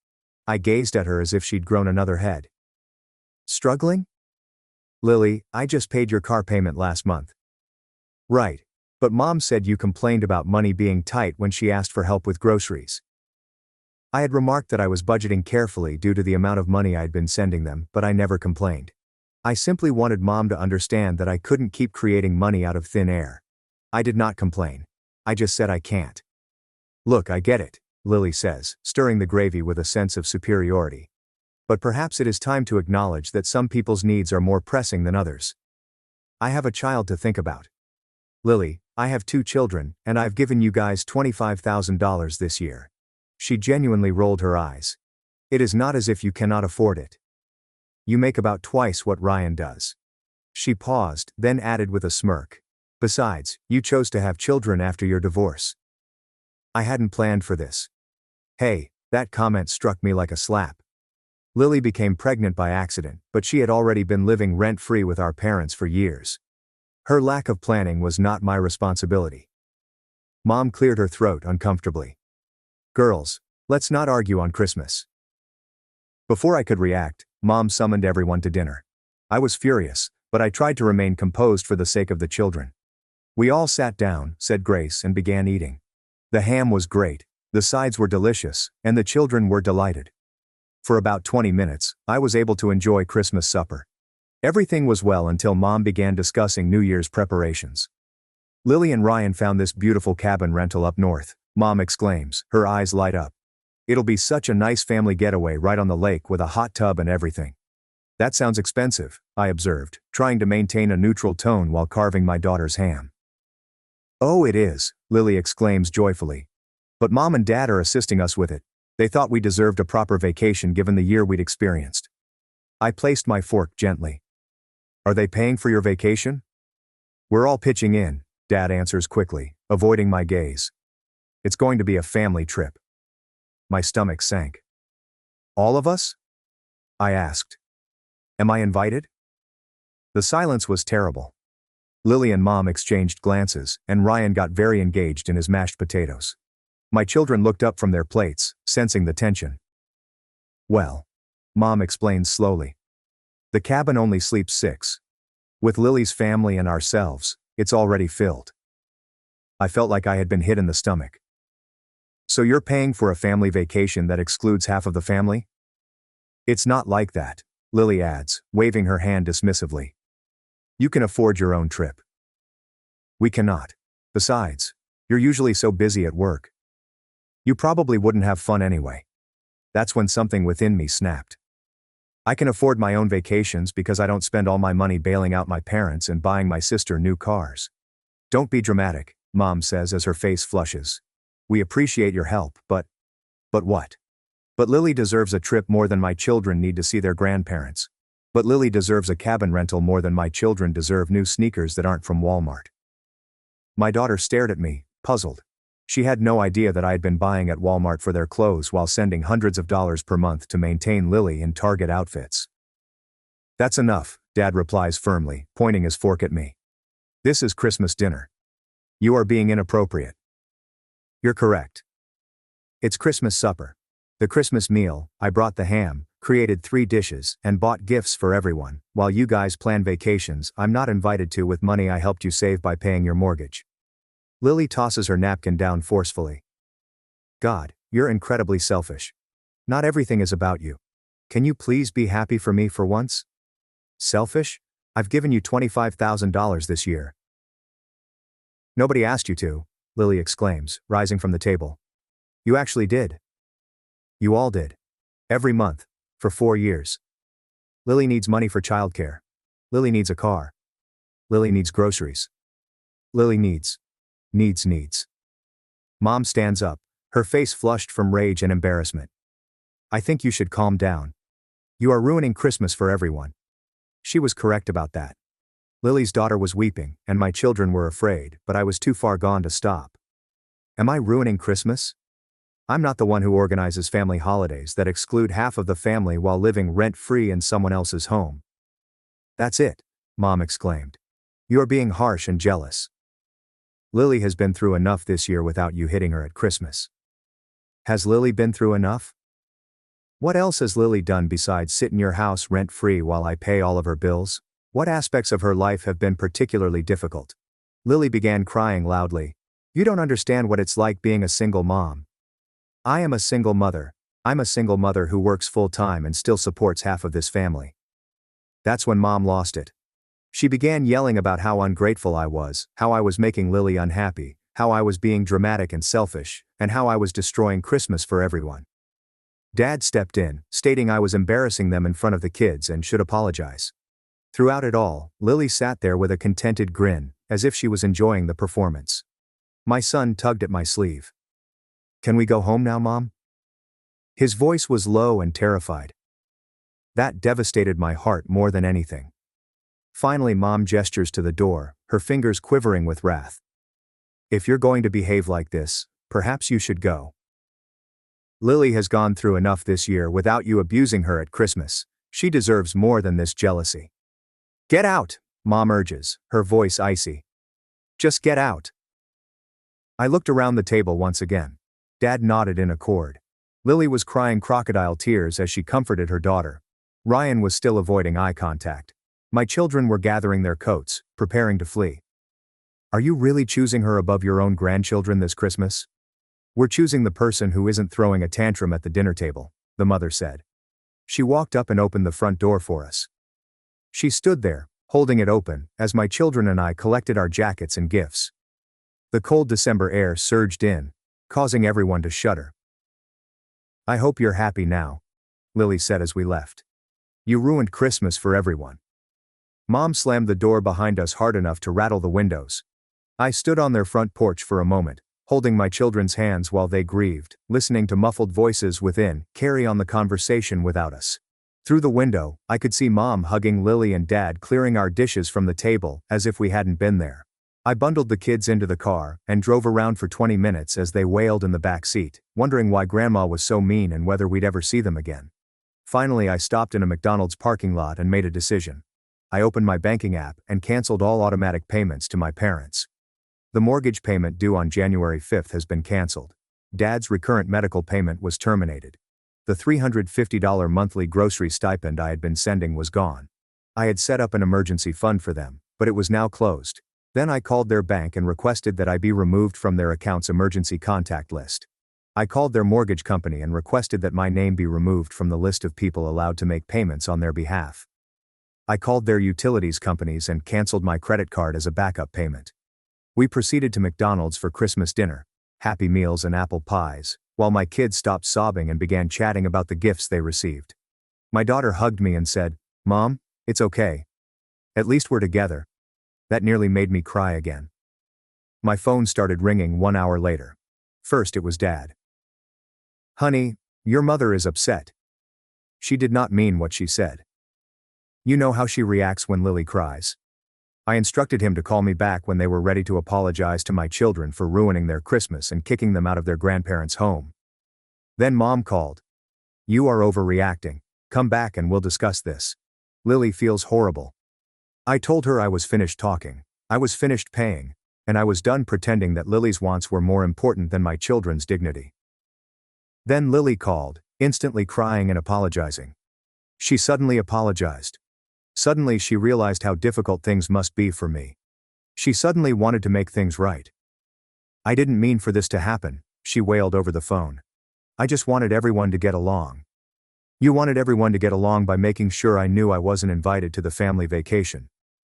I gazed at her as if she'd grown another head. Struggling? Lily, I just paid your car payment last month. Right. But Mom said you complained about money being tight when she asked for help with groceries. I had remarked that I was budgeting carefully due to the amount of money I'd been sending them, but I never complained. I simply wanted Mom to understand that I couldn't keep creating money out of thin air. I did not complain. I just said I can't. Look, I get it, Lily says, stirring the gravy with a sense of superiority. But perhaps it is time to acknowledge that some people's needs are more pressing than others. I have a child to think about. Lily, I have 2 children, and I've given you guys $25,000 this year. She genuinely rolled her eyes. It is not as if you cannot afford it. You make about twice what Ryan does. She paused, then added with a smirk. Besides, you chose to have children after your divorce. I hadn't planned for this. Hey, that comment struck me like a slap. Lily became pregnant by accident, but she had already been living rent-free with our parents for years. Her lack of planning was not my responsibility. Mom cleared her throat uncomfortably. Girls, let's not argue on Christmas. Before I could react, Mom summoned everyone to dinner. I was furious, but I tried to remain composed for the sake of the children. We all sat down, said Grace, and began eating. The ham was great, the sides were delicious, and the children were delighted. For about 20 minutes, I was able to enjoy Christmas supper. Everything was well until Mom began discussing New Year's preparations. Lily and Ryan found this beautiful cabin rental up north, Mom exclaims, her eyes light up. It'll be such a nice family getaway right on the lake with a hot tub and everything. That sounds expensive, I observed, trying to maintain a neutral tone while carving my daughter's ham. Oh, it is, Lily exclaims joyfully. But Mom and Dad are assisting us with it. They thought we deserved a proper vacation given the year we'd experienced. I placed my fork gently. Are they paying for your vacation? We're all pitching in, Dad answers quickly, avoiding my gaze. It's going to be a family trip. My stomach sank. All of us? I asked. Am I invited? The silence was terrible. Lily and Mom exchanged glances, and Ryan got very engaged in his mashed potatoes. My children looked up from their plates, sensing the tension. Well, Mom explains slowly. The cabin only sleeps 6. With Lily's family and ourselves, it's already filled. I felt like I had been hit in the stomach. So you're paying for a family vacation that excludes half of the family? It's not like that, Lily adds, waving her hand dismissively. You can afford your own trip. We cannot. Besides, you're usually so busy at work. You probably wouldn't have fun anyway. That's when something within me snapped. I can afford my own vacations because I don't spend all my money bailing out my parents and buying my sister new cars. Don't be dramatic, Mom says as her face flushes. We appreciate your help, but what? But Lily deserves a trip more than my children need to see their grandparents. But Lily deserves a cabin rental more than my children deserve new sneakers that aren't from Walmart. My daughter stared at me, puzzled. She had no idea that I had been buying at Walmart for their clothes while sending hundreds of dollars per month to maintain Lily in Target outfits. That's enough, Dad replies firmly, pointing his fork at me. This is Christmas dinner. You are being inappropriate. You're correct. It's Christmas supper. The Christmas meal. I brought the ham, created 3 dishes, and bought gifts for everyone, while you guys plan vacations I'm not invited to with money I helped you save by paying your mortgage. Lily tosses her napkin down forcefully. God, you're incredibly selfish. Not everything is about you. Can you please be happy for me for once? Selfish? I've given you $25,000 this year. Nobody asked you to, Lily exclaims, rising from the table. You actually did. You all did. Every month. For 4 years. Lily needs money for childcare. Lily needs a car. Lily needs groceries. Lily needs. Mom stands up, her face flushed from rage and embarrassment. I think you should calm down. You are ruining Christmas for everyone. She was correct about that. Lily's daughter was weeping, and my children were afraid, but I was too far gone to stop. Am I ruining Christmas? I'm not the one who organizes family holidays that exclude half of the family while living rent-free in someone else's home. That's it, Mom exclaimed. You're being harsh and jealous. Lily has been through enough this year without you hitting her at Christmas. Has Lily been through enough? What else has Lily done besides sit in your house rent-free while I pay all of her bills? What aspects of her life have been particularly difficult? Lily began crying loudly. You don't understand what it's like being a single mom. I am a single mother. I'm a single mother who works full-time and still supports half of this family. That's when Mom lost it. She began yelling about how ungrateful I was, how I was making Lily unhappy, how I was being dramatic and selfish, and how I was destroying Christmas for everyone. Dad stepped in, stating I was embarrassing them in front of the kids and should apologize. Throughout it all, Lily sat there with a contented grin, as if she was enjoying the performance. My son tugged at my sleeve. Can we go home now, Mom? His voice was low and terrified. That devastated my heart more than anything. Finally, Mom gestures to the door, her fingers quivering with wrath. If you're going to behave like this, perhaps you should go. Lily has gone through enough this year without you abusing her at Christmas. She deserves more than this jealousy. Get out, Mom urges, her voice icy. Just get out. I looked around the table once again. Dad nodded in accord. Lily was crying crocodile tears as she comforted her daughter. Ryan was still avoiding eye contact. My children were gathering their coats, preparing to flee. Are you really choosing her above your own grandchildren this Christmas? We're choosing the person who isn't throwing a tantrum at the dinner table, the mother said. She walked up and opened the front door for us. She stood there, holding it open, as my children and I collected our jackets and gifts. The cold December air surged in, causing everyone to shudder. I hope you're happy now, Lily said as we left. You ruined Christmas for everyone. Mom slammed the door behind us hard enough to rattle the windows. I stood on their front porch for a moment, holding my children's hands while they grieved, listening to muffled voices within carry on the conversation without us. Through the window, I could see Mom hugging Lily and Dad clearing our dishes from the table as if we hadn't been there. I bundled the kids into the car and drove around for 20 minutes as they wailed in the back seat, wondering why Grandma was so mean and whether we'd ever see them again. Finally, I stopped in a McDonald's parking lot and made a decision. I opened my banking app and canceled all automatic payments to my parents. The mortgage payment due on January 5th has been canceled. Dad's recurrent medical payment was terminated. The $350 monthly grocery stipend I had been sending was gone. I had set up an emergency fund for them, but it was now closed. Then I called their bank and requested that I be removed from their account's emergency contact list. I called their mortgage company and requested that my name be removed from the list of people allowed to make payments on their behalf. I called their utilities companies and canceled my credit card as a backup payment. We proceeded to McDonald's for Christmas dinner, Happy Meals and apple pies, while my kids stopped sobbing and began chatting about the gifts they received. My daughter hugged me and said, "Mom, it's okay. At least we're together." That nearly made me cry again. My phone started ringing 1 hour later. First it was Dad. "Honey, your mother is upset. She did not mean what she said. You know how she reacts when Lily cries." I instructed him to call me back when they were ready to apologize to my children for ruining their Christmas and kicking them out of their grandparents' home. Then Mom called. "You are overreacting. Come back and we'll discuss this. Lily feels horrible." I told her I was finished talking, I was finished paying, and I was done pretending that Lily's wants were more important than my children's dignity. Then Lily called, instantly crying and apologizing. She suddenly apologized. Suddenly she realized how difficult things must be for me. She suddenly wanted to make things right. "I didn't mean for this to happen," she wailed over the phone. "I just wanted everyone to get along." "You wanted everyone to get along by making sure I knew I wasn't invited to the family vacation.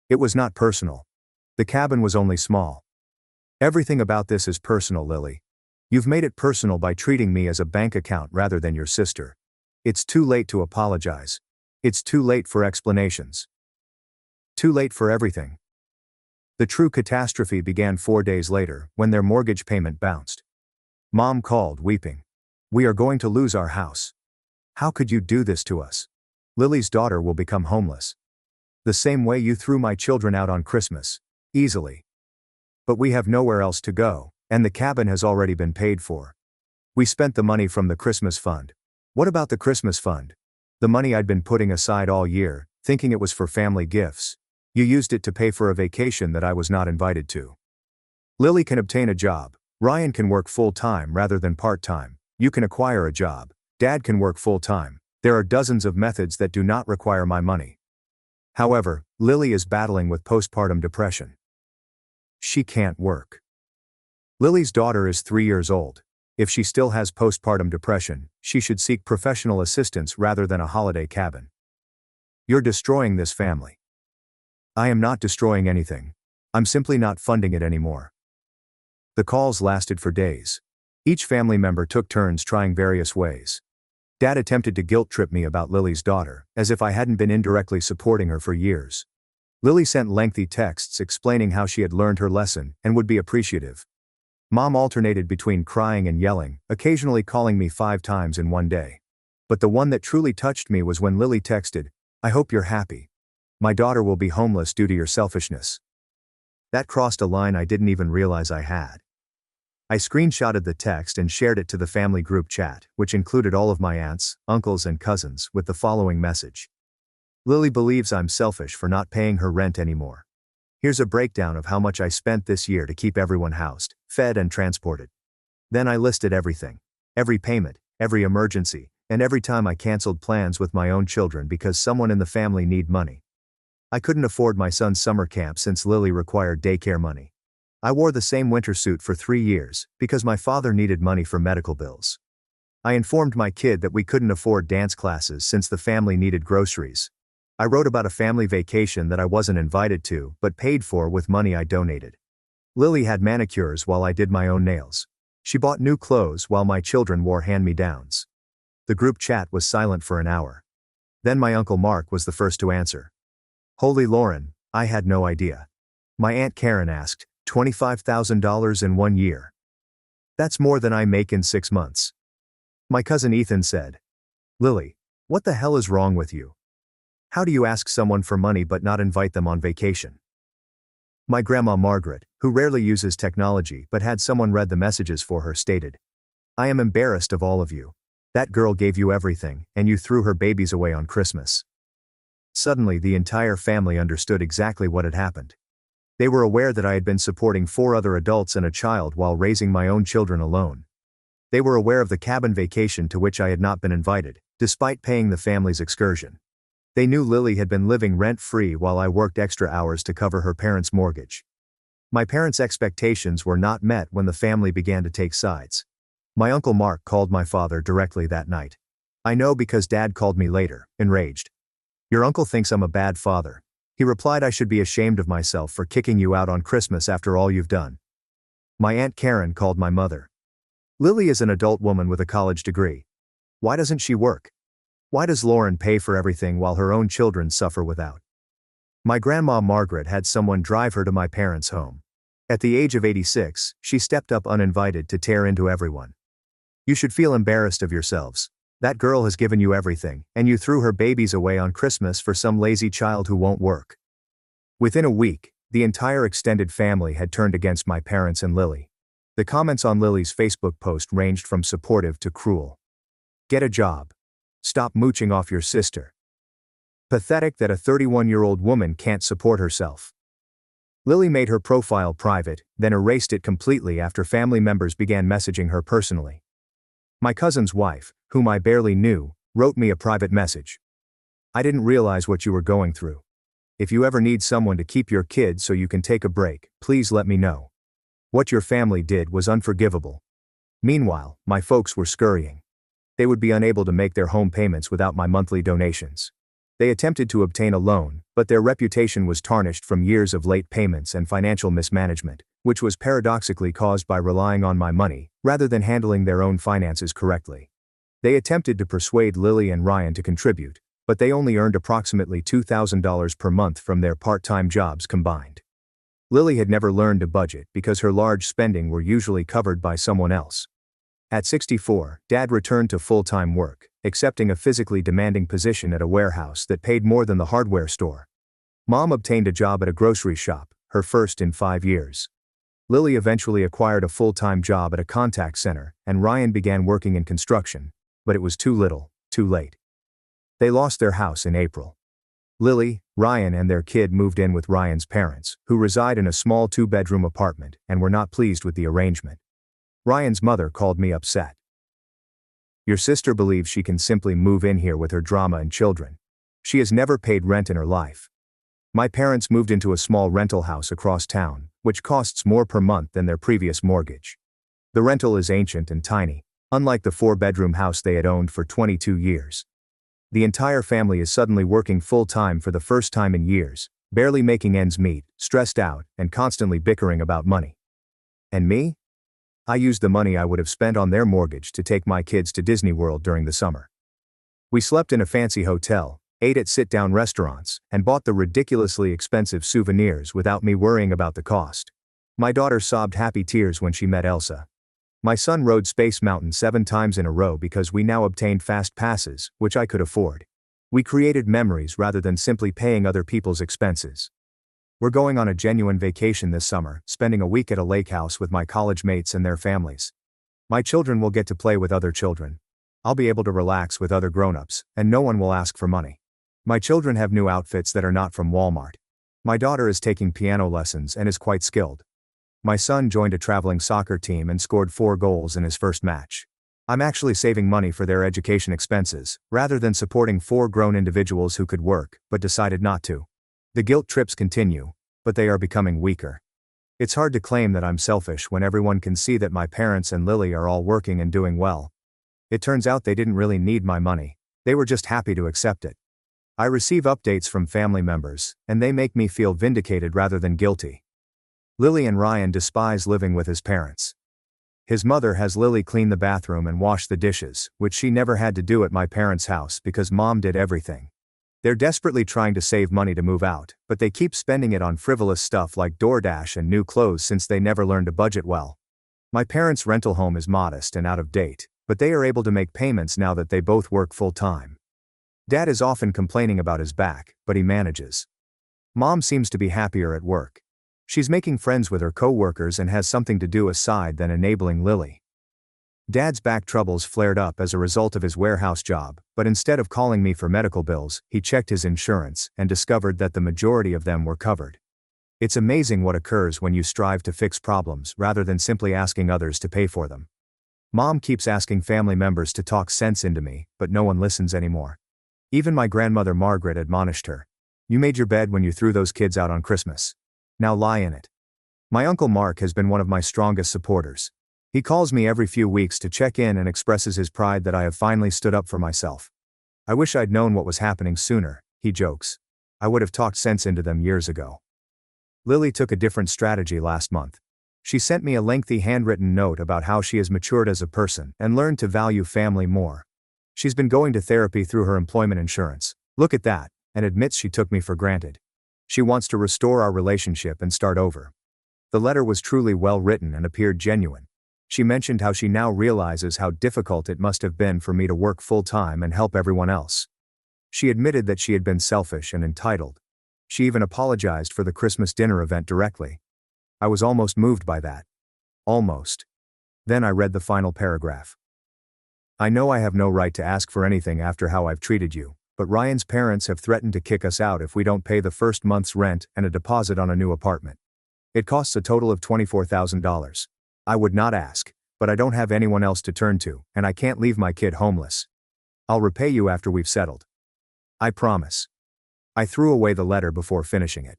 It was not personal. The cabin was only small. Everything about this is personal, Lily. You've made it personal by treating me as a bank account rather than your sister. It's too late to apologize. It's too late for explanations. Too late for everything." The true catastrophe began 4 days later, when their mortgage payment bounced. Mom called, weeping. "We are going to lose our house. How could you do this to us? Lily's daughter will become homeless. The same way you threw my children out on Christmas. Easily. But we have nowhere else to go, and the cabin has already been paid for. We spent the money from the Christmas fund." "What about the Christmas fund? The money I'd been putting aside all year, thinking it was for family gifts. You used it to pay for a vacation that I was not invited to. Lily can obtain a job. Ryan can work full-time rather than part-time. You can acquire a job. Dad can work full-time. There are dozens of methods that do not require my money. However, Lily is battling with postpartum depression. She can't work. Lily's daughter is 3 years old. If she still has postpartum depression, she should seek professional assistance rather than a holiday cabin. You're destroying this family." "I am not destroying anything. I'm simply not funding it anymore." The calls lasted for days. Each family member took turns trying various ways. Dad attempted to guilt-trip me about Lily's daughter, as if I hadn't been indirectly supporting her for years. Lily sent lengthy texts explaining how she had learned her lesson and would be appreciative. Mom alternated between crying and yelling, occasionally calling me 5 times in one day. But the one that truly touched me was when Lily texted, "I hope you're happy. My daughter will be homeless due to your selfishness." That crossed a line I didn't even realize I had. I screenshotted the text and shared it to the family group chat, which included all of my aunts, uncles and cousins, with the following message. "Lily believes I'm selfish for not paying her rent anymore. Here's a breakdown of how much I spent this year to keep everyone housed, fed and transported." Then I listed everything. Every payment, every emergency, and every time I canceled plans with my own children because someone in the family needed money. I couldn't afford my son's summer camp since Lily required daycare money. I wore the same winter suit for 3 years, because my father needed money for medical bills. I informed my kid that we couldn't afford dance classes since the family needed groceries. I wrote about a family vacation that I wasn't invited to, but paid for with money I donated. Lily had manicures while I did my own nails. She bought new clothes while my children wore hand-me-downs. The group chat was silent for an hour. Then my Uncle Mark was the first to answer. "Holy Lauren, I had no idea." My Aunt Karen asked, $25,000 in 1 year. That's more than I make in 6 months. My cousin Ethan said, "Lily, what the hell is wrong with you? How do you ask someone for money but not invite them on vacation?" My grandma Margaret, who rarely uses technology but had someone read the messages for her, stated, "I am embarrassed of all of you. That girl gave you everything, and you threw her babies away on Christmas." Suddenly the entire family understood exactly what had happened. They were aware that I had been supporting 4 other adults and a child while raising my own children alone. They were aware of the cabin vacation to which I had not been invited, despite paying the family's excursion. They knew Lily had been living rent-free while I worked extra hours to cover her parents' mortgage. My parents' expectations were not met when the family began to take sides. My Uncle Mark called my father directly that night. I know because Dad called me later, enraged. "Your uncle thinks I'm a bad father. He replied I should be ashamed of myself for kicking you out on Christmas after all you've done." My Aunt Karen called my mother. Lily is an adult woman with a college degree. Why doesn't she work? Why does Lauren pay for everything while her own children suffer without? My grandma Margaret had someone drive her to my parents' home. At the age of 86, she stepped up uninvited to tear into everyone. You should feel embarrassed of yourselves. That girl has given you everything, and you threw her babies away on Christmas for some lazy child who won't work. Within a week, the entire extended family had turned against my parents and Lily. The comments on Lily's Facebook post ranged from supportive to cruel. Get a job. Stop mooching off your sister. Pathetic that a 31-year-old woman can't support herself. Lily made her profile private, then erased it completely after family members began messaging her personally. My cousin's wife, whom I barely knew, wrote me a private message. I didn't realize what you were going through. If you ever need someone to keep your kids so you can take a break, please let me know. What your family did was unforgivable. Meanwhile, my folks were scurrying. They would be unable to make their home payments without my monthly donations. They attempted to obtain a loan, but their reputation was tarnished from years of late payments and financial mismanagement, which was paradoxically caused by relying on my money, rather than handling their own finances correctly. They attempted to persuade Lily and Ryan to contribute, but they only earned approximately $2,000 per month from their part-time jobs combined. Lily had never learned to budget because her large spending were usually covered by someone else. At 64, Dad returned to full-time work, accepting a physically demanding position at a warehouse that paid more than the hardware store. Mom obtained a job at a grocery shop, her first in 5 years. Lily eventually acquired a full-time job at a contact center, and Ryan began working in construction, but it was too little, too late. They lost their house in April. Lily, Ryan and their kid moved in with Ryan's parents, who reside in a small 2-bedroom apartment, and were not pleased with the arrangement. Ryan's mother called me upset. Your sister believes she can simply move in here with her drama and children. She has never paid rent in her life. My parents moved into a small rental house across town, which costs more per month than their previous mortgage. The rental is ancient and tiny, unlike the 4-bedroom house they had owned for 22 years. The entire family is suddenly working full-time for the first time in years, barely making ends meet, stressed out, and constantly bickering about money. And me? I used the money I would have spent on their mortgage to take my kids to Disney World during the summer. We slept in a fancy hotel, ate at sit-down restaurants, and bought the ridiculously expensive souvenirs without me worrying about the cost. My daughter sobbed happy tears when she met Elsa. My son rode Space Mountain 7 times in a row because we now obtained fast passes, which I could afford. We created memories rather than simply paying other people's expenses. We're going on a genuine vacation this summer, spending a week at a lake house with my college mates and their families. My children will get to play with other children. I'll be able to relax with other grown-ups, and no one will ask for money. My children have new outfits that are not from Walmart. My daughter is taking piano lessons and is quite skilled. My son joined a traveling soccer team and scored 4 goals in his first match. I'm actually saving money for their education expenses, rather than supporting 4 grown individuals who could work, but decided not to. The guilt trips continue, but they are becoming weaker. It's hard to claim that I'm selfish when everyone can see that my parents and Lily are all working and doing well. It turns out they didn't really need my money. They were just happy to accept it. I receive updates from family members, and they make me feel vindicated rather than guilty. Lily and Ryan despise living with his parents. His mother has Lily clean the bathroom and wash the dishes, which she never had to do at my parents' house because Mom did everything. They're desperately trying to save money to move out, but they keep spending it on frivolous stuff like DoorDash and new clothes since they never learned to budget well. My parents' rental home is modest and out of date, but they are able to make payments now that they both work full-time. Dad is often complaining about his back, but he manages. Mom seems to be happier at work. She's making friends with her co-workers and has something to do aside than enabling Lily. Dad's back troubles flared up as a result of his warehouse job, but instead of calling me for medical bills, he checked his insurance and discovered that the majority of them were covered. It's amazing what occurs when you strive to fix problems rather than simply asking others to pay for them. Mom keeps asking family members to talk sense into me, but no one listens anymore. Even my grandmother Margaret admonished her. You made your bed when you threw those kids out on Christmas. Now lie in it. My uncle Mark has been one of my strongest supporters. He calls me every few weeks to check in and expresses his pride that I have finally stood up for myself. I wish I'd known what was happening sooner, he jokes. I would have talked sense into them years ago. Lily took a different strategy last month. She sent me a lengthy handwritten note about how she has matured as a person and learned to value family more. She's been going to therapy through her employment insurance. Look at that, and admits she took me for granted. She wants to restore our relationship and start over. The letter was truly well written and appeared genuine. She mentioned how she now realizes how difficult it must have been for me to work full-time and help everyone else. She admitted that she had been selfish and entitled. She even apologized for the Christmas dinner event directly. I was almost moved by that. Almost. Then I read the final paragraph. I know I have no right to ask for anything after how I've treated you, but Ryan's parents have threatened to kick us out if we don't pay the first month's rent and a deposit on a new apartment. It costs a total of $24,000. I would not ask, but I don't have anyone else to turn to, and I can't leave my kid homeless. I'll repay you after we've settled. I promise. I threw away the letter before finishing it.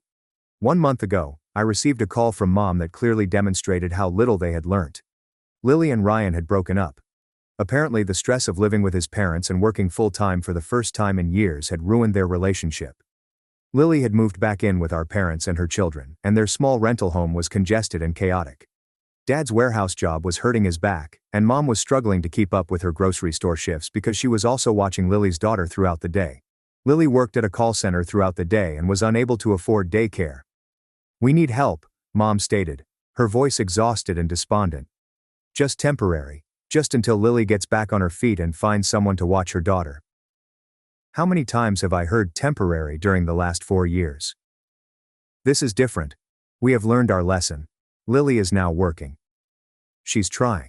1 month ago, I received a call from Mom that clearly demonstrated how little they had learnt. Lily and Ryan had broken up. Apparently the stress of living with his parents and working full-time for the first time in years had ruined their relationship. Lily had moved back in with our parents and her children, and their small rental home was congested and chaotic. Dad's warehouse job was hurting his back, and Mom was struggling to keep up with her grocery store shifts because she was also watching Lily's daughter throughout the day. Lily worked at a call center throughout the day and was unable to afford daycare. We need help, Mom stated, her voice exhausted and despondent. Just temporary, just until Lily gets back on her feet and finds someone to watch her daughter. How many times have I heard temporary during the last 4 years? This is different. We have learned our lesson. Lily is now working. She's trying.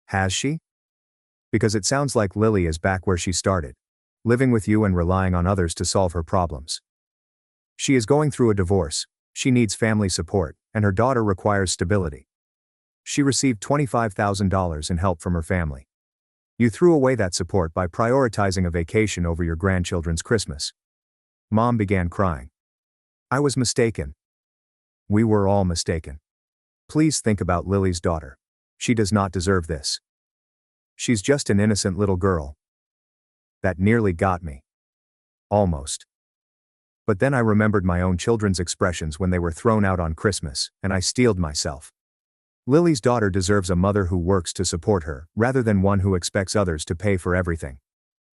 Has she? Because it sounds like Lily is back where she started, living with you and relying on others to solve her problems. She is going through a divorce. She needs family support, and her daughter requires stability. She received $25,000 in help from her family. You threw away that support by prioritizing a vacation over your grandchildren's Christmas. Mom began crying. I was mistaken. We were all mistaken. Please think about Lily's daughter. She does not deserve this. She's just an innocent little girl. That nearly got me. Almost. But then I remembered my own children's expressions when they were thrown out on Christmas, and I steeled myself. Lily's daughter deserves a mother who works to support her, rather than one who expects others to pay for everything.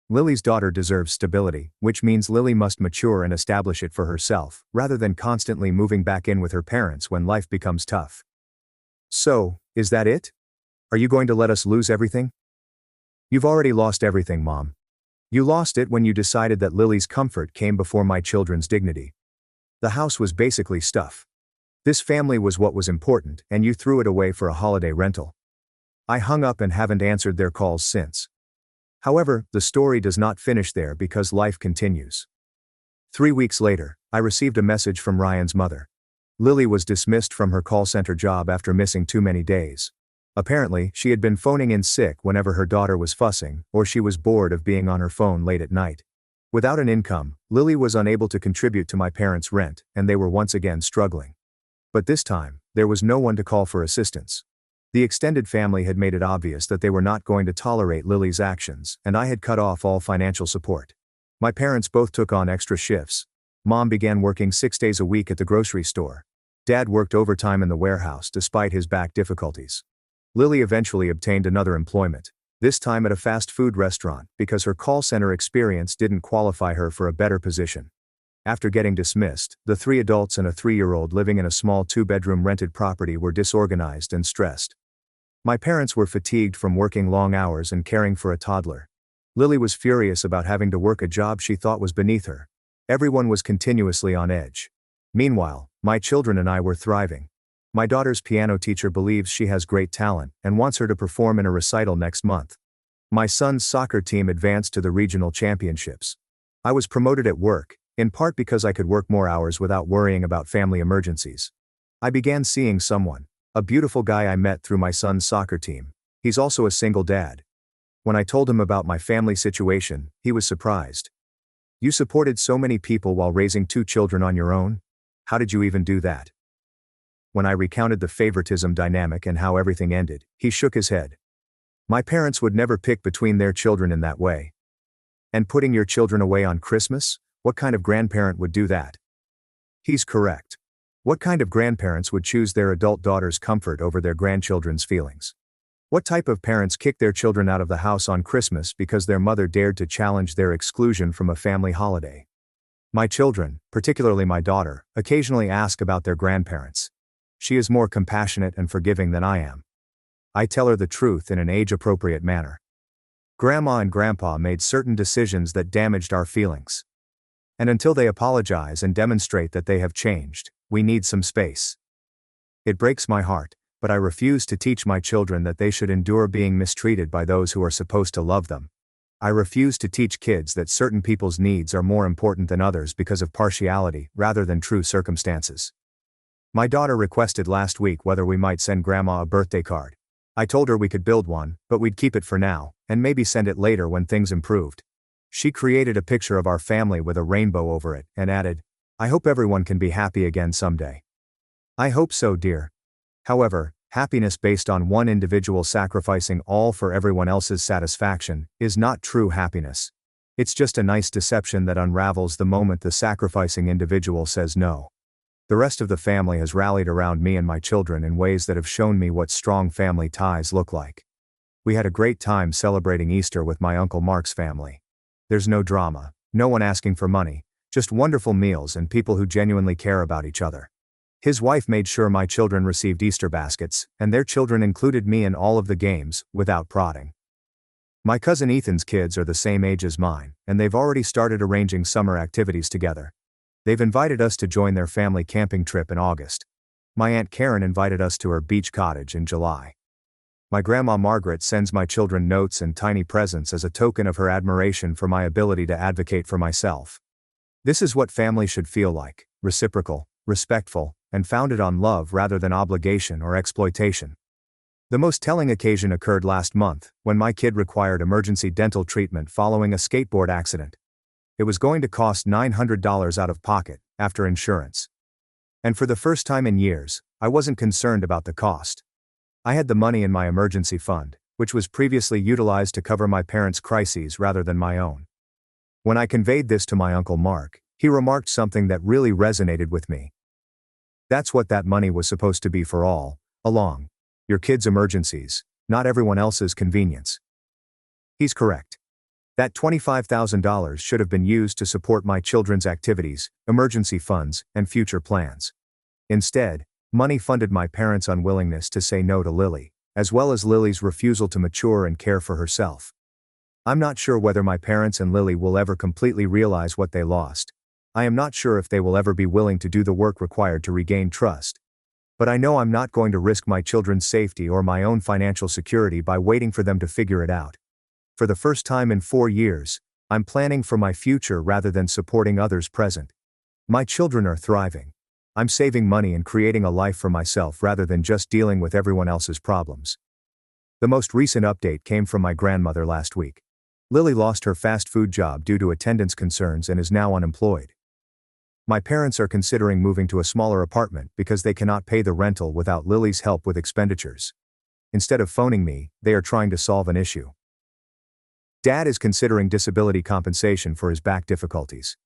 Lily's daughter deserves stability, which means Lily must mature and establish it for herself, rather than constantly moving back in with her parents when life becomes tough. So, is that it? Are you going to let us lose everything? You've already lost everything, Mom. You lost it when you decided that Lily's comfort came before my children's dignity. The house was basically stuff. This family was what was important, and you threw it away for a holiday rental. I hung up and haven't answered their calls since. However, the story does not finish there because life continues. 3 weeks later, I received a message from Ryan's mother. Lily was dismissed from her call center job after missing too many days. Apparently, she had been phoning in sick whenever her daughter was fussing, or she was bored of being on her phone late at night. Without an income, Lily was unable to contribute to my parents' rent, and they were once again struggling. But this time, there was no one to call for assistance. The extended family had made it obvious that they were not going to tolerate Lily's actions, and I had cut off all financial support. My parents both took on extra shifts. Mom began working 6 days a week at the grocery store. Dad worked overtime in the warehouse despite his back difficulties. Lily eventually obtained another employment, this time at a fast food restaurant, because her call center experience didn't qualify her for a better position. After getting dismissed, the 3 adults and a 3-year-old living in a small 2-bedroom rented property were disorganized and stressed. My parents were fatigued from working long hours and caring for a toddler. Lily was furious about having to work a job she thought was beneath her. Everyone was continuously on edge. Meanwhile, my children and I were thriving. My daughter's piano teacher believes she has great talent and wants her to perform in a recital next month. My son's soccer team advanced to the regional championships. I was promoted at work, in part because I could work more hours without worrying about family emergencies. I began seeing someone, a beautiful guy I met through my son's soccer team. He's also a single dad. When I told him about my family situation, he was surprised. You supported so many people while raising 2 children on your own? How did you even do that? When I recounted the favoritism dynamic and how everything ended, he shook his head. My parents would never pick between their children in that way. And putting your children away on Christmas? What kind of grandparent would do that? He's correct. What kind of grandparents would choose their adult daughter's comfort over their grandchildren's feelings? What type of parents kick their children out of the house on Christmas because their mother dared to challenge their exclusion from a family holiday? My children, particularly my daughter, occasionally ask about their grandparents. She is more compassionate and forgiving than I am. I tell her the truth in an age-appropriate manner. Grandma and Grandpa made certain decisions that damaged our feelings. And until they apologize and demonstrate that they have changed, we need some space. It breaks my heart, but I refuse to teach my children that they should endure being mistreated by those who are supposed to love them. I refuse to teach kids that certain people's needs are more important than others because of partiality rather than true circumstances. My daughter requested last week whether we might send Grandma a birthday card. I told her we could build one, but we'd keep it for now, and maybe send it later when things improved. She created a picture of our family with a rainbow over it, and added, "I hope everyone can be happy again someday." I hope so, dear. However, happiness based on one individual sacrificing all for everyone else's satisfaction is not true happiness. It's just a nice deception that unravels the moment the sacrificing individual says no. The rest of the family has rallied around me and my children in ways that have shown me what strong family ties look like. We had a great time celebrating Easter with my Uncle Mark's family. There's no drama, no one asking for money, just wonderful meals and people who genuinely care about each other. His wife made sure my children received Easter baskets, and their children included me in all of the games, without prodding. My cousin Ethan's kids are the same age as mine, and they've already started arranging summer activities together. They've invited us to join their family camping trip in August. My Aunt Karen invited us to her beach cottage in July. My Grandma Margaret sends my children notes and tiny presents as a token of her admiration for my ability to advocate for myself. This is what family should feel like: reciprocal, respectful, and founded on love rather than obligation or exploitation. The most telling occasion occurred last month, when my kid required emergency dental treatment following a skateboard accident. It was going to cost $900 out of pocket, after insurance. And for the first time in years, I wasn't concerned about the cost. I had the money in my emergency fund, which was previously utilized to cover my parents' crises rather than my own. When I conveyed this to my Uncle Mark, he remarked something that really resonated with me. "That's what that money was supposed to be for all along. Your kids' emergencies, not everyone else's convenience." He's correct. That $25,000 should have been used to support my children's activities, emergency funds, and future plans. Instead, money funded my parents' unwillingness to say no to Lily, as well as Lily's refusal to mature and care for herself. I'm not sure whether my parents and Lily will ever completely realize what they lost. I am not sure if they will ever be willing to do the work required to regain trust. But I know I'm not going to risk my children's safety or my own financial security by waiting for them to figure it out. For the first time in 4 years, I'm planning for my future rather than supporting others' present. My children are thriving. I'm saving money and creating a life for myself rather than just dealing with everyone else's problems. The most recent update came from my grandmother last week. Lily lost her fast food job due to attendance concerns and is now unemployed. My parents are considering moving to a smaller apartment because they cannot pay the rental without Lily's help with expenditures. Instead of phoning me, they are trying to solve an issue. Dad is considering disability compensation for his back difficulties.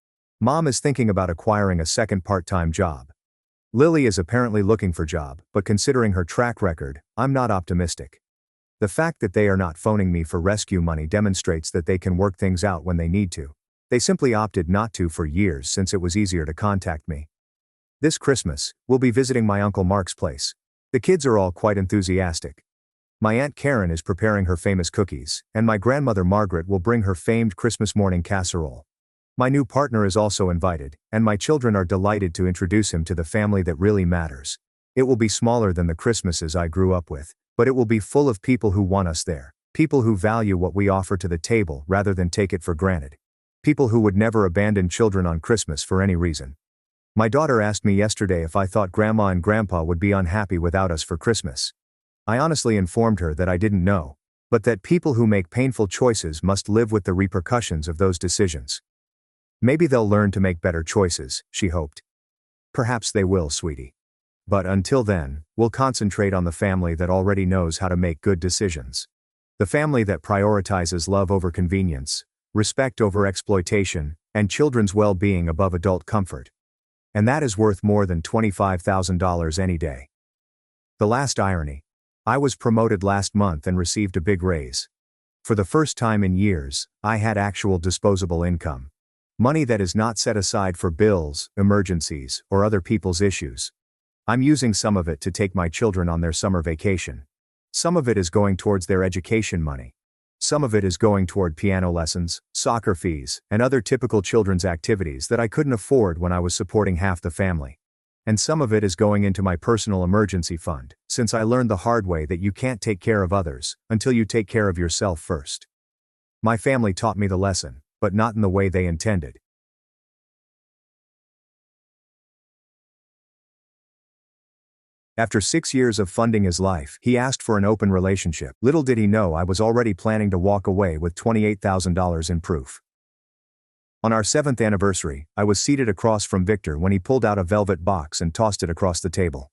Mom is thinking about acquiring a second part-time job. Lily is apparently looking for a job, but considering her track record, I'm not optimistic. The fact that they are not phoning me for rescue money demonstrates that they can work things out when they need to. They simply opted not to for years since it was easier to contact me. This Christmas, we'll be visiting my Uncle Mark's place. The kids are all quite enthusiastic. My Aunt Karen is preparing her famous cookies, and my grandmother Margaret will bring her famed Christmas morning casserole. My new partner is also invited, and my children are delighted to introduce him to the family that really matters. It will be smaller than the Christmases I grew up with, but it will be full of people who want us there, people who value what we offer to the table rather than take it for granted. People who would never abandon children on Christmas for any reason. My daughter asked me yesterday if I thought Grandma and Grandpa would be unhappy without us for Christmas. I honestly informed her that I didn't know, but that people who make painful choices must live with the repercussions of those decisions. Maybe they'll learn to make better choices, she hoped. Perhaps they will, sweetie. But until then, we'll concentrate on the family that already knows how to make good decisions. The family that prioritizes love over convenience, respect over exploitation, and children's well-being above adult comfort. And that is worth more than $25,000 any day. The last irony. I was promoted last month and received a big raise. For the first time in years, I had actual disposable income. Money that is not set aside for bills, emergencies, or other people's issues. I'm using some of it to take my children on their summer vacation. Some of it is going towards their education money. Some of it is going toward piano lessons, soccer fees, and other typical children's activities that I couldn't afford when I was supporting half the family. And some of it is going into my personal emergency fund, since I learned the hard way that you can't take care of others until you take care of yourself first. My family taught me the lesson, but not in the way they intended. After 6 years of funding his life, he asked for an open relationship. Little did he know I was already planning to walk away with $28,000 in proof. On our 7th anniversary, I was seated across from Victor when he pulled out a velvet box and tossed it across the table.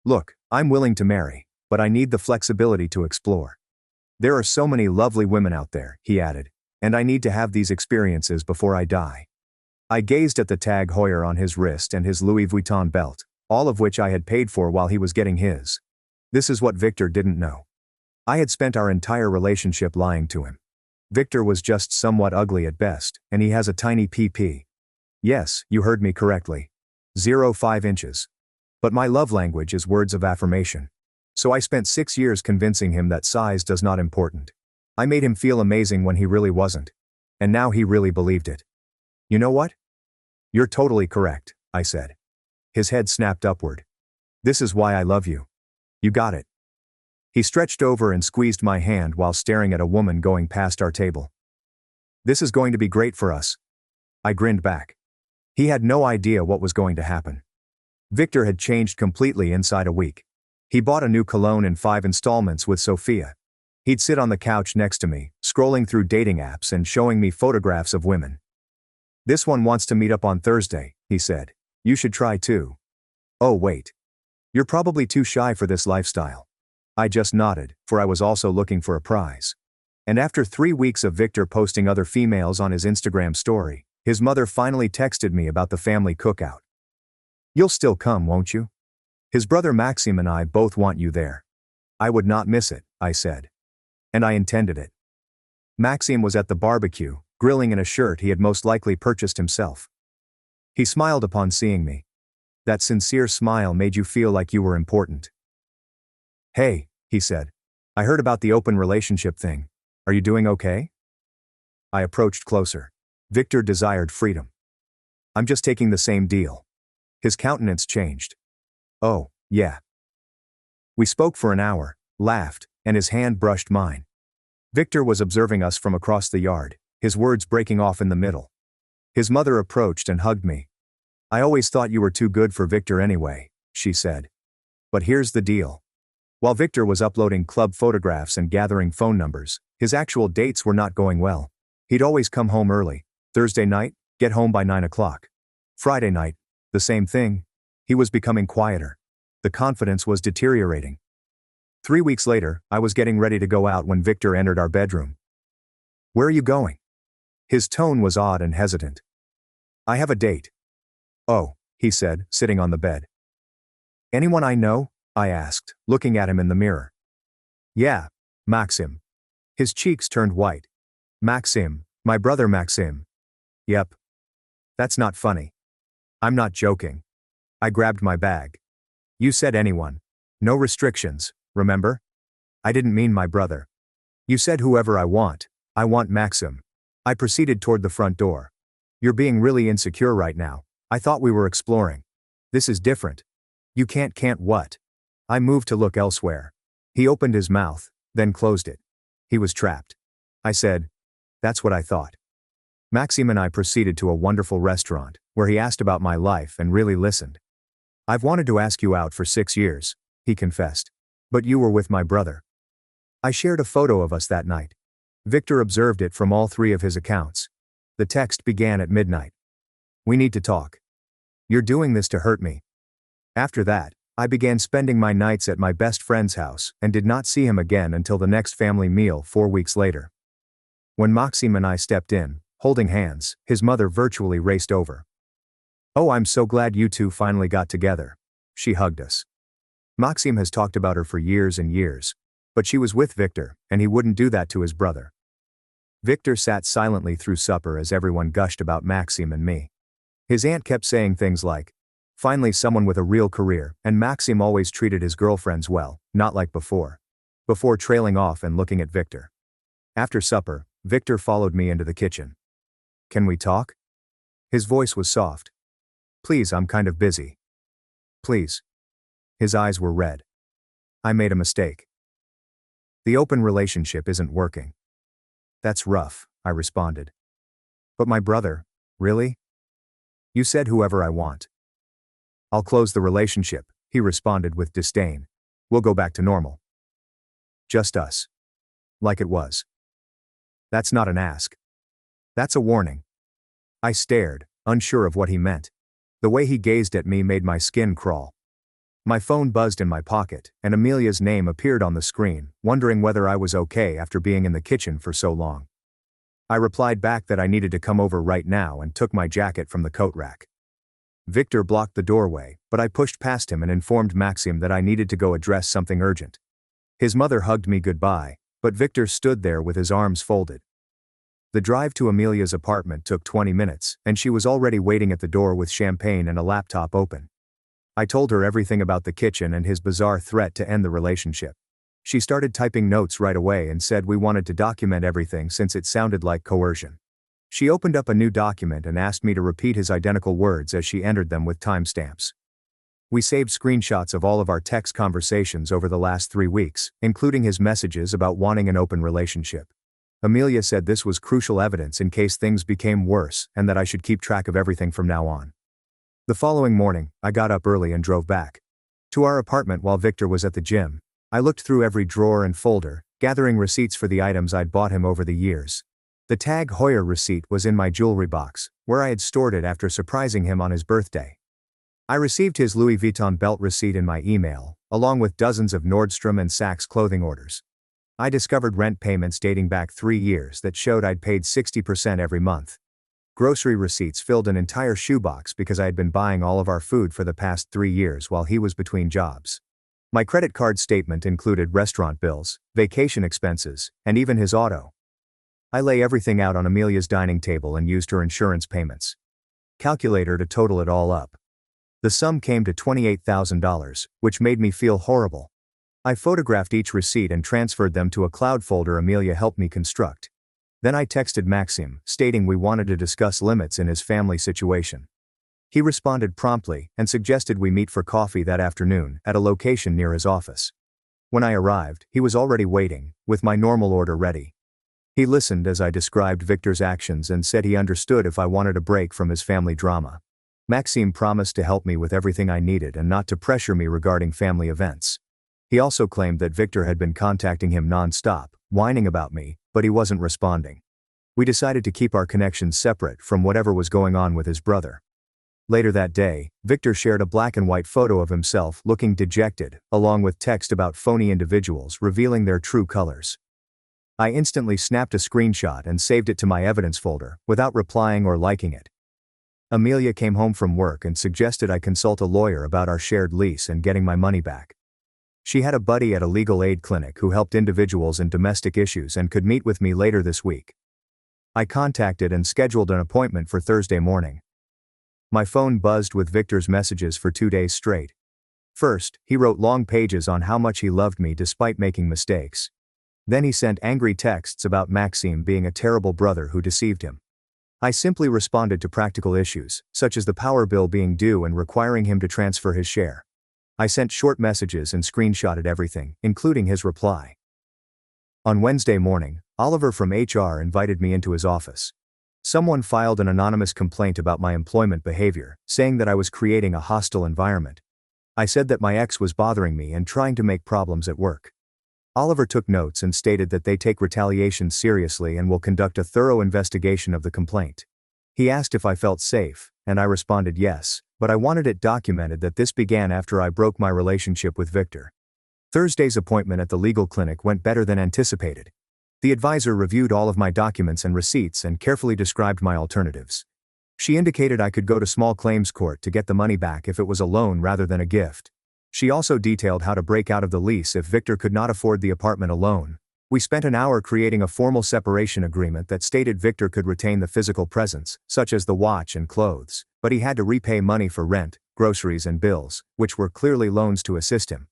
Look, I'm willing to marry, but I need the flexibility to explore. There are so many lovely women out there, he added, and I need to have these experiences before I die. I gazed at the Tag Heuer on his wrist and his Louis Vuitton belt, all of which I had paid for while he was getting his. This is what Victor didn't know. I had spent our entire relationship lying to him. Victor was just somewhat ugly at best, and he has a tiny PP. Yes, you heard me correctly. 0.5 inches. But my love language is words of affirmation. So I spent 6 years convincing him that size does not important. I made him feel amazing when he really wasn't. And now he really believed it. You know what? You're totally correct, I said. His head snapped upward. This is why I love you. You got it. He stretched over and squeezed my hand while staring at a woman going past our table. This is going to be great for us. I grinned back. He had no idea what was going to happen. Victor had changed completely inside a week. He bought a new cologne in 5 installments with Sophia. He'd sit on the couch next to me, scrolling through dating apps and showing me photographs of women. This one wants to meet up on Thursday, he said. You should try too. Oh wait. You're probably too shy for this lifestyle. I just nodded, for I was also looking for a prize. And after 3 weeks of Victor posting other females on his Instagram story, his mother finally texted me about the family cookout. You'll still come, won't you? His brother Maxim and I both want you there. I would not miss it, I said. And I intended it. Maxim was at the barbecue, grilling in a shirt he had most likely purchased himself. He smiled upon seeing me. That sincere smile made you feel like you were important. Hey, he said. I heard about the open relationship thing. Are you doing okay? I approached closer. Victor desired freedom. I'm just taking the same deal. His countenance changed. Oh, yeah. We spoke for an hour, laughed, and his hand brushed mine. Victor was observing us from across the yard, his words breaking off in the middle. His mother approached and hugged me. I always thought you were too good for Victor anyway, she said. But here's the deal. While Victor was uploading club photographs and gathering phone numbers, his actual dates were not going well. He'd always come home early. Thursday night, get home by 9 o'clock. Friday night, the same thing. He was becoming quieter. The confidence was deteriorating. 3 weeks later, I was getting ready to go out when Victor entered our bedroom. Where are you going? His tone was odd and hesitant. I have a date. Oh, he said, sitting on the bed. Anyone I know? I asked, looking at him in the mirror. Yeah, Maxim. His cheeks turned white. Maxim, my brother Maxim. Yep. That's not funny. I'm not joking. I grabbed my bag. You said anyone. No restrictions, remember? I didn't mean my brother. You said whoever I want. I want Maxim. I proceeded toward the front door. You're being really insecure right now. I thought we were exploring. This is different. You can't what? I moved to look elsewhere. He opened his mouth, then closed it. He was trapped. I said, that's what I thought. Maxim and I proceeded to a wonderful restaurant, where he asked about my life and really listened. I've wanted to ask you out for 6 years, he confessed. But you were with my brother. I shared a photo of us that night. Victor observed it from all 3 of his accounts. The text began at midnight. We need to talk. You're doing this to hurt me. After that, I began spending my nights at my best friend's house and did not see him again until the next family meal 4 weeks later. When Maxim and I stepped in, holding hands, his mother virtually raced over. Oh, I'm so glad you two finally got together. She hugged us. Maxim has talked about her for years and years. But she was with Victor, and he wouldn't do that to his brother. Victor sat silently through supper as everyone gushed about Maxim and me. His aunt kept saying things like, finally someone with a real career, and Maxim always treated his girlfriends well, not like before. Before trailing off and looking at Victor. After supper, Victor followed me into the kitchen. Can we talk? His voice was soft. Please, I'm kind of busy. Please. His eyes were red. I made a mistake. The open relationship isn't working. That's rough, I responded. But my brother, really? You said whoever I want. I'll close the relationship, he responded with disdain. We'll go back to normal. Just us. Like it was. That's not an ask. That's a warning. I stared, unsure of what he meant. The way he gazed at me made my skin crawl. My phone buzzed in my pocket, and Amelia's name appeared on the screen, wondering whether I was okay after being in the kitchen for so long. I replied back that I needed to come over right now and took my jacket from the coat rack. Victor blocked the doorway, but I pushed past him and informed Maxim that I needed to go address something urgent. His mother hugged me goodbye, but Victor stood there with his arms folded. The drive to Amelia's apartment took 20 minutes, and she was already waiting at the door with champagne and a laptop open. I told her everything about the kitchen and his bizarre threat to end the relationship. She started typing notes right away and said we wanted to document everything since it sounded like coercion. She opened up a new document and asked me to repeat his identical words as she entered them with timestamps. We saved screenshots of all of our text conversations over the last 3 weeks, including his messages about wanting an open relationship. Amelia said this was crucial evidence in case things became worse and that I should keep track of everything from now on. The following morning, I got up early and drove back to our apartment while Victor was at the gym. I looked through every drawer and folder, gathering receipts for the items I'd bought him over the years. The Tag Heuer receipt was in my jewelry box, where I had stored it after surprising him on his birthday. I received his Louis Vuitton belt receipt in my email, along with dozens of Nordstrom and Saks clothing orders. I discovered rent payments dating back 3 years that showed I'd paid 60% every month. Grocery receipts filled an entire shoebox because I had been buying all of our food for the past 3 years while he was between jobs. My credit card statement included restaurant bills, vacation expenses, and even his auto. I lay everything out on Amelia's dining table and used her insurance payments. Calculator to total it all up. The sum came to $28,000, which made me feel horrible. I photographed each receipt and transferred them to a cloud folder Amelia helped me construct. Then I texted Maxim, stating we wanted to discuss limits in his family situation. He responded promptly and suggested we meet for coffee that afternoon at a location near his office. When I arrived, he was already waiting, with my normal order ready. He listened as I described Victor's actions and said he understood if I wanted a break from his family drama. Maxim promised to help me with everything I needed and not to pressure me regarding family events. He also claimed that Victor had been contacting him non-stop, whining about me, but he wasn't responding. We decided to keep our connections separate from whatever was going on with his brother. Later that day, Victor shared a black and white photo of himself looking dejected, along with text about phony individuals revealing their true colors. I instantly snapped a screenshot and saved it to my evidence folder, without replying or liking it. Amelia came home from work and suggested I consult a lawyer about our shared lease and getting my money back. She had a buddy at a legal aid clinic who helped individuals in domestic issues and could meet with me later this week. I contacted and scheduled an appointment for Thursday morning. My phone buzzed with Victor's messages for 2 days straight. First, he wrote long pages on how much he loved me despite making mistakes. Then he sent angry texts about Maxim being a terrible brother who deceived him. I simply responded to practical issues, such as the power bill being due and requiring him to transfer his share. I sent short messages and screenshotted everything, including his reply. On Wednesday morning, Oliver from HR invited me into his office. Someone filed an anonymous complaint about my employment behavior, saying that I was creating a hostile environment. I said that my ex was bothering me and trying to make problems at work. Oliver took notes and stated that they take retaliation seriously and will conduct a thorough investigation of the complaint. He asked if I felt safe, and I responded yes, but I wanted it documented that this began after I broke my relationship with Victor. Thursday's appointment at the legal clinic went better than anticipated. The advisor reviewed all of my documents and receipts and carefully described my alternatives. She indicated I could go to small claims court to get the money back if it was a loan rather than a gift. She also detailed how to break out of the lease if Victor could not afford the apartment alone. We spent an hour creating a formal separation agreement that stated Victor could retain the physical presence, such as the watch and clothes, but he had to repay money for rent, groceries and bills, which were clearly loans to assist him.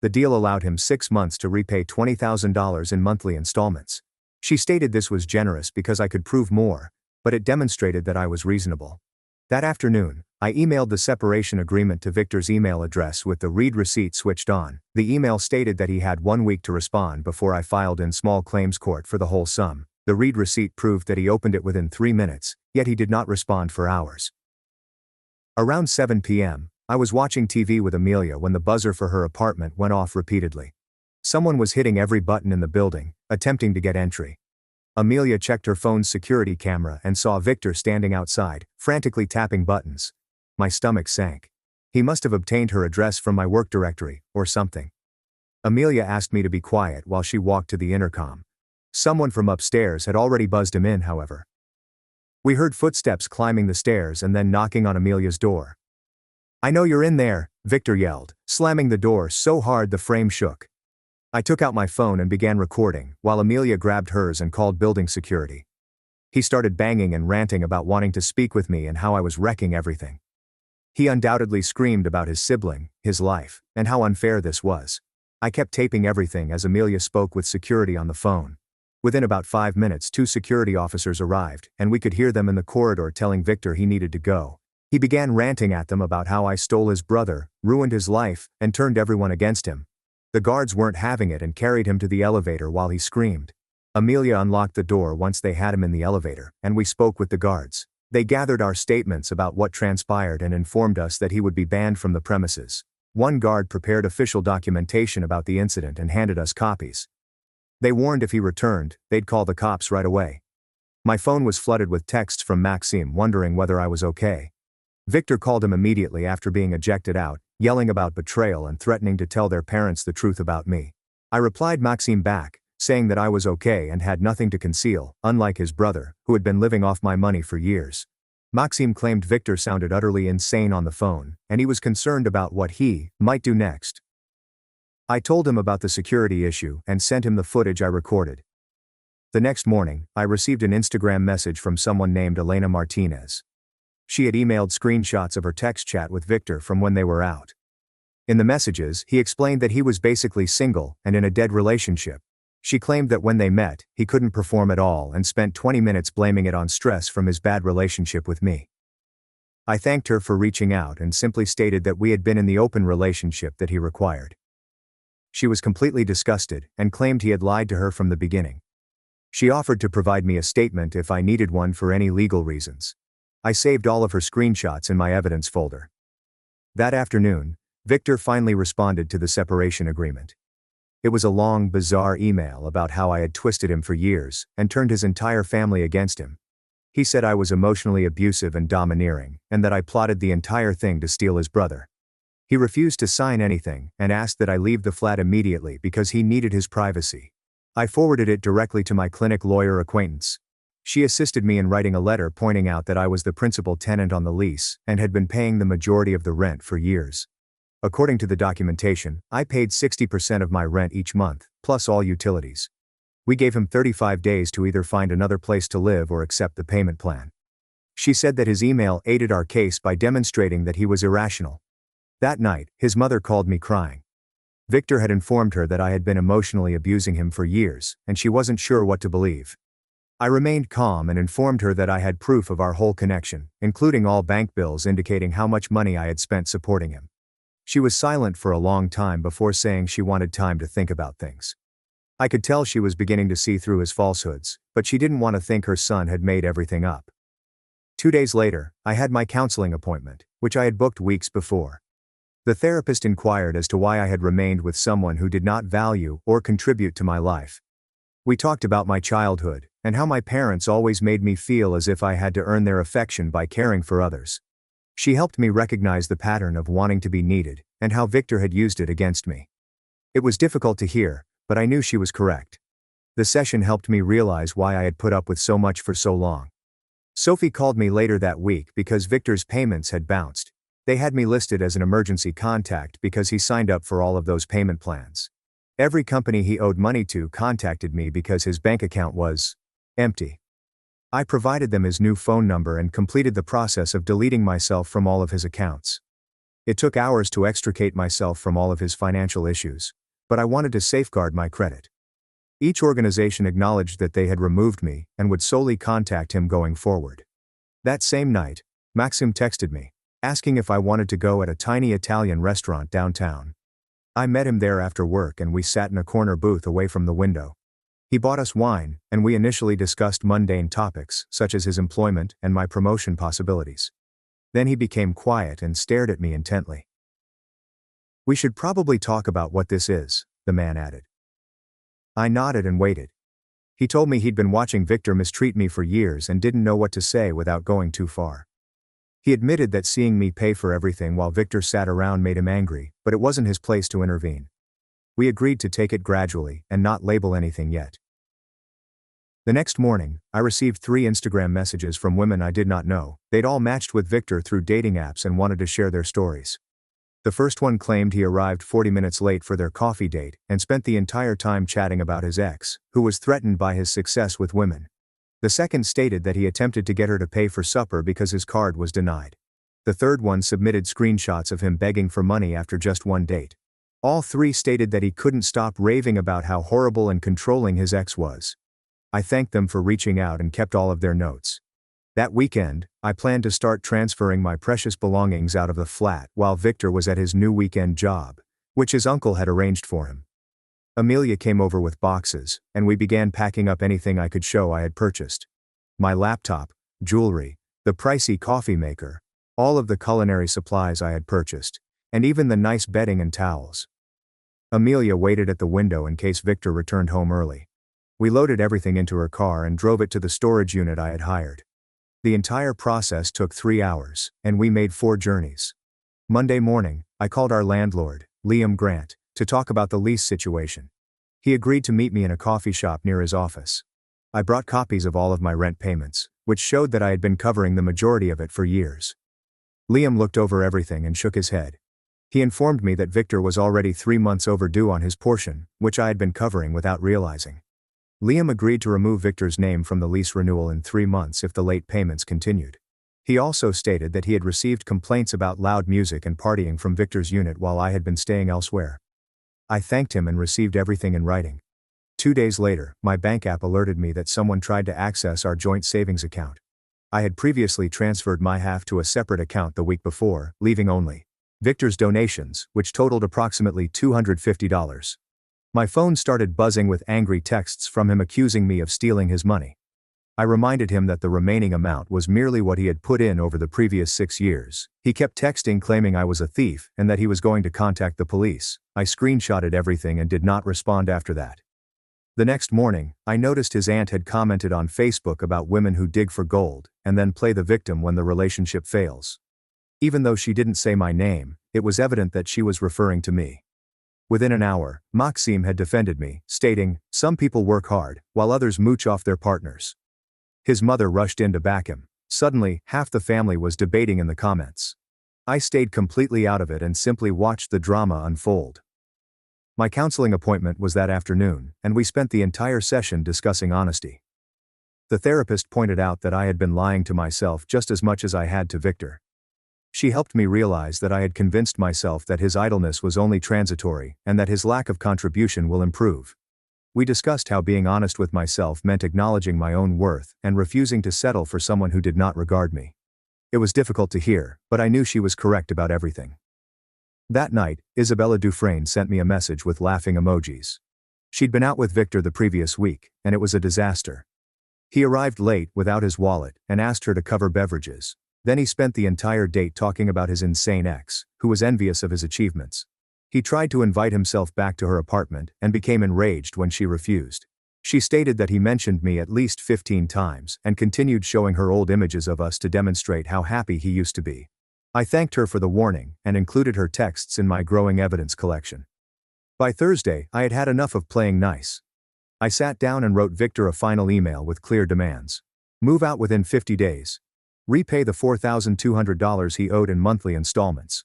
The deal allowed him 6 months to repay $20,000 in monthly installments. She stated this was generous because I could prove more, but it demonstrated that I was reasonable. That afternoon, I emailed the separation agreement to Victor's email address with the read receipt switched on. The email stated that he had 1 week to respond before I filed in small claims court for the whole sum. The read receipt proved that he opened it within 3 minutes, yet he did not respond for hours. Around 7 p.m., I was watching TV with Amelia when the buzzer for her apartment went off repeatedly. Someone was hitting every button in the building, attempting to get entry. Amelia checked her phone's security camera and saw Victor standing outside, frantically tapping buttons. My stomach sank. He must have obtained her address from my work directory, or something. Amelia asked me to be quiet while she walked to the intercom. Someone from upstairs had already buzzed him in, however. We heard footsteps climbing the stairs and then knocking on Amelia's door. "I know you're in there," Victor yelled, slamming the door so hard the frame shook. I took out my phone and began recording, while Amelia grabbed hers and called building security. He started banging and ranting about wanting to speak with me and how I was wrecking everything. He undoubtedly screamed about his sibling, his life, and how unfair this was. I kept taping everything as Amelia spoke with security on the phone. Within about 5 minutes, 2 security officers arrived, and we could hear them in the corridor telling Victor he needed to go. He began ranting at them about how I stole his brother, ruined his life, and turned everyone against him. The guards weren't having it and carried him to the elevator while he screamed. Amelia unlocked the door once they had him in the elevator, and we spoke with the guards. They gathered our statements about what transpired and informed us that he would be banned from the premises. One guard prepared official documentation about the incident and handed us copies. They warned if he returned, they'd call the cops right away. My phone was flooded with texts from Maxime wondering whether I was okay. Victor called him immediately after being ejected out, yelling about betrayal and threatening to tell their parents the truth about me. I replied Maxime back, saying that I was okay and had nothing to conceal, unlike his brother, who had been living off my money for years. Maxime claimed Victor sounded utterly insane on the phone, and he was concerned about what he might do next. I told him about the security issue and sent him the footage I recorded. The next morning, I received an Instagram message from someone named Elena Martinez. She had emailed screenshots of her text chat with Victor from when they were out. In the messages, he explained that he was basically single and in a dead relationship. She claimed that when they met, he couldn't perform at all and spent 20 minutes blaming it on stress from his bad relationship with me. I thanked her for reaching out and simply stated that we had been in the open relationship that he required. She was completely disgusted and claimed he had lied to her from the beginning. She offered to provide me a statement if I needed one for any legal reasons. I saved all of her screenshots in my evidence folder. That afternoon, Victor finally responded to the separation agreement. It was a long, bizarre email about how I had twisted him for years and turned his entire family against him. He said I was emotionally abusive and domineering, and that I plotted the entire thing to steal his brother. He refused to sign anything and asked that I leave the flat immediately because he needed his privacy. I forwarded it directly to my clinic lawyer acquaintance. She assisted me in writing a letter pointing out that I was the principal tenant on the lease and had been paying the majority of the rent for years. According to the documentation, I paid 60% of my rent each month, plus all utilities. We gave him 35 days to either find another place to live or accept the payment plan. She said that his email aided our case by demonstrating that he was irrational. That night, his mother called me crying. Victor had informed her that I had been emotionally abusing him for years, and she wasn't sure what to believe. I remained calm and informed her that I had proof of our whole connection, including all bank bills indicating how much money I had spent supporting him. She was silent for a long time before saying she wanted time to think about things. I could tell she was beginning to see through his falsehoods, but she didn't want to think her son had made everything up. 2 days later, I had my counseling appointment, which I had booked weeks before. The therapist inquired as to why I had remained with someone who did not value or contribute to my life. We talked about my childhood, and how my parents always made me feel as if I had to earn their affection by caring for others. She helped me recognize the pattern of wanting to be needed, and how Victor had used it against me. It was difficult to hear, but I knew she was correct. The session helped me realize why I had put up with so much for so long. Sophie called me later that week because Victor's payments had bounced. They had me listed as an emergency contact because he signed up for all of those payment plans. Every company he owed money to contacted me because his bank account was empty. I provided them his new phone number and completed the process of deleting myself from all of his accounts. It took hours to extricate myself from all of his financial issues, but I wanted to safeguard my credit. Each organization acknowledged that they had removed me and would solely contact him going forward. That same night, Maxim texted me, asking if I wanted to go at a tiny Italian restaurant downtown. I met him there after work and we sat in a corner booth away from the window. He bought us wine, and we initially discussed mundane topics such as his employment and my promotion possibilities. Then he became quiet and stared at me intently. "We should probably talk about what this is," the man added. I nodded and waited. He told me he'd been watching Victor mistreat me for years and didn't know what to say without going too far. He admitted that seeing me pay for everything while Victor sat around made him angry, but it wasn't his place to intervene. We agreed to take it gradually and not label anything yet. The next morning, I received 3 Instagram messages from women I did not know. They'd all matched with Victor through dating apps and wanted to share their stories. The first one claimed he arrived 40 minutes late for their coffee date and spent the entire time chatting about his ex, who was threatened by his success with women. The second stated that he attempted to get her to pay for supper because his card was denied. The third one submitted screenshots of him begging for money after just one date. All 3 stated that he couldn't stop raving about how horrible and controlling his ex was. I thanked them for reaching out and kept all of their notes. That weekend, I planned to start transferring my precious belongings out of the flat while Victor was at his new weekend job, which his uncle had arranged for him. Amelia came over with boxes, and we began packing up anything I could show I had purchased. My laptop, jewelry, the pricey coffee maker, all of the culinary supplies I had purchased, and even the nice bedding and towels. Amelia waited at the window in case Victor returned home early. We loaded everything into her car and drove it to the storage unit I had hired. The entire process took 3 hours, and we made 4 journeys. Monday morning, I called our landlord, Liam Grant, to talk about the lease situation. He agreed to meet me in a coffee shop near his office. I brought copies of all of my rent payments, which showed that I had been covering the majority of it for years. Liam looked over everything and shook his head. He informed me that Victor was already 3 months overdue on his portion, which I had been covering without realizing. Liam agreed to remove Victor's name from the lease renewal in 3 months if the late payments continued. He also stated that he had received complaints about loud music and partying from Victor's unit while I had been staying elsewhere. I thanked him and received everything in writing. 2 days later, my bank app alerted me that someone tried to access our joint savings account. I had previously transferred my half to a separate account the week before, leaving only Victor's donations, which totaled approximately $250. My phone started buzzing with angry texts from him accusing me of stealing his money. I reminded him that the remaining amount was merely what he had put in over the previous 6 years. He kept texting claiming I was a thief and that he was going to contact the police. I screenshotted everything and did not respond after that. The next morning, I noticed his aunt had commented on Facebook about women who dig for gold and then play the victim when the relationship fails. Even though she didn't say my name, it was evident that she was referring to me. Within an hour, Maxim had defended me, stating, "Some people work hard, while others mooch off their partners." His mother rushed in to back him. Suddenly, half the family was debating in the comments. I stayed completely out of it and simply watched the drama unfold. My counseling appointment was that afternoon, and we spent the entire session discussing honesty. The therapist pointed out that I had been lying to myself just as much as I had to Victor. She helped me realize that I had convinced myself that his idleness was only transitory and that his lack of contribution will improve. We discussed how being honest with myself meant acknowledging my own worth and refusing to settle for someone who did not regard me. It was difficult to hear, but I knew she was correct about everything. That night, Isabella Dufresne sent me a message with laughing emojis. She'd been out with Victor the previous week, and it was a disaster. He arrived late without his wallet and asked her to cover beverages. Then he spent the entire date talking about his insane ex, who was envious of his achievements. He tried to invite himself back to her apartment and became enraged when she refused. She stated that he mentioned me at least 15 times and continued showing her old images of us to demonstrate how happy he used to be. I thanked her for the warning and included her texts in my growing evidence collection. By Thursday, I had had enough of playing nice. I sat down and wrote Victor a final email with clear demands. Move out within 50 days. Repay the $4,200 he owed in monthly installments.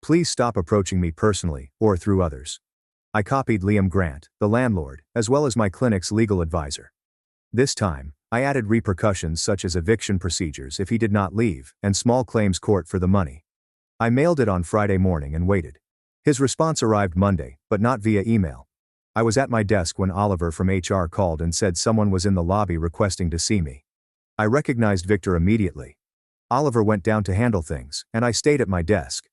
Please stop approaching me personally, or through others. I copied Liam Grant, the landlord, as well as my clinic's legal advisor. This time, I added repercussions such as eviction procedures if he did not leave, and small claims court for the money. I mailed it on Friday morning and waited. His response arrived Monday, but not via email. I was at my desk when Oliver from HR called and said someone was in the lobby requesting to see me. I recognized Victor immediately. Oliver went down to handle things, and I stayed at my desk.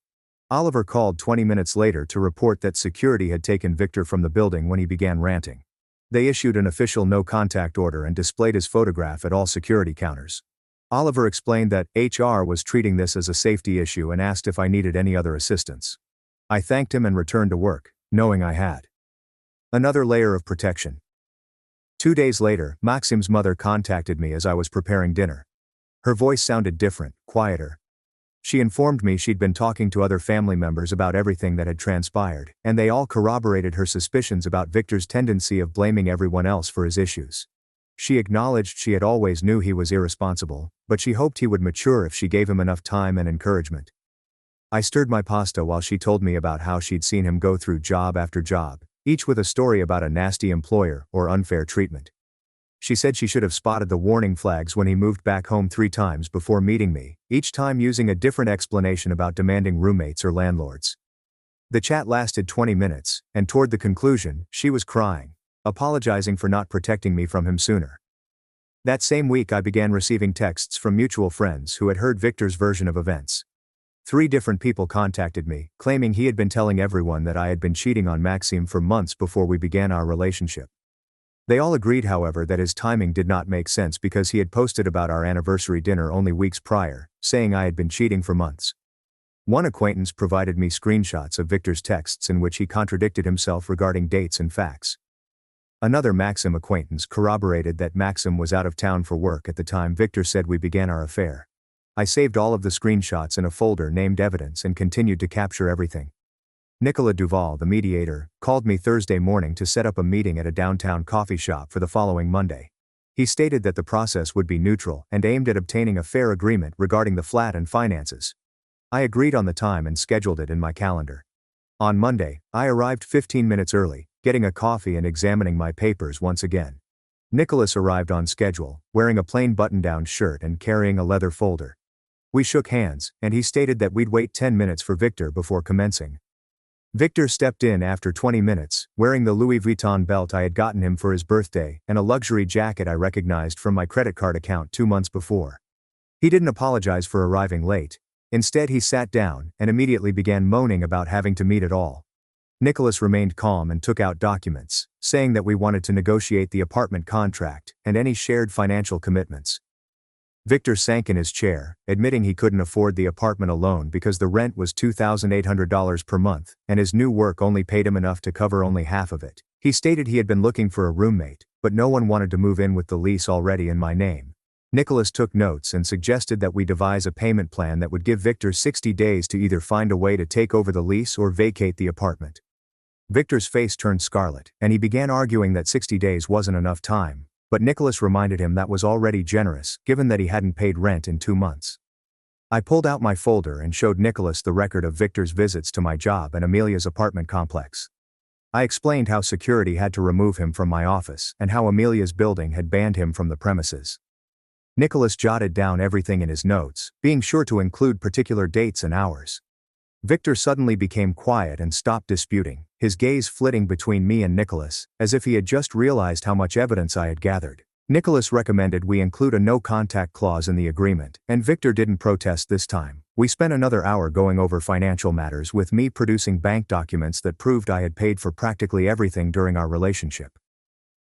Oliver called 20 minutes later to report that security had taken Victor from the building when he began ranting. They issued an official no-contact order and displayed his photograph at all security counters. Oliver explained that HR was treating this as a safety issue and asked if I needed any other assistance. I thanked him and returned to work, knowing I had another layer of protection. 2 days later, Maxim's mother contacted me as I was preparing dinner. Her voice sounded different, quieter. She informed me she'd been talking to other family members about everything that had transpired, and they all corroborated her suspicions about Victor's tendency of blaming everyone else for his issues. She acknowledged she had always knew he was irresponsible, but she hoped he would mature if she gave him enough time and encouragement. I stirred my pasta while she told me about how she'd seen him go through job after job, each with a story about a nasty employer or unfair treatment. She said she should have spotted the warning flags when he moved back home 3 times before meeting me, each time using a different explanation about demanding roommates or landlords. The chat lasted 20 minutes, and toward the conclusion, she was crying, apologizing for not protecting me from him sooner. That same week I began receiving texts from mutual friends who had heard Victor's version of events. 3 different people contacted me, claiming he had been telling everyone that I had been cheating on Maxime for months before we began our relationship. They all agreed, however, that his timing did not make sense because he had posted about our anniversary dinner only weeks prior, saying I had been cheating for months. One acquaintance provided me screenshots of Victor's texts in which he contradicted himself regarding dates and facts. Another Maxim acquaintance corroborated that Maxim was out of town for work at the time Victor said we began our affair. I saved all of the screenshots in a folder named Evidence and continued to capture everything. Nicolas Duval, the mediator, called me Thursday morning to set up a meeting at a downtown coffee shop for the following Monday. He stated that the process would be neutral and aimed at obtaining a fair agreement regarding the flat and finances. I agreed on the time and scheduled it in my calendar. On Monday, I arrived 15 minutes early, getting a coffee and examining my papers once again. Nicholas arrived on schedule, wearing a plain button-down shirt and carrying a leather folder. We shook hands, and he stated that we'd wait 10 minutes for Victor before commencing. Victor stepped in after 20 minutes, wearing the Louis Vuitton belt I had gotten him for his birthday and a luxury jacket I recognized from my credit card account 2 months before. He didn't apologize for arriving late. Instead, he sat down and immediately began moaning about having to meet at all. Nicholas remained calm and took out documents, saying that we wanted to negotiate the apartment contract and any shared financial commitments. Victor sank in his chair, admitting he couldn't afford the apartment alone because the rent was $2,800 per month, and his new work only paid him enough to cover only half of it. He stated he had been looking for a roommate, but no one wanted to move in with the lease already in my name. Nicholas took notes and suggested that we devise a payment plan that would give Victor 60 days to either find a way to take over the lease or vacate the apartment. Victor's face turned scarlet, and he began arguing that 60 days wasn't enough time. But Nicholas reminded him that was already generous, given that he hadn't paid rent in 2 months. I pulled out my folder and showed Nicholas the record of Victor's visits to my job and Amelia's apartment complex. I explained how security had to remove him from my office and how Amelia's building had banned him from the premises. Nicholas jotted down everything in his notes, being sure to include particular dates and hours. Victor suddenly became quiet and stopped disputing, his gaze flitting between me and Nicholas, as if he had just realized how much evidence I had gathered. Nicholas recommended we include a no-contact clause in the agreement, and Victor didn't protest this time. We spent another hour going over financial matters, with me producing bank documents that proved I had paid for practically everything during our relationship.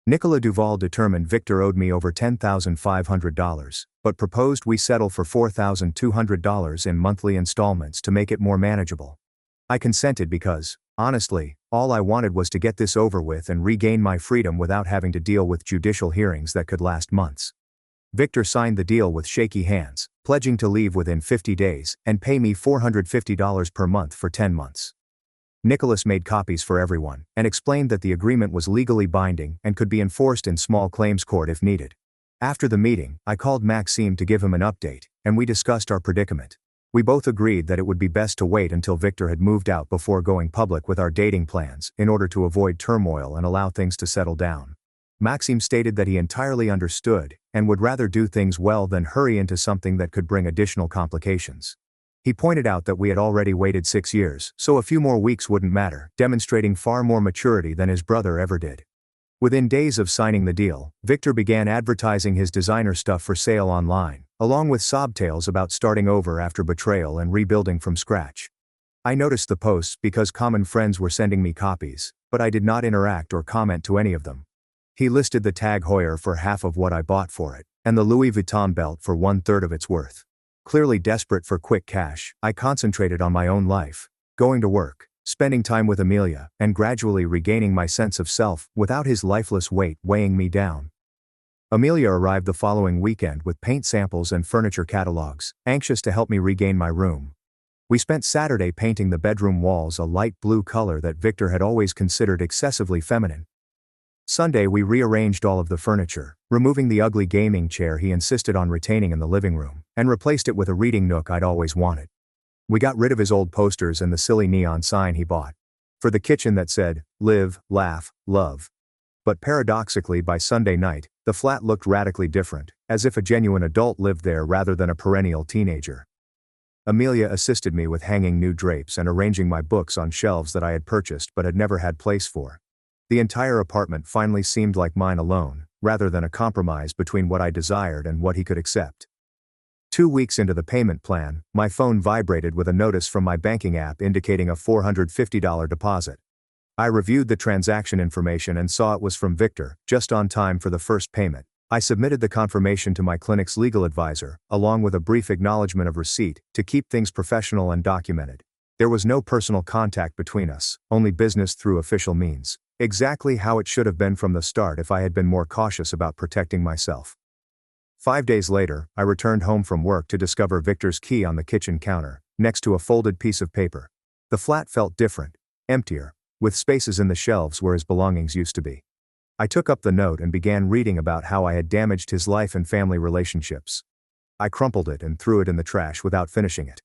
Nicolas Duval determined Victor owed me over $10,500, but proposed we settle for $4,200 in monthly installments to make it more manageable. I consented because, honestly, all I wanted was to get this over with and regain my freedom without having to deal with judicial hearings that could last months. Victor signed the deal with shaky hands, pledging to leave within 50 days and pay me $450 per month for 10 months. Nicholas made copies for everyone, and explained that the agreement was legally binding and could be enforced in small claims court if needed. After the meeting, I called Maxime to give him an update, and we discussed our predicament. We both agreed that it would be best to wait until Victor had moved out before going public with our dating plans, in order to avoid turmoil and allow things to settle down. Maxime stated that he entirely understood, and would rather do things well than hurry into something that could bring additional complications. He pointed out that we had already waited 6 years, so a few more weeks wouldn't matter, demonstrating far more maturity than his brother ever did. Within days of signing the deal, Victor began advertising his designer stuff for sale online, along with sob tales about starting over after betrayal and rebuilding from scratch. I noticed the posts because common friends were sending me copies, but I did not interact or comment to any of them. He listed the Tag Heuer for half of what I bought for it, and the Louis Vuitton belt for 1/3 of its worth. Clearly desperate for quick cash, I concentrated on my own life, going to work, spending time with Amelia, and gradually regaining my sense of self without his lifeless weight weighing me down. Amelia arrived the following weekend with paint samples and furniture catalogs, anxious to help me regain my room. We spent Saturday painting the bedroom walls a light blue color that Victor had always considered excessively feminine. Sunday we rearranged all of the furniture, removing the ugly gaming chair he insisted on retaining in the living room, and replaced it with a reading nook I'd always wanted. We got rid of his old posters and the silly neon sign he bought for the kitchen that said, "Live, laugh, love." But paradoxically, by Sunday night, the flat looked radically different, as if a genuine adult lived there rather than a perennial teenager. Amelia assisted me with hanging new drapes and arranging my books on shelves that I had purchased but had never had place for. The entire apartment finally seemed like mine alone, rather than a compromise between what I desired and what he could accept. 2 weeks into the payment plan, my phone vibrated with a notice from my banking app indicating a $450 deposit. I reviewed the transaction information and saw it was from Victor, just on time for the first payment. I submitted the confirmation to my clinic's legal advisor, along with a brief acknowledgement of receipt, to keep things professional and documented. There was no personal contact between us, only business through official means. Exactly how it should have been from the start if I had been more cautious about protecting myself. 5 days later, I returned home from work to discover Victor's key on the kitchen counter, next to a folded piece of paper. The flat felt different, emptier, with spaces in the shelves where his belongings used to be. I took up the note and began reading about how I had damaged his life and family relationships. I crumpled it and threw it in the trash without finishing it.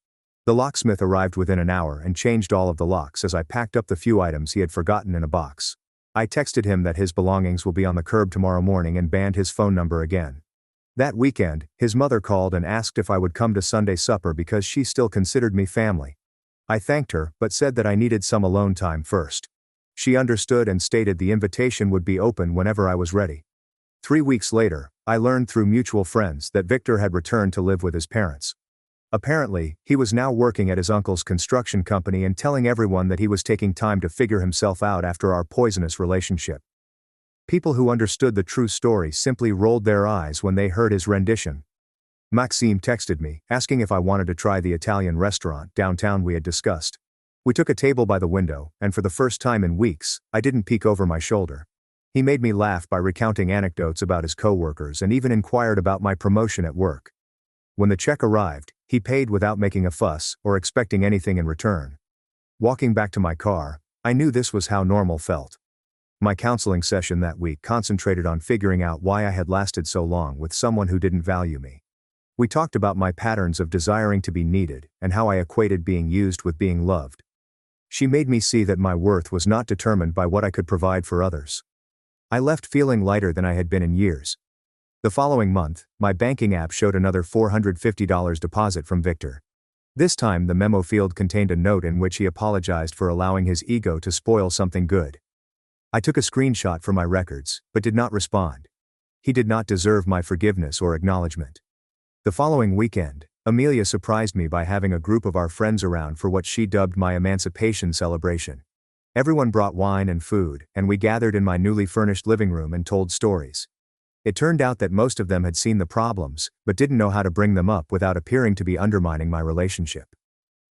The locksmith arrived within an hour and changed all of the locks as I packed up the few items he had forgotten in a box. I texted him that his belongings will be on the curb tomorrow morning and banned his phone number again. That weekend, his mother called and asked if I would come to Sunday supper because she still considered me family. I thanked her, but said that I needed some alone time first. She understood and stated the invitation would be open whenever I was ready. 3 weeks later, I learned through mutual friends that Victor had returned to live with his parents. Apparently, he was now working at his uncle's construction company and telling everyone that he was taking time to figure himself out after our poisonous relationship. People who understood the true story simply rolled their eyes when they heard his rendition. Maxime texted me, asking if I wanted to try the Italian restaurant downtown we had discussed. We took a table by the window, and for the first time in weeks, I didn't peek over my shoulder. He made me laugh by recounting anecdotes about his coworkers and even inquired about my promotion at work. When the check arrived, he paid without making a fuss or expecting anything in return. Walking back to my car, I knew this was how normal felt. My counseling session that week concentrated on figuring out why I had lasted so long with someone who didn't value me. We talked about my patterns of desiring to be needed and how I equated being used with being loved. She made me see that my worth was not determined by what I could provide for others. I left feeling lighter than I had been in years. The following month, my banking app showed another $450 deposit from Victor. This time the memo field contained a note in which he apologized for allowing his ego to spoil something good. I took a screenshot for my records, but did not respond. He did not deserve my forgiveness or acknowledgement. The following weekend, Amelia surprised me by having a group of our friends around for what she dubbed my emancipation celebration. Everyone brought wine and food, and we gathered in my newly furnished living room and told stories. It turned out that most of them had seen the problems, but didn't know how to bring them up without appearing to be undermining my relationship.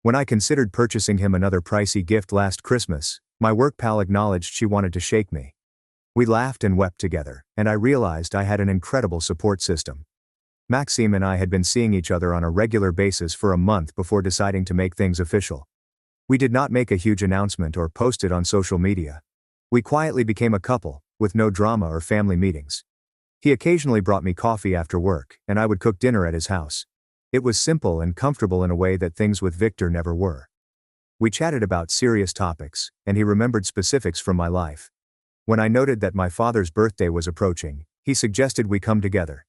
When I considered purchasing him another pricey gift last Christmas, my work pal acknowledged she wanted to shake me. We laughed and wept together, and I realized I had an incredible support system. Maxime and I had been seeing each other on a regular basis for a month before deciding to make things official. We did not make a huge announcement or post it on social media. We quietly became a couple, with no drama or family meetings. He occasionally brought me coffee after work, and I would cook dinner at his house. It was simple and comfortable in a way that things with Victor never were. We chatted about serious topics, and he remembered specifics from my life. When I noted that my father's birthday was approaching, he suggested we come together.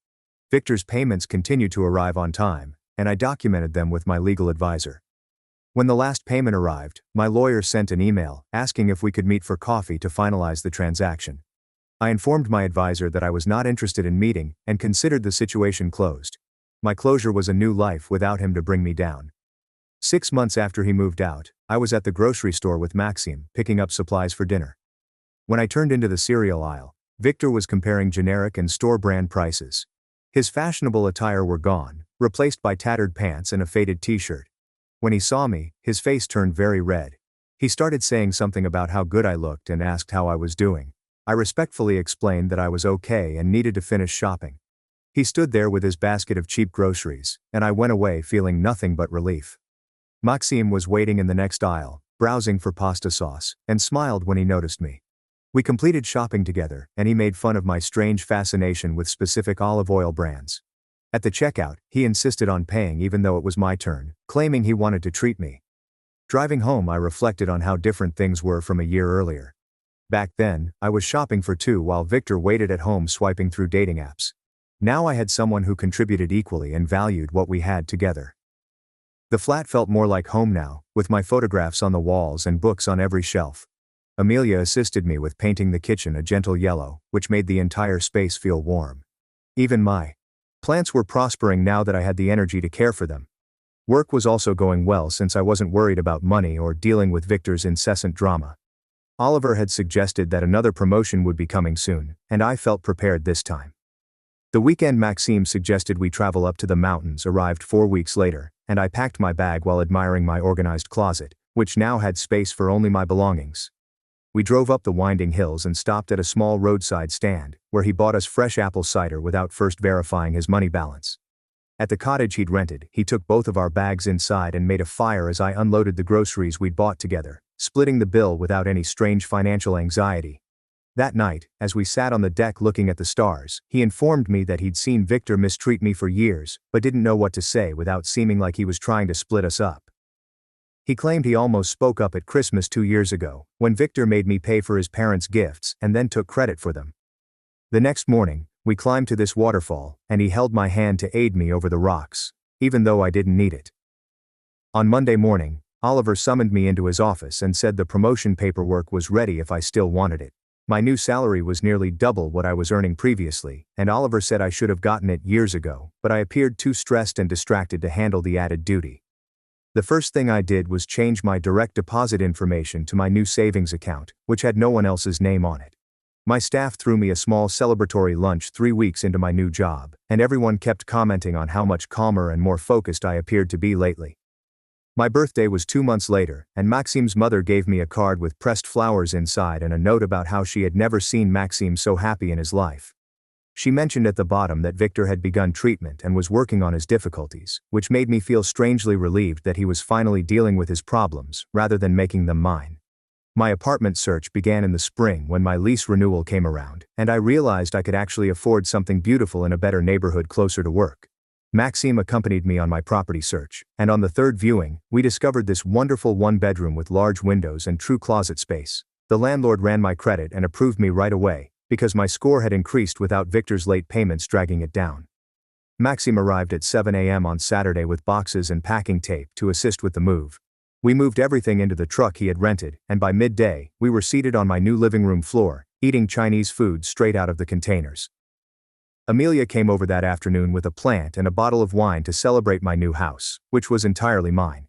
Victor's payments continued to arrive on time, and I documented them with my legal advisor. When the last payment arrived, my lawyer sent an email asking if we could meet for coffee to finalize the transaction. I informed my advisor that I was not interested in meeting and considered the situation closed. My closure was a new life without him to bring me down. 6 months after he moved out, I was at the grocery store with Maxime, picking up supplies for dinner. When I turned into the cereal aisle, Victor was comparing generic and store-brand prices. His fashionable attire were gone, replaced by tattered pants and a faded t-shirt. When he saw me, his face turned very red. He started saying something about how good I looked and asked how I was doing. I respectfully explained that I was okay and needed to finish shopping. He stood there with his basket of cheap groceries, and I went away feeling nothing but relief. Maxime was waiting in the next aisle, browsing for pasta sauce, and smiled when he noticed me. We completed shopping together, and he made fun of my strange fascination with specific olive oil brands. At the checkout, he insisted on paying even though it was my turn, claiming he wanted to treat me. Driving home, I reflected on how different things were from a year earlier. Back then, I was shopping for two while Victor waited at home swiping through dating apps. Now I had someone who contributed equally and valued what we had together. The flat felt more like home now, with my photographs on the walls and books on every shelf. Amelia assisted me with painting the kitchen a gentle yellow, which made the entire space feel warm. Even my plants were prospering now that I had the energy to care for them. Work was also going well since I wasn't worried about money or dealing with Victor's incessant drama. Oliver had suggested that another promotion would be coming soon, and I felt prepared this time. The weekend Maxime suggested we travel up to the mountains arrived 4 weeks later, and I packed my bag while admiring my organized closet, which now had space for only my belongings. We drove up the winding hills and stopped at a small roadside stand, where he bought us fresh apple cider without first verifying his money balance. At the cottage he'd rented, he took both of our bags inside and made a fire as I unloaded the groceries we'd bought together, splitting the bill without any strange financial anxiety. That night, as we sat on the deck looking at the stars, he informed me that he'd seen Victor mistreat me for years, but didn't know what to say without seeming like he was trying to split us up. He claimed he almost spoke up at Christmas 2 years ago, when Victor made me pay for his parents' gifts and then took credit for them. The next morning, we climbed to this waterfall, and he held my hand to aid me over the rocks, even though I didn't need it. On Monday morning, Oliver summoned me into his office and said the promotion paperwork was ready if I still wanted it. My new salary was nearly double what I was earning previously, and Oliver said I should have gotten it years ago, but I appeared too stressed and distracted to handle the added duty. The first thing I did was change my direct deposit information to my new savings account, which had no one else's name on it. My staff threw me a small celebratory lunch 3 weeks into my new job, and everyone kept commenting on how much calmer and more focused I appeared to be lately. My birthday was 2 months later, and Maxime's mother gave me a card with pressed flowers inside and a note about how she had never seen Maxime so happy in his life. She mentioned at the bottom that Victor had begun treatment and was working on his difficulties, which made me feel strangely relieved that he was finally dealing with his problems, rather than making them mine. My apartment search began in the spring when my lease renewal came around, and I realized I could actually afford something beautiful in a better neighborhood closer to work. Maxime accompanied me on my property search, and on the third viewing, we discovered this wonderful one-bedroom with large windows and true closet space. The landlord ran my credit and approved me right away, because my score had increased without Victor's late payments dragging it down. Maxime arrived at 7 a.m. on Saturday with boxes and packing tape to assist with the move. We moved everything into the truck he had rented, and by midday, we were seated on my new living room floor, eating Chinese food straight out of the containers. Amelia came over that afternoon with a plant and a bottle of wine to celebrate my new house, which was entirely mine.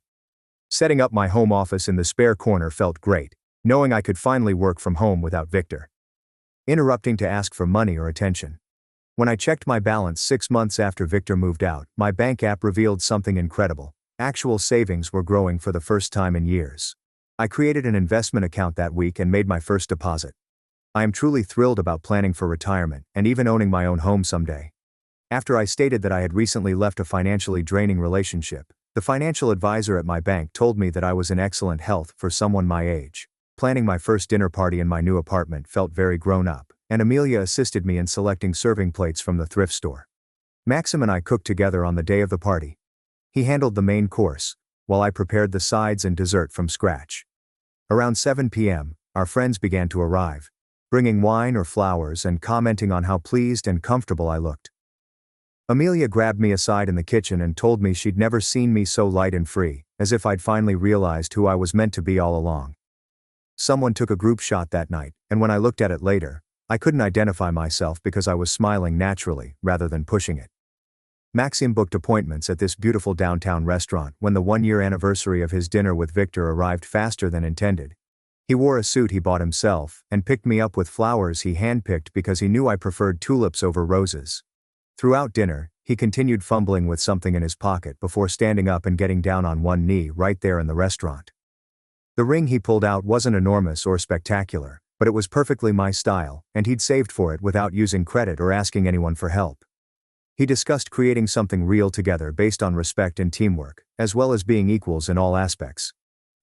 Setting up my home office in the spare corner felt great, knowing I could finally work from home without Victor interrupting to ask for money or attention. When I checked my balance 6 months after Victor moved out, my bank app revealed something incredible. Actual savings were growing for the first time in years. I created an investment account that week and made my first deposit. I am truly thrilled about planning for retirement and even owning my own home someday. After I stated that I had recently left a financially draining relationship, the financial advisor at my bank told me that I was in excellent health for someone my age. Planning my first dinner party in my new apartment felt very grown up, and Amelia assisted me in selecting serving plates from the thrift store. Maxim and I cooked together on the day of the party. He handled the main course, while I prepared the sides and dessert from scratch. Around 7 p.m., our friends began to arrive, bringing wine or flowers and commenting on how pleased and comfortable I looked. Amelia grabbed me aside in the kitchen and told me she'd never seen me so light and free, as if I'd finally realized who I was meant to be all along. Someone took a group shot that night, and when I looked at it later, I couldn't identify myself because I was smiling naturally, rather than pushing it. Maxim booked appointments at this beautiful downtown restaurant when the one-year anniversary of his dinner with Victor arrived faster than intended. He wore a suit he bought himself, and picked me up with flowers he handpicked because he knew I preferred tulips over roses. Throughout dinner, he continued fumbling with something in his pocket before standing up and getting down on one knee right there in the restaurant. The ring he pulled out wasn't enormous or spectacular, but it was perfectly my style, and he'd saved for it without using credit or asking anyone for help. He discussed creating something real together based on respect and teamwork, as well as being equals in all aspects.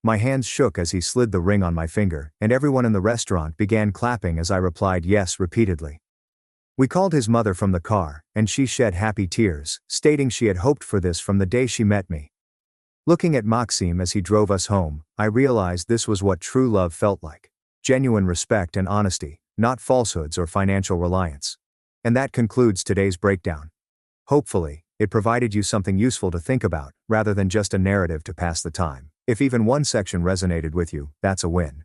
My hands shook as he slid the ring on my finger, and everyone in the restaurant began clapping as I replied yes repeatedly. We called his mother from the car, and she shed happy tears, stating she had hoped for this from the day she met me. Looking at Maxim as he drove us home, I realized this was what true love felt like. Genuine respect and honesty, not falsehoods or financial reliance. And that concludes today's breakdown. Hopefully, it provided you something useful to think about, rather than just a narrative to pass the time. If even one section resonated with you, that's a win.